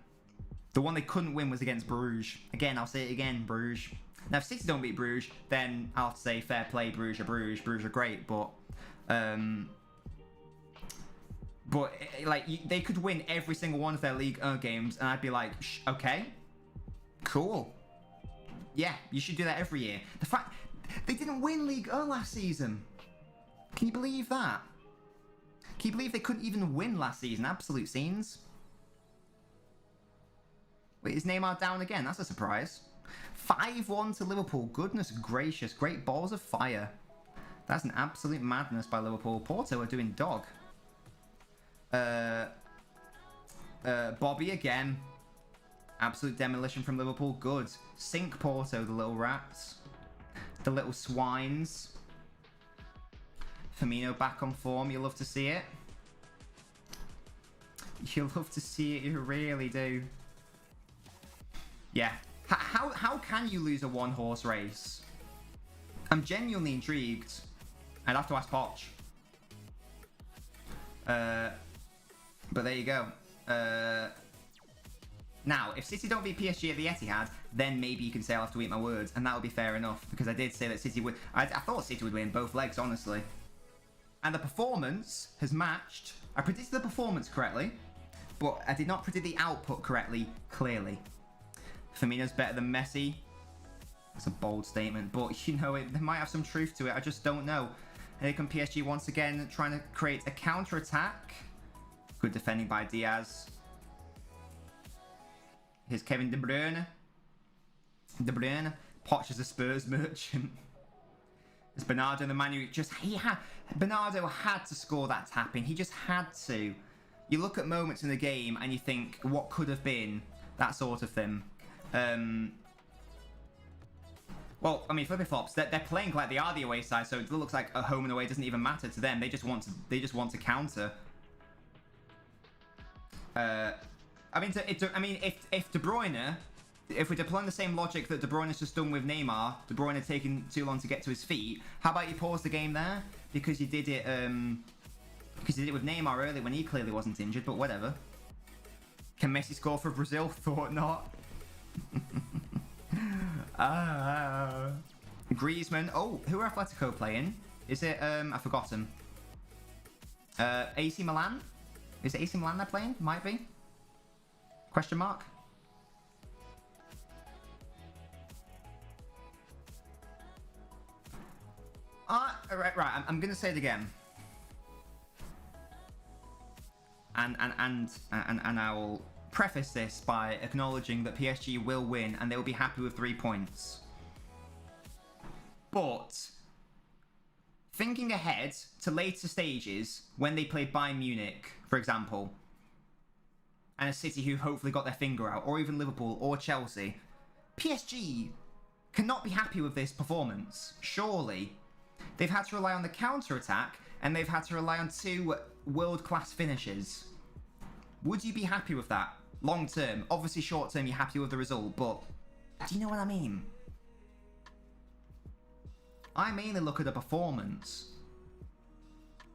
The one they couldn't win was against Bruges. Again, I'll say it again, Bruges. Now, if City don't beat Bruges, then I'll have to say fair play, Bruges are Bruges. Bruges are great, but like they could win every single one of their Ligue 1 games, and I'd be like, okay, cool. Yeah, you should do that every year. The fact they didn't win Ligue 1 last season. Can you believe that? Can you believe they couldn't even win last season? Absolute scenes. Wait, is Neymar down again? That's a surprise. 5-1 to Liverpool. Goodness gracious. Great balls of fire. That's an absolute madness by Liverpool. Porto are doing dog. Bobby again. Absolute demolition from Liverpool. Good. Sink Porto, the little rats. The little swines. Firmino back on form. You'll love to see it. You love to see it, you really do. Yeah. How can you lose a one-horse race? I'm genuinely intrigued. I'd have to ask Poch. But there you go. Now, if City don't beat PSG at the Etihad, then maybe you can say I'll have to eat my words, and that would be fair enough, because I did say that City would... I thought City would win both legs, honestly. And the performance has matched. I predicted the performance correctly, but I did not predict the output correctly, clearly. Firmino's better than Messi. That's a bold statement, but you know, there might have some truth to it. I just don't know. And here come PSG once again, trying to create a counter-attack. Good defending by Diaz. Here's Kevin De Bruyne. De Bruyne. Poch is a Spurs merchant. It's Bernardo, the man who just... Bernardo had to score that tap-in. He just had to. You look at moments in the game and you think, what could have been? That sort of thing. Well, I mean, flippy-flops, they're playing like they are the away side, so it looks like a home and away doesn't even matter to them. They just want to counter. I mean, if De Bruyne, if we're deploying the same logic that De Bruyne's just done with Neymar, De Bruyne taking too long to get to his feet, how about you pause the game there? Because you did it with Neymar earlier when he clearly wasn't injured, but whatever. Can Messi score for Brazil? Thought not. Griezmann. Oh, who are Atletico playing? Is it, I forgot him. AC Milan? Is it AC Milan they're playing? Might be. Question mark? Right, I'm gonna say it again. And I will preface this by acknowledging that PSG will win and they will be happy with 3 points. But thinking ahead to later stages when they play Bayern Munich, for example, and a City who hopefully got their finger out, or even Liverpool or Chelsea, PSG cannot be happy with this performance, surely. They've had to rely on the counter-attack and they've had to rely on 2 world-class finishes. Would you be happy with that? Long term. Obviously short term you're happy with the result, but do you know what I mean? I mainly look at the performance.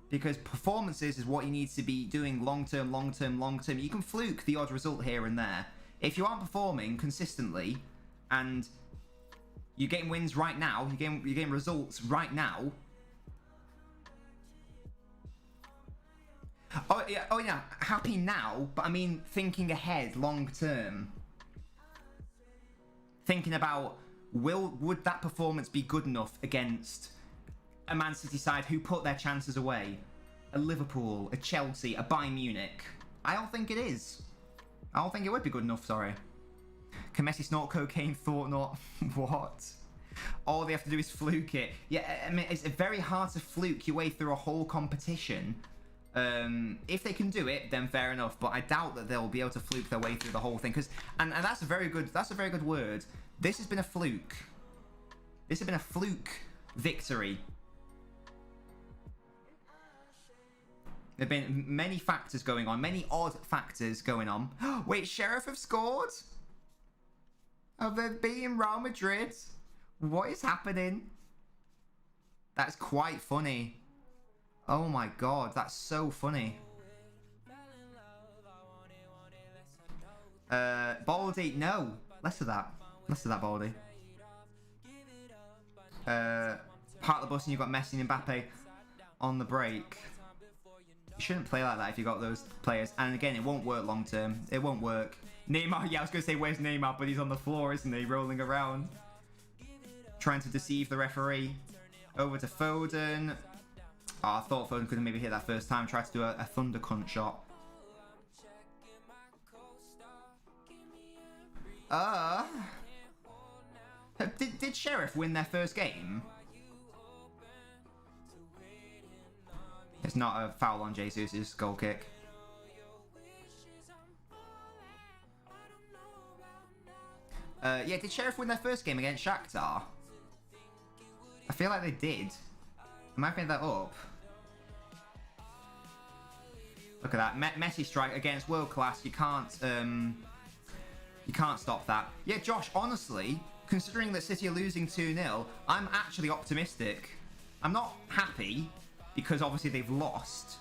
Because performances is what you need to be doing long term. You can fluke the odd result here and there. If you aren't performing consistently and you're getting wins right now, you're getting results right now. Oh yeah, happy now, but I mean thinking ahead, long term. Thinking about, would that performance be good enough against a Man City side who put their chances away? A Liverpool, a Chelsea, a Bayern Munich? I don't think it is. I don't think it would be good enough, sorry. Can Messi snort cocaine? Thought not. What? All they have to do is fluke it. Yeah, I mean, it's very hard to fluke your way through a whole competition. If they can do it, then fair enough. But I doubt that they'll be able to fluke their way through the whole thing. And that's a very good word. This has been a fluke. This has been a fluke victory. There have been many factors going on, many odd factors going on. Wait, Sheriff have scored? Have they beaten Real Madrid? What is happening? That's quite funny. Oh my god, that's so funny. Baldy, no. Less of that. Less of that, Baldy. Part of the bus and you've got Messi and Mbappe on the break. You shouldn't play like that if you've got those players. And again, it won't work long term. It won't work. Neymar, yeah, I was going to say, where's Neymar? But he's on the floor, isn't he? Rolling around. Trying to deceive the referee. Over to Foden. Oh, I thought Foden could have maybe hit that first time. Tried to do a thunder cunt shot. Did Sheriff win their first game? It's not a foul on Jesus' goal kick. Yeah, did Sheriff win their first game against Shakhtar? I feel like they did. Am I making that up? Look at that. Messi strike again. It's world class. You can't stop that. Yeah, Josh, honestly, considering that City are losing 2-0, I'm actually optimistic. I'm not happy because obviously they've lost.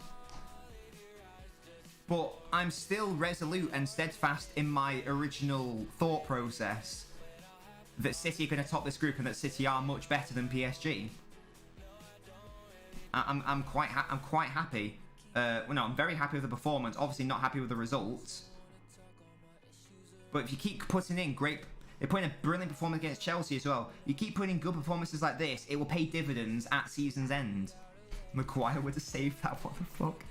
But I'm still resolute and steadfast in my original thought process that City are going to top this group and that City are much better than PSG. I'm quite happy. Well, no, I'm very happy with the performance. Obviously, not happy with the results. But if you keep putting in they're putting a brilliant performance against Chelsea as well. You keep putting in good performances like this, it will pay dividends at season's end. Maguire would have saved that. What the fuck?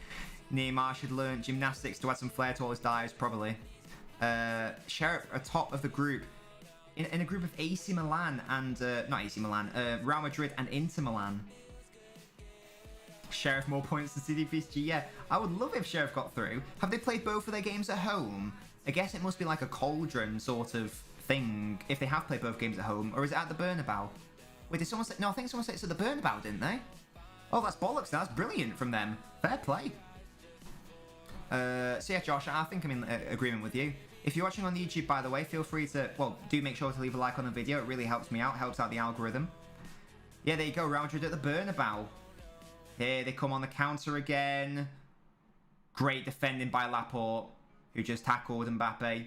Neymar should learn gymnastics to add some flair to all his dives, probably. Sheriff atop of the group. In a group of AC Milan and... not AC Milan. Real Madrid and Inter Milan. Sheriff more points than City PSG. Yeah, I would love if Sheriff got through. Have they played both of their games at home? I guess it must be like a cauldron sort of thing if they have played both games at home. Or is it at the Bernabeu? Wait, did someone say... No, I think someone said it's at the Bernabeu, didn't they? Oh, that's bollocks. That's brilliant from them. Fair play. So yeah, Josh, I think I'm in agreement with you. If you're watching on YouTube, by the way, feel free to... Well, do make sure to leave a like on the video. It really helps me out. Helps out the algorithm. Yeah, there you go. Real Madrid at the Bernabeu. Here they come on the counter again. Great defending by Laporte, who just tackled Mbappe.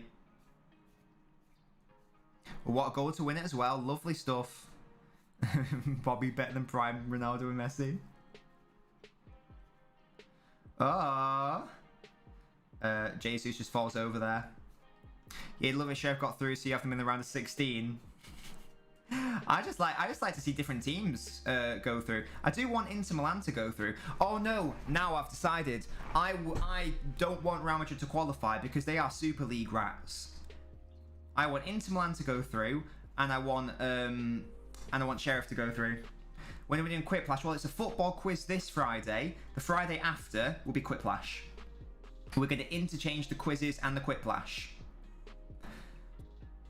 What a goal to win it as well. Lovely stuff. Bobby better than prime Ronaldo and Messi. Jesus just falls over there. Yeah, love it. Sheriff got through, so you have them in the round of 16. I just like to see different teams go through. I do want Inter Milan to go through. Oh no! Now I've decided I don't want Real Madrid to qualify because they are Super League rats. I want Inter Milan to go through, and I want Sheriff to go through. When are we doing Quiplash? Well, it's a football quiz this Friday. The Friday after will be Quiplash. We're going to interchange the quizzes and the Quiplash.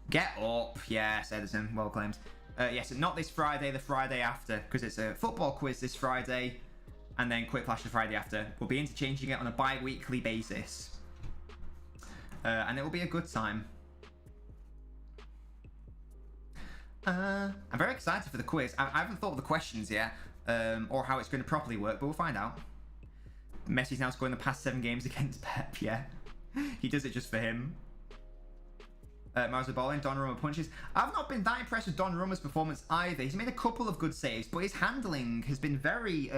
Get up. Yes, Edison. Well claimed. Yes, not this Friday, the Friday after, because it's a football quiz this Friday, and then Quiplash the Friday after. We'll be interchanging it on a bi-weekly basis. And it will be a good time. I'm very excited for the quiz. I haven't thought of the questions yet, or how it's going to properly work, but we'll find out. Messi's now scoring the past 7 games against Pep, yeah. He does it just for him. Marzo Bowling, Donnarumma punches. I've not been that impressed with Donnarumma's performance either. He's made a couple of good saves, but his handling has been very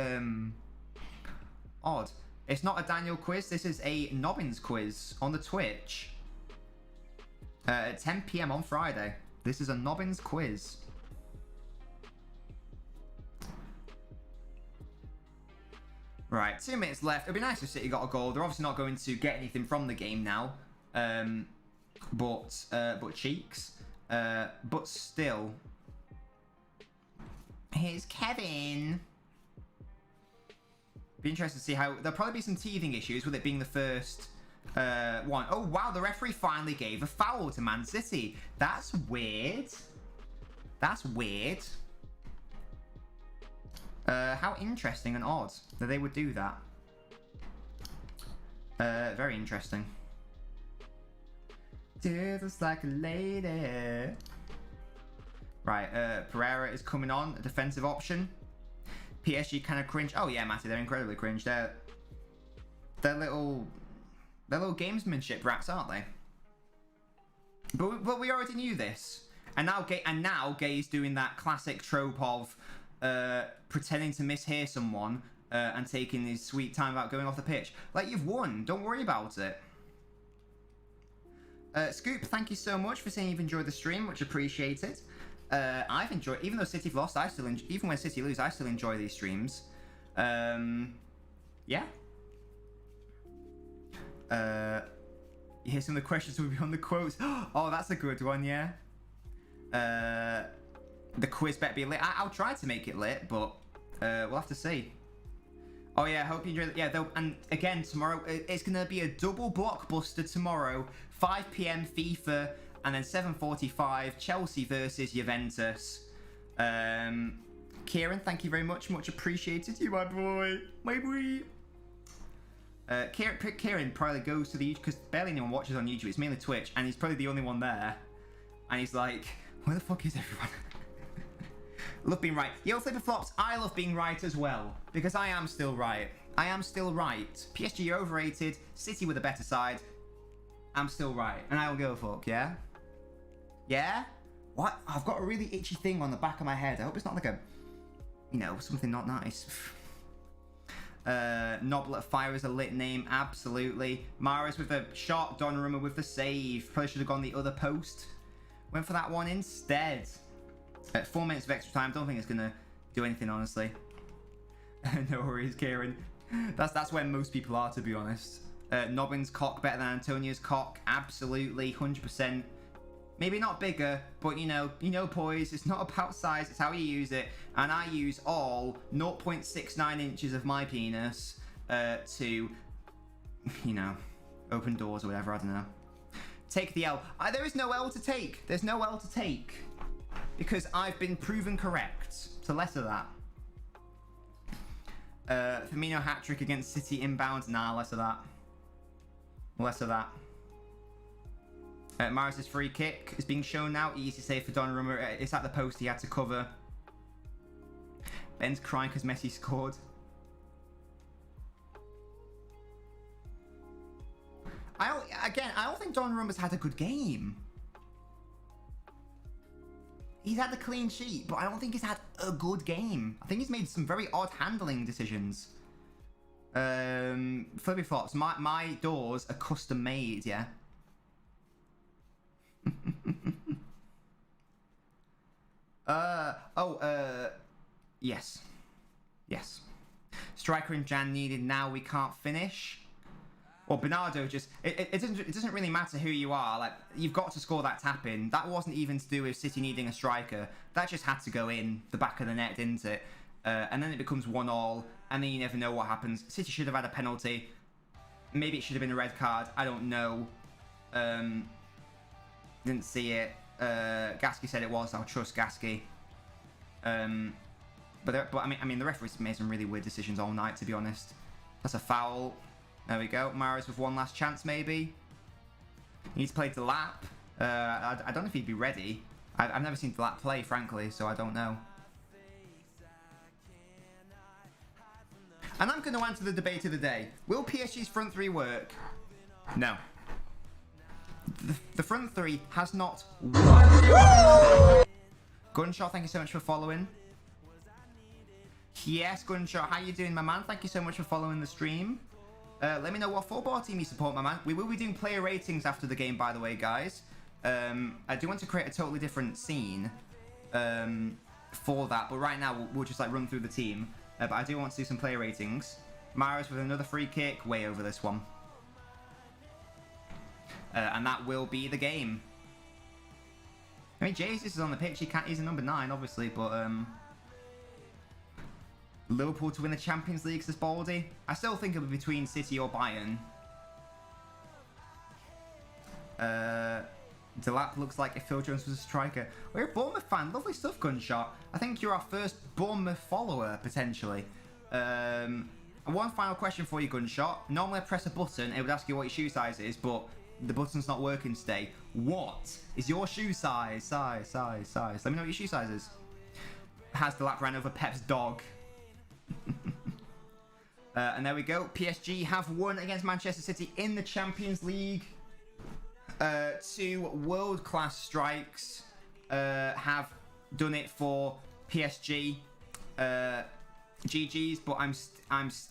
odd. It's not a Daniel quiz. This is a LNobbins quiz on the Twitch at 10 PM on Friday. This is a LNobbins quiz. Right, 2 minutes left. It'd be nice if City got a goal. They're obviously not going to get anything from the game now. But cheeks. But still. Here's Kevin. Be interested to see how... There'll probably be some teething issues with it being the first one. Oh, wow, the referee finally gave a foul to Man City. That's weird. That's weird. How interesting and odd that they would do that. Very interesting. Just like a lady. Right, Pereira is coming on, a defensive option. PSG kind of cringe. Oh yeah, Matty, they're incredibly cringe. They're little gamesmanship rats, aren't they? But we already knew this. And now Gay's doing that classic trope of pretending to mishear someone and taking his sweet time about going off the pitch. Like, you've won. Don't worry about it. Scoop, thank you so much for saying you've enjoyed the stream. Much appreciated. I've enjoyed, even though City've lost, even when City lose, I still enjoy these streams. Yeah. Here, some of the questions will be on the quotes. Oh, that's a good one, yeah. The quiz better be lit. I'll try to make it lit, but we'll have to see. Oh yeah, I hope you enjoyed it. Yeah, and again, tomorrow, it's going to be a double blockbuster tomorrow. 5 PM FIFA, and then 7:45 Chelsea versus Juventus. Kieran, thank you very much. Much appreciated. You, my boy. My boy. Kieran probably goes to the because barely anyone watches on YouTube. It's mainly Twitch, and he's probably the only one there. And he's like, "Where the fuck is everyone?" Love being right. Yo, Flipper Flops, I love being right as well because I am still right. I am still right. PSG are overrated. City with a better side. I'm still right, and I don't give a fuck. Yeah. Yeah. What? I've got a really itchy thing on the back of my head. I hope it's not like a, you know, something not nice. Noblet Fire is a lit name, absolutely. Mahrez with the shot, Donnarumma with the save. Probably should have gone the other post. Went for that one instead. 4 minutes of extra time. Don't think it's gonna do anything, honestly. No worries, Kieran. That's where most people are, to be honest. Nobbins cock better than Antonia's cock, absolutely, 100%. Maybe not bigger, but you know, boys, it's not about size, it's how you use it. And I use all 0.69 inches of my penis to, you know, open doors or whatever, I don't know. Take the L. There is no L to take. There's no L to take. Because I've been proven correct. So less of that. Firmino hat-trick against City inbound. Nah, less of that. Less of that. Mahrez' free kick is being shown now. Easy save for Donnarumma. It's at the post he had to cover. Ben's crying because Messi scored. I don't think Donnarumma's had a good game. He's had the clean sheet, but I don't think he's had a good game. I think he's made some very odd handling decisions. Flippy Flops, my doors are custom made, yeah? Yes. Yes. Striker in Jan needed, now we can't finish. Well, Bernardo just... It doesn't really matter who you are. Like, you've got to score that tap in. That wasn't even to do with City needing a striker. That just had to go in the back of the net, didn't it? And then it becomes 1-1, and then you never know what happens. City should have had a penalty. Maybe it should have been a red card. I don't know. Didn't see it. Gasky said it was. I'll trust Gasky. But I mean, the referee's made some really weird decisions all night, to be honest. That's a foul. There we go. Mahrez with one last chance, maybe. He needs to play Delap. I don't know if he'd be ready. I've never seen Delap play, frankly, so I don't know. And I'm going to answer the debate of the day. Will PSG's front three work? No. The front three has not worked. Gunshot, thank you so much for following. Yes, Gunshot, how you doing, my man? Thank you so much for following the stream. Let me know what football team you support, my man. We will be doing player ratings after the game, by the way, guys. I do want to create a totally different scene for that, but right now we'll just like run through the team. But I do want to do some player ratings. Mahrez with another free kick, way over this one. And that will be the game. I mean, Jesus is on the pitch. He's a number 9, obviously, but Liverpool to win the Champions League, says Baldy. I still think it'll be between City or Bayern. Delap looks like if Phil Jones was a striker. We're a Bournemouth fan. Lovely stuff, Gunshot. I think you're our first Bournemouth follower, potentially. And one final question for you, Gunshot. Normally I press a button, it would ask you what your shoe size is, but the button's not working today. What is your shoe size? Size. Let me know what your shoe size is. Has Delap ran over Pep's dog? And there we go. PSG have won against Manchester City in the Champions League. 2 world-class strikes have done it for PSG. GG's, but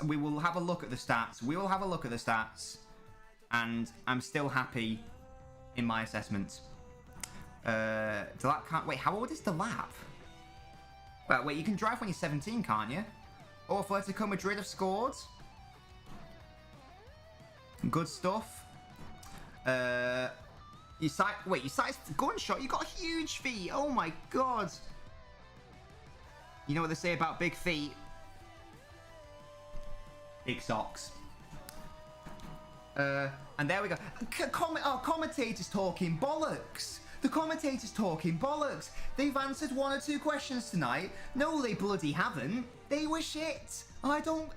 we will have a look at the stats. And I'm still happy in my assessment. Delap can't... Wait, how old is Delap? Well, wait, you can drive when you're 17, can't you? Oh, Atletico Madrid have scored. Good stuff. You size Gunshot, you got huge feet. Oh my god. You know what they say about big feet? Big socks. And there we go. Commentators talking bollocks. The commentators talking bollocks. They've answered 1 or 2 questions tonight. No, they bloody haven't. They were shit. I don't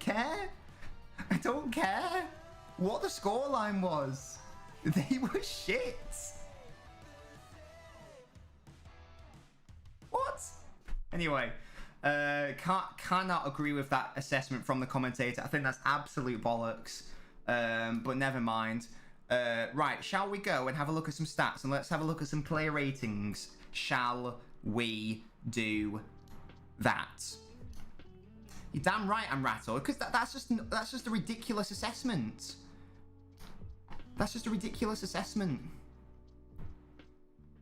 care. I don't care what the scoreline was. They were shit. What? Anyway, cannot agree with that assessment from the commentator. I think that's absolute bollocks. But never mind. Right, shall we go and have a look at some stats, and let's have a look at some player ratings? Shall we do that? You're damn right I'm rattled, because that's just a ridiculous assessment. That's just a ridiculous assessment.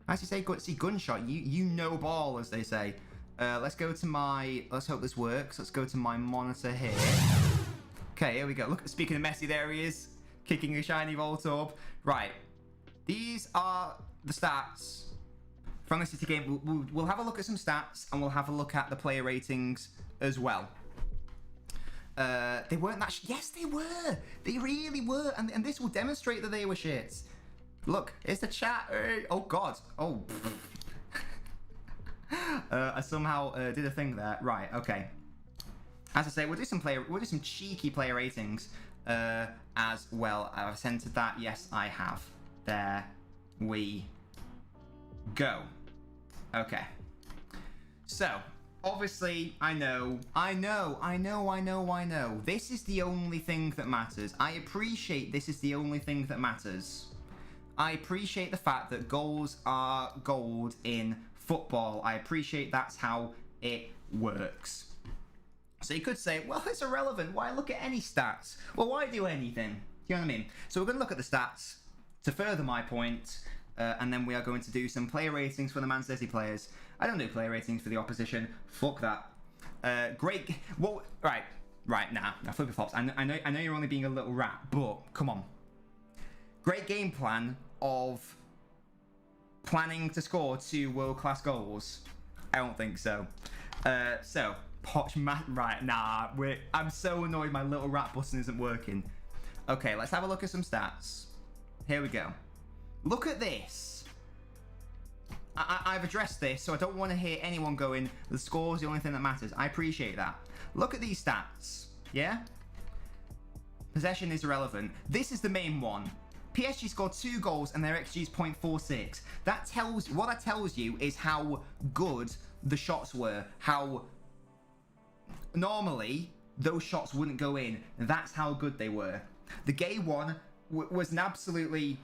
As you say, see, gunshot, you know ball, as they say. Let's go to my, let's hope this works. Let's go to my monitor here. Okay, here we go. Look, speaking of Messi, there he is, kicking a shiny Voltorb. Right, these are the stats from the City game. We'll have a look at some stats, and we'll have a look at the player ratings as well. They weren't that yes, they were. They really were, and this will demonstrate that they were shit. Look, it's the chat. Oh God. Oh. I somehow did a thing there. Right. Okay. As I say, we'll do some cheeky player ratings as well. I've centered that. Yes, I have. There we go. Okay. So, obviously, I know. This is the only thing that matters. I appreciate this is the only thing that matters. I appreciate the fact that goals are gold in football. I appreciate that's how it works. So you could say, well, it's irrelevant. Why look at any stats? Well, why do anything? Do you know what I mean? So we're going to look at the stats to further my point, and then we are going to do some player ratings for the Man City players. I don't do player ratings for the opposition. Fuck that. Great. Well, right. Now flip flops. I know you're only being a little rat, but come on. Great game plan of planning to score 2 world-class goals. I don't think so. So, Poch, right, nah. I'm so annoyed my little rat button isn't working. Okay, let's have a look at some stats. Here we go. Look at this. I've addressed this, so I don't want to hear anyone going, the score's the only thing that matters. I appreciate that. Look at these stats, yeah? Possession is irrelevant. This is the main one. PSG scored 2 goals and their XG is 0.46. What that tells you is how good the shots were. How normally those shots wouldn't go in. That's how good they were. The Gay one was an absolutely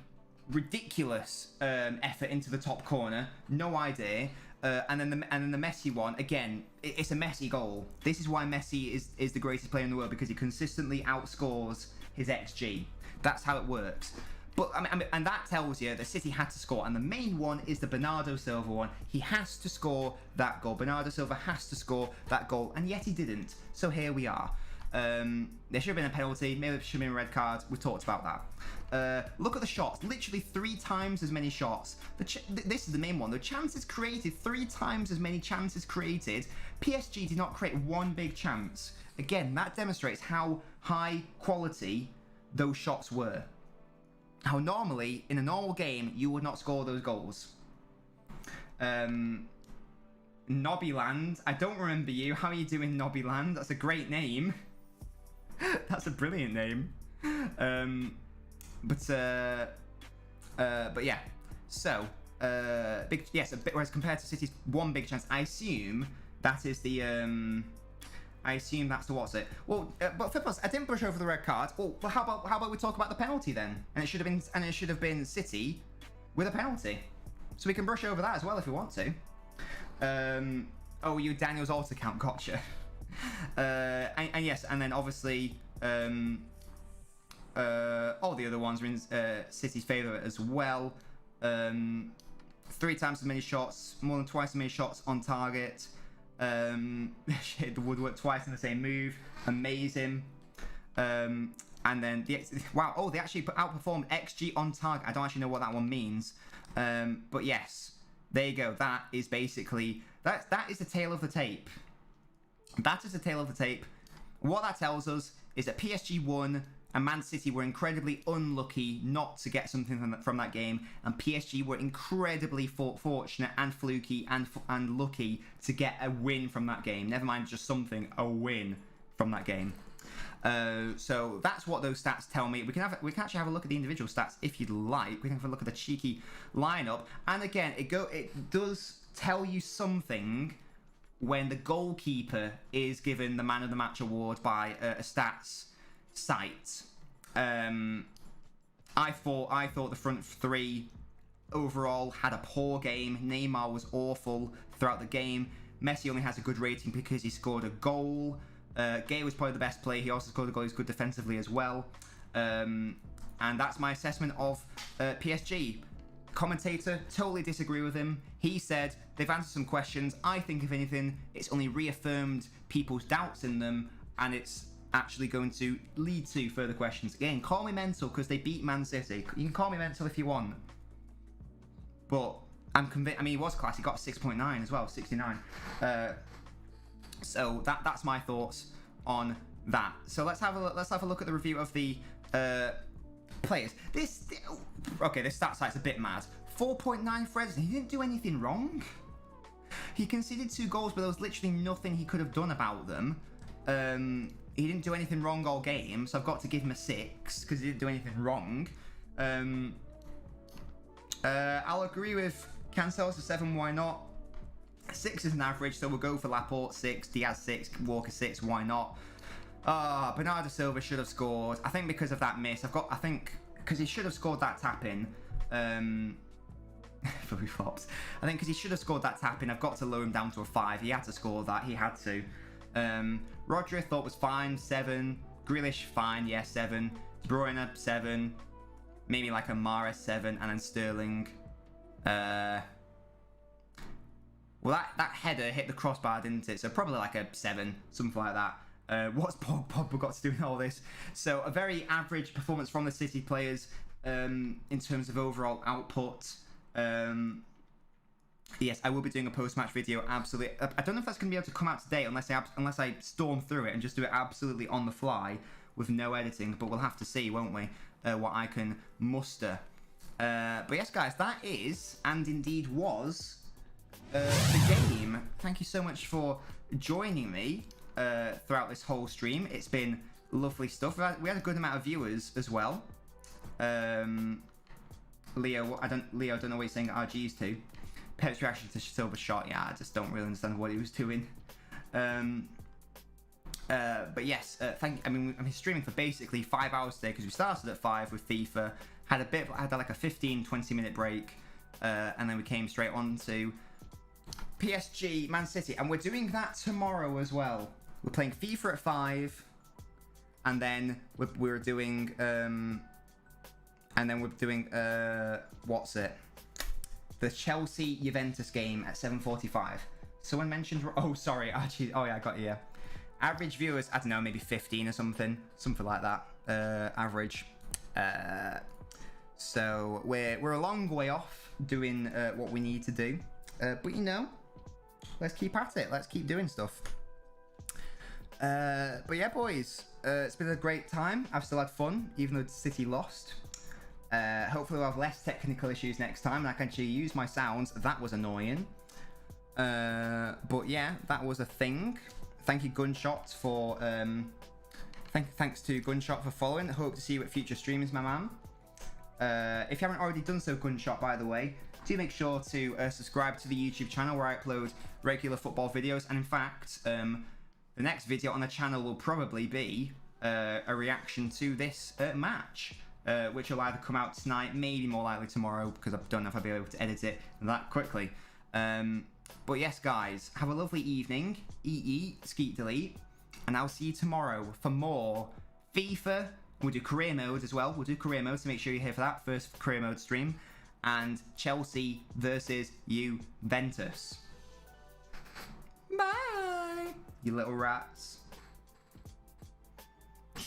ridiculous effort into the top corner. No idea. And then the Messi one, again, it's a Messi goal. This is why Messi is the greatest player in the world, because he consistently outscores his XG. That's how it works. But I mean, and that tells you that City had to score, and the main one is the Bernardo Silva one. He has to score that goal. Bernardo Silva has to score that goal, and yet he didn't. So here we are. There should have been a penalty. Maybe there should have been a red card. We talked about that. Look at the shots. Literally 3 times as many shots. This is the main one. The chances created, 3 times as many chances created. PSG did not create 1 big chance. Again, that demonstrates how high quality those shots were. How normally, in a normal game, you would not score those goals. Nobbyland, I don't remember you. How are you doing, Nobbyland? That's a great name. That's a brilliant name. But yeah. So, whereas compared to City's 1 big chance, I assume that is the I assume that's the what's it. Well, but for us, I didn't brush over the red card. Well, how about we talk about the penalty then? And it should have been City with a penalty. So we can brush over that as well if we want to. Oh, you Daniel's alt account, gotcha. And yes, and then obviously all the other ones are in City's favour as well. 3 times as many shots, more than twice as many shots on target. The woodwork twice in the same move, amazing. And then they actually outperformed XG on target. I don't actually know what that one means, but yes, there you go. That is basically that is the tail of the tape. That is the tail of the tape. What that tells us is that PSG won and Man City were incredibly unlucky not to get something from that game, and PSG were incredibly fortunate and fluky and lucky to get a win from that game. Never mind just something, a win from that game. So that's what those stats tell me. We can actually have a look at the individual stats if you'd like. We can have a look at the cheeky lineup. And again, it does tell you something when the goalkeeper is given the Man of the Match award by a stats site. I thought the front three overall had a poor game. Neymar was awful throughout the game. Messi only has a good rating because he scored a goal. Gay was probably the best player. He also scored a goal. He's good defensively as well. And that's my assessment of PSG. Commentator, totally disagree with him. He said they've answered some questions. I think, if anything, it's only reaffirmed people's doubts in them, and it's actually going to lead to further questions. Again, call me mental because they beat Man City. You can call me mental if you want. But I'm convinced. I mean, he was class. He got a 6.9 as well, 69. So that's my thoughts on that. So let's have a look at the review of the players. This stat site's a bit mad. 4.9 for Edison. He didn't do anything wrong. He conceded 2 goals, but there was literally nothing he could have done about them. He didn't do anything wrong all game, so I've got to give him a 6 because he didn't do anything wrong. I'll agree with Cancelo's a 7. Why not? 6 is an average, so we'll go for Laporte 6, Diaz 6, Walker 6. Why not? Bernardo Silva should have scored. I think because of that miss. Because he should have scored that tap in. Fully flops. I think because he should have scored that tap in, I've got to lower him down to a 5. He had to score that. He had to. Rodri thought was fine, 7. Grealish fine, yeah, 7. De Bruyne 7. Maybe like a Mahrez 7, and then Sterling. Well, that header hit the crossbar, didn't it? So probably like a 7, something like that. What's Pogba got to do in all this? So a very average performance from the City players in terms of overall output. Yes, I will be doing a post-match video, absolutely. I don't know if that's going to be able to come out today unless I storm through it and just do it absolutely on the fly with no editing, but we'll have to see, won't we, what I can muster. But yes, guys, that is, and indeed was, the game. Thank you so much for joining me throughout this whole stream. It's been lovely stuff. We had a good amount of viewers as well. Leo, I don't know what he's saying RG's to. Pep's reaction to Silva's shot, yeah, I just don't really understand what he was doing. But yes, I've been streaming for basically 5 hours today because we started at 5 with FIFA. Had like a 15-20 minute break, and then we came straight on to PSG, Man City, and we're doing that tomorrow as well. We're playing FIFA at 5, and then we're doing what's it? The Chelsea-Juventus game at 7:45. Someone mentioned... Oh, sorry. Actually, oh, yeah, I got you. Average viewers, I don't know, maybe 15 or something. Something like that. Average. So we're a long way off doing what we need to do. But, you know, let's keep at it. Let's keep doing stuff. But, yeah, boys. It's been a great time. I've still had fun, even though City lost. Hopefully we'll have less technical issues next time and I can actually use my sounds. That was annoying. But yeah, that was a thing. Thank you, Gunshot, for thanks to Gunshot for following. Hope to see you at future streams, my man. If you haven't already done so, Gunshot, by the way, do make sure to subscribe to the YouTube channel where I upload regular football videos. And in fact, the next video on the channel will probably be a reaction to this match. Which will either come out tonight, maybe more likely tomorrow, because I don't know if I'll be able to edit it that quickly. But yes, guys, have a lovely evening. Skeet delete. And I'll see you tomorrow for more FIFA. We'll do career mode as well. We'll do career mode, so make sure you're here for that first career mode stream. And Chelsea versus Juventus. Bye, you little rats.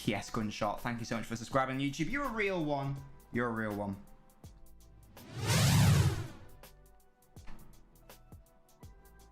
Yes, Gunshot. Thank you so much for subscribing on YouTube. You're a real one. You're a real one.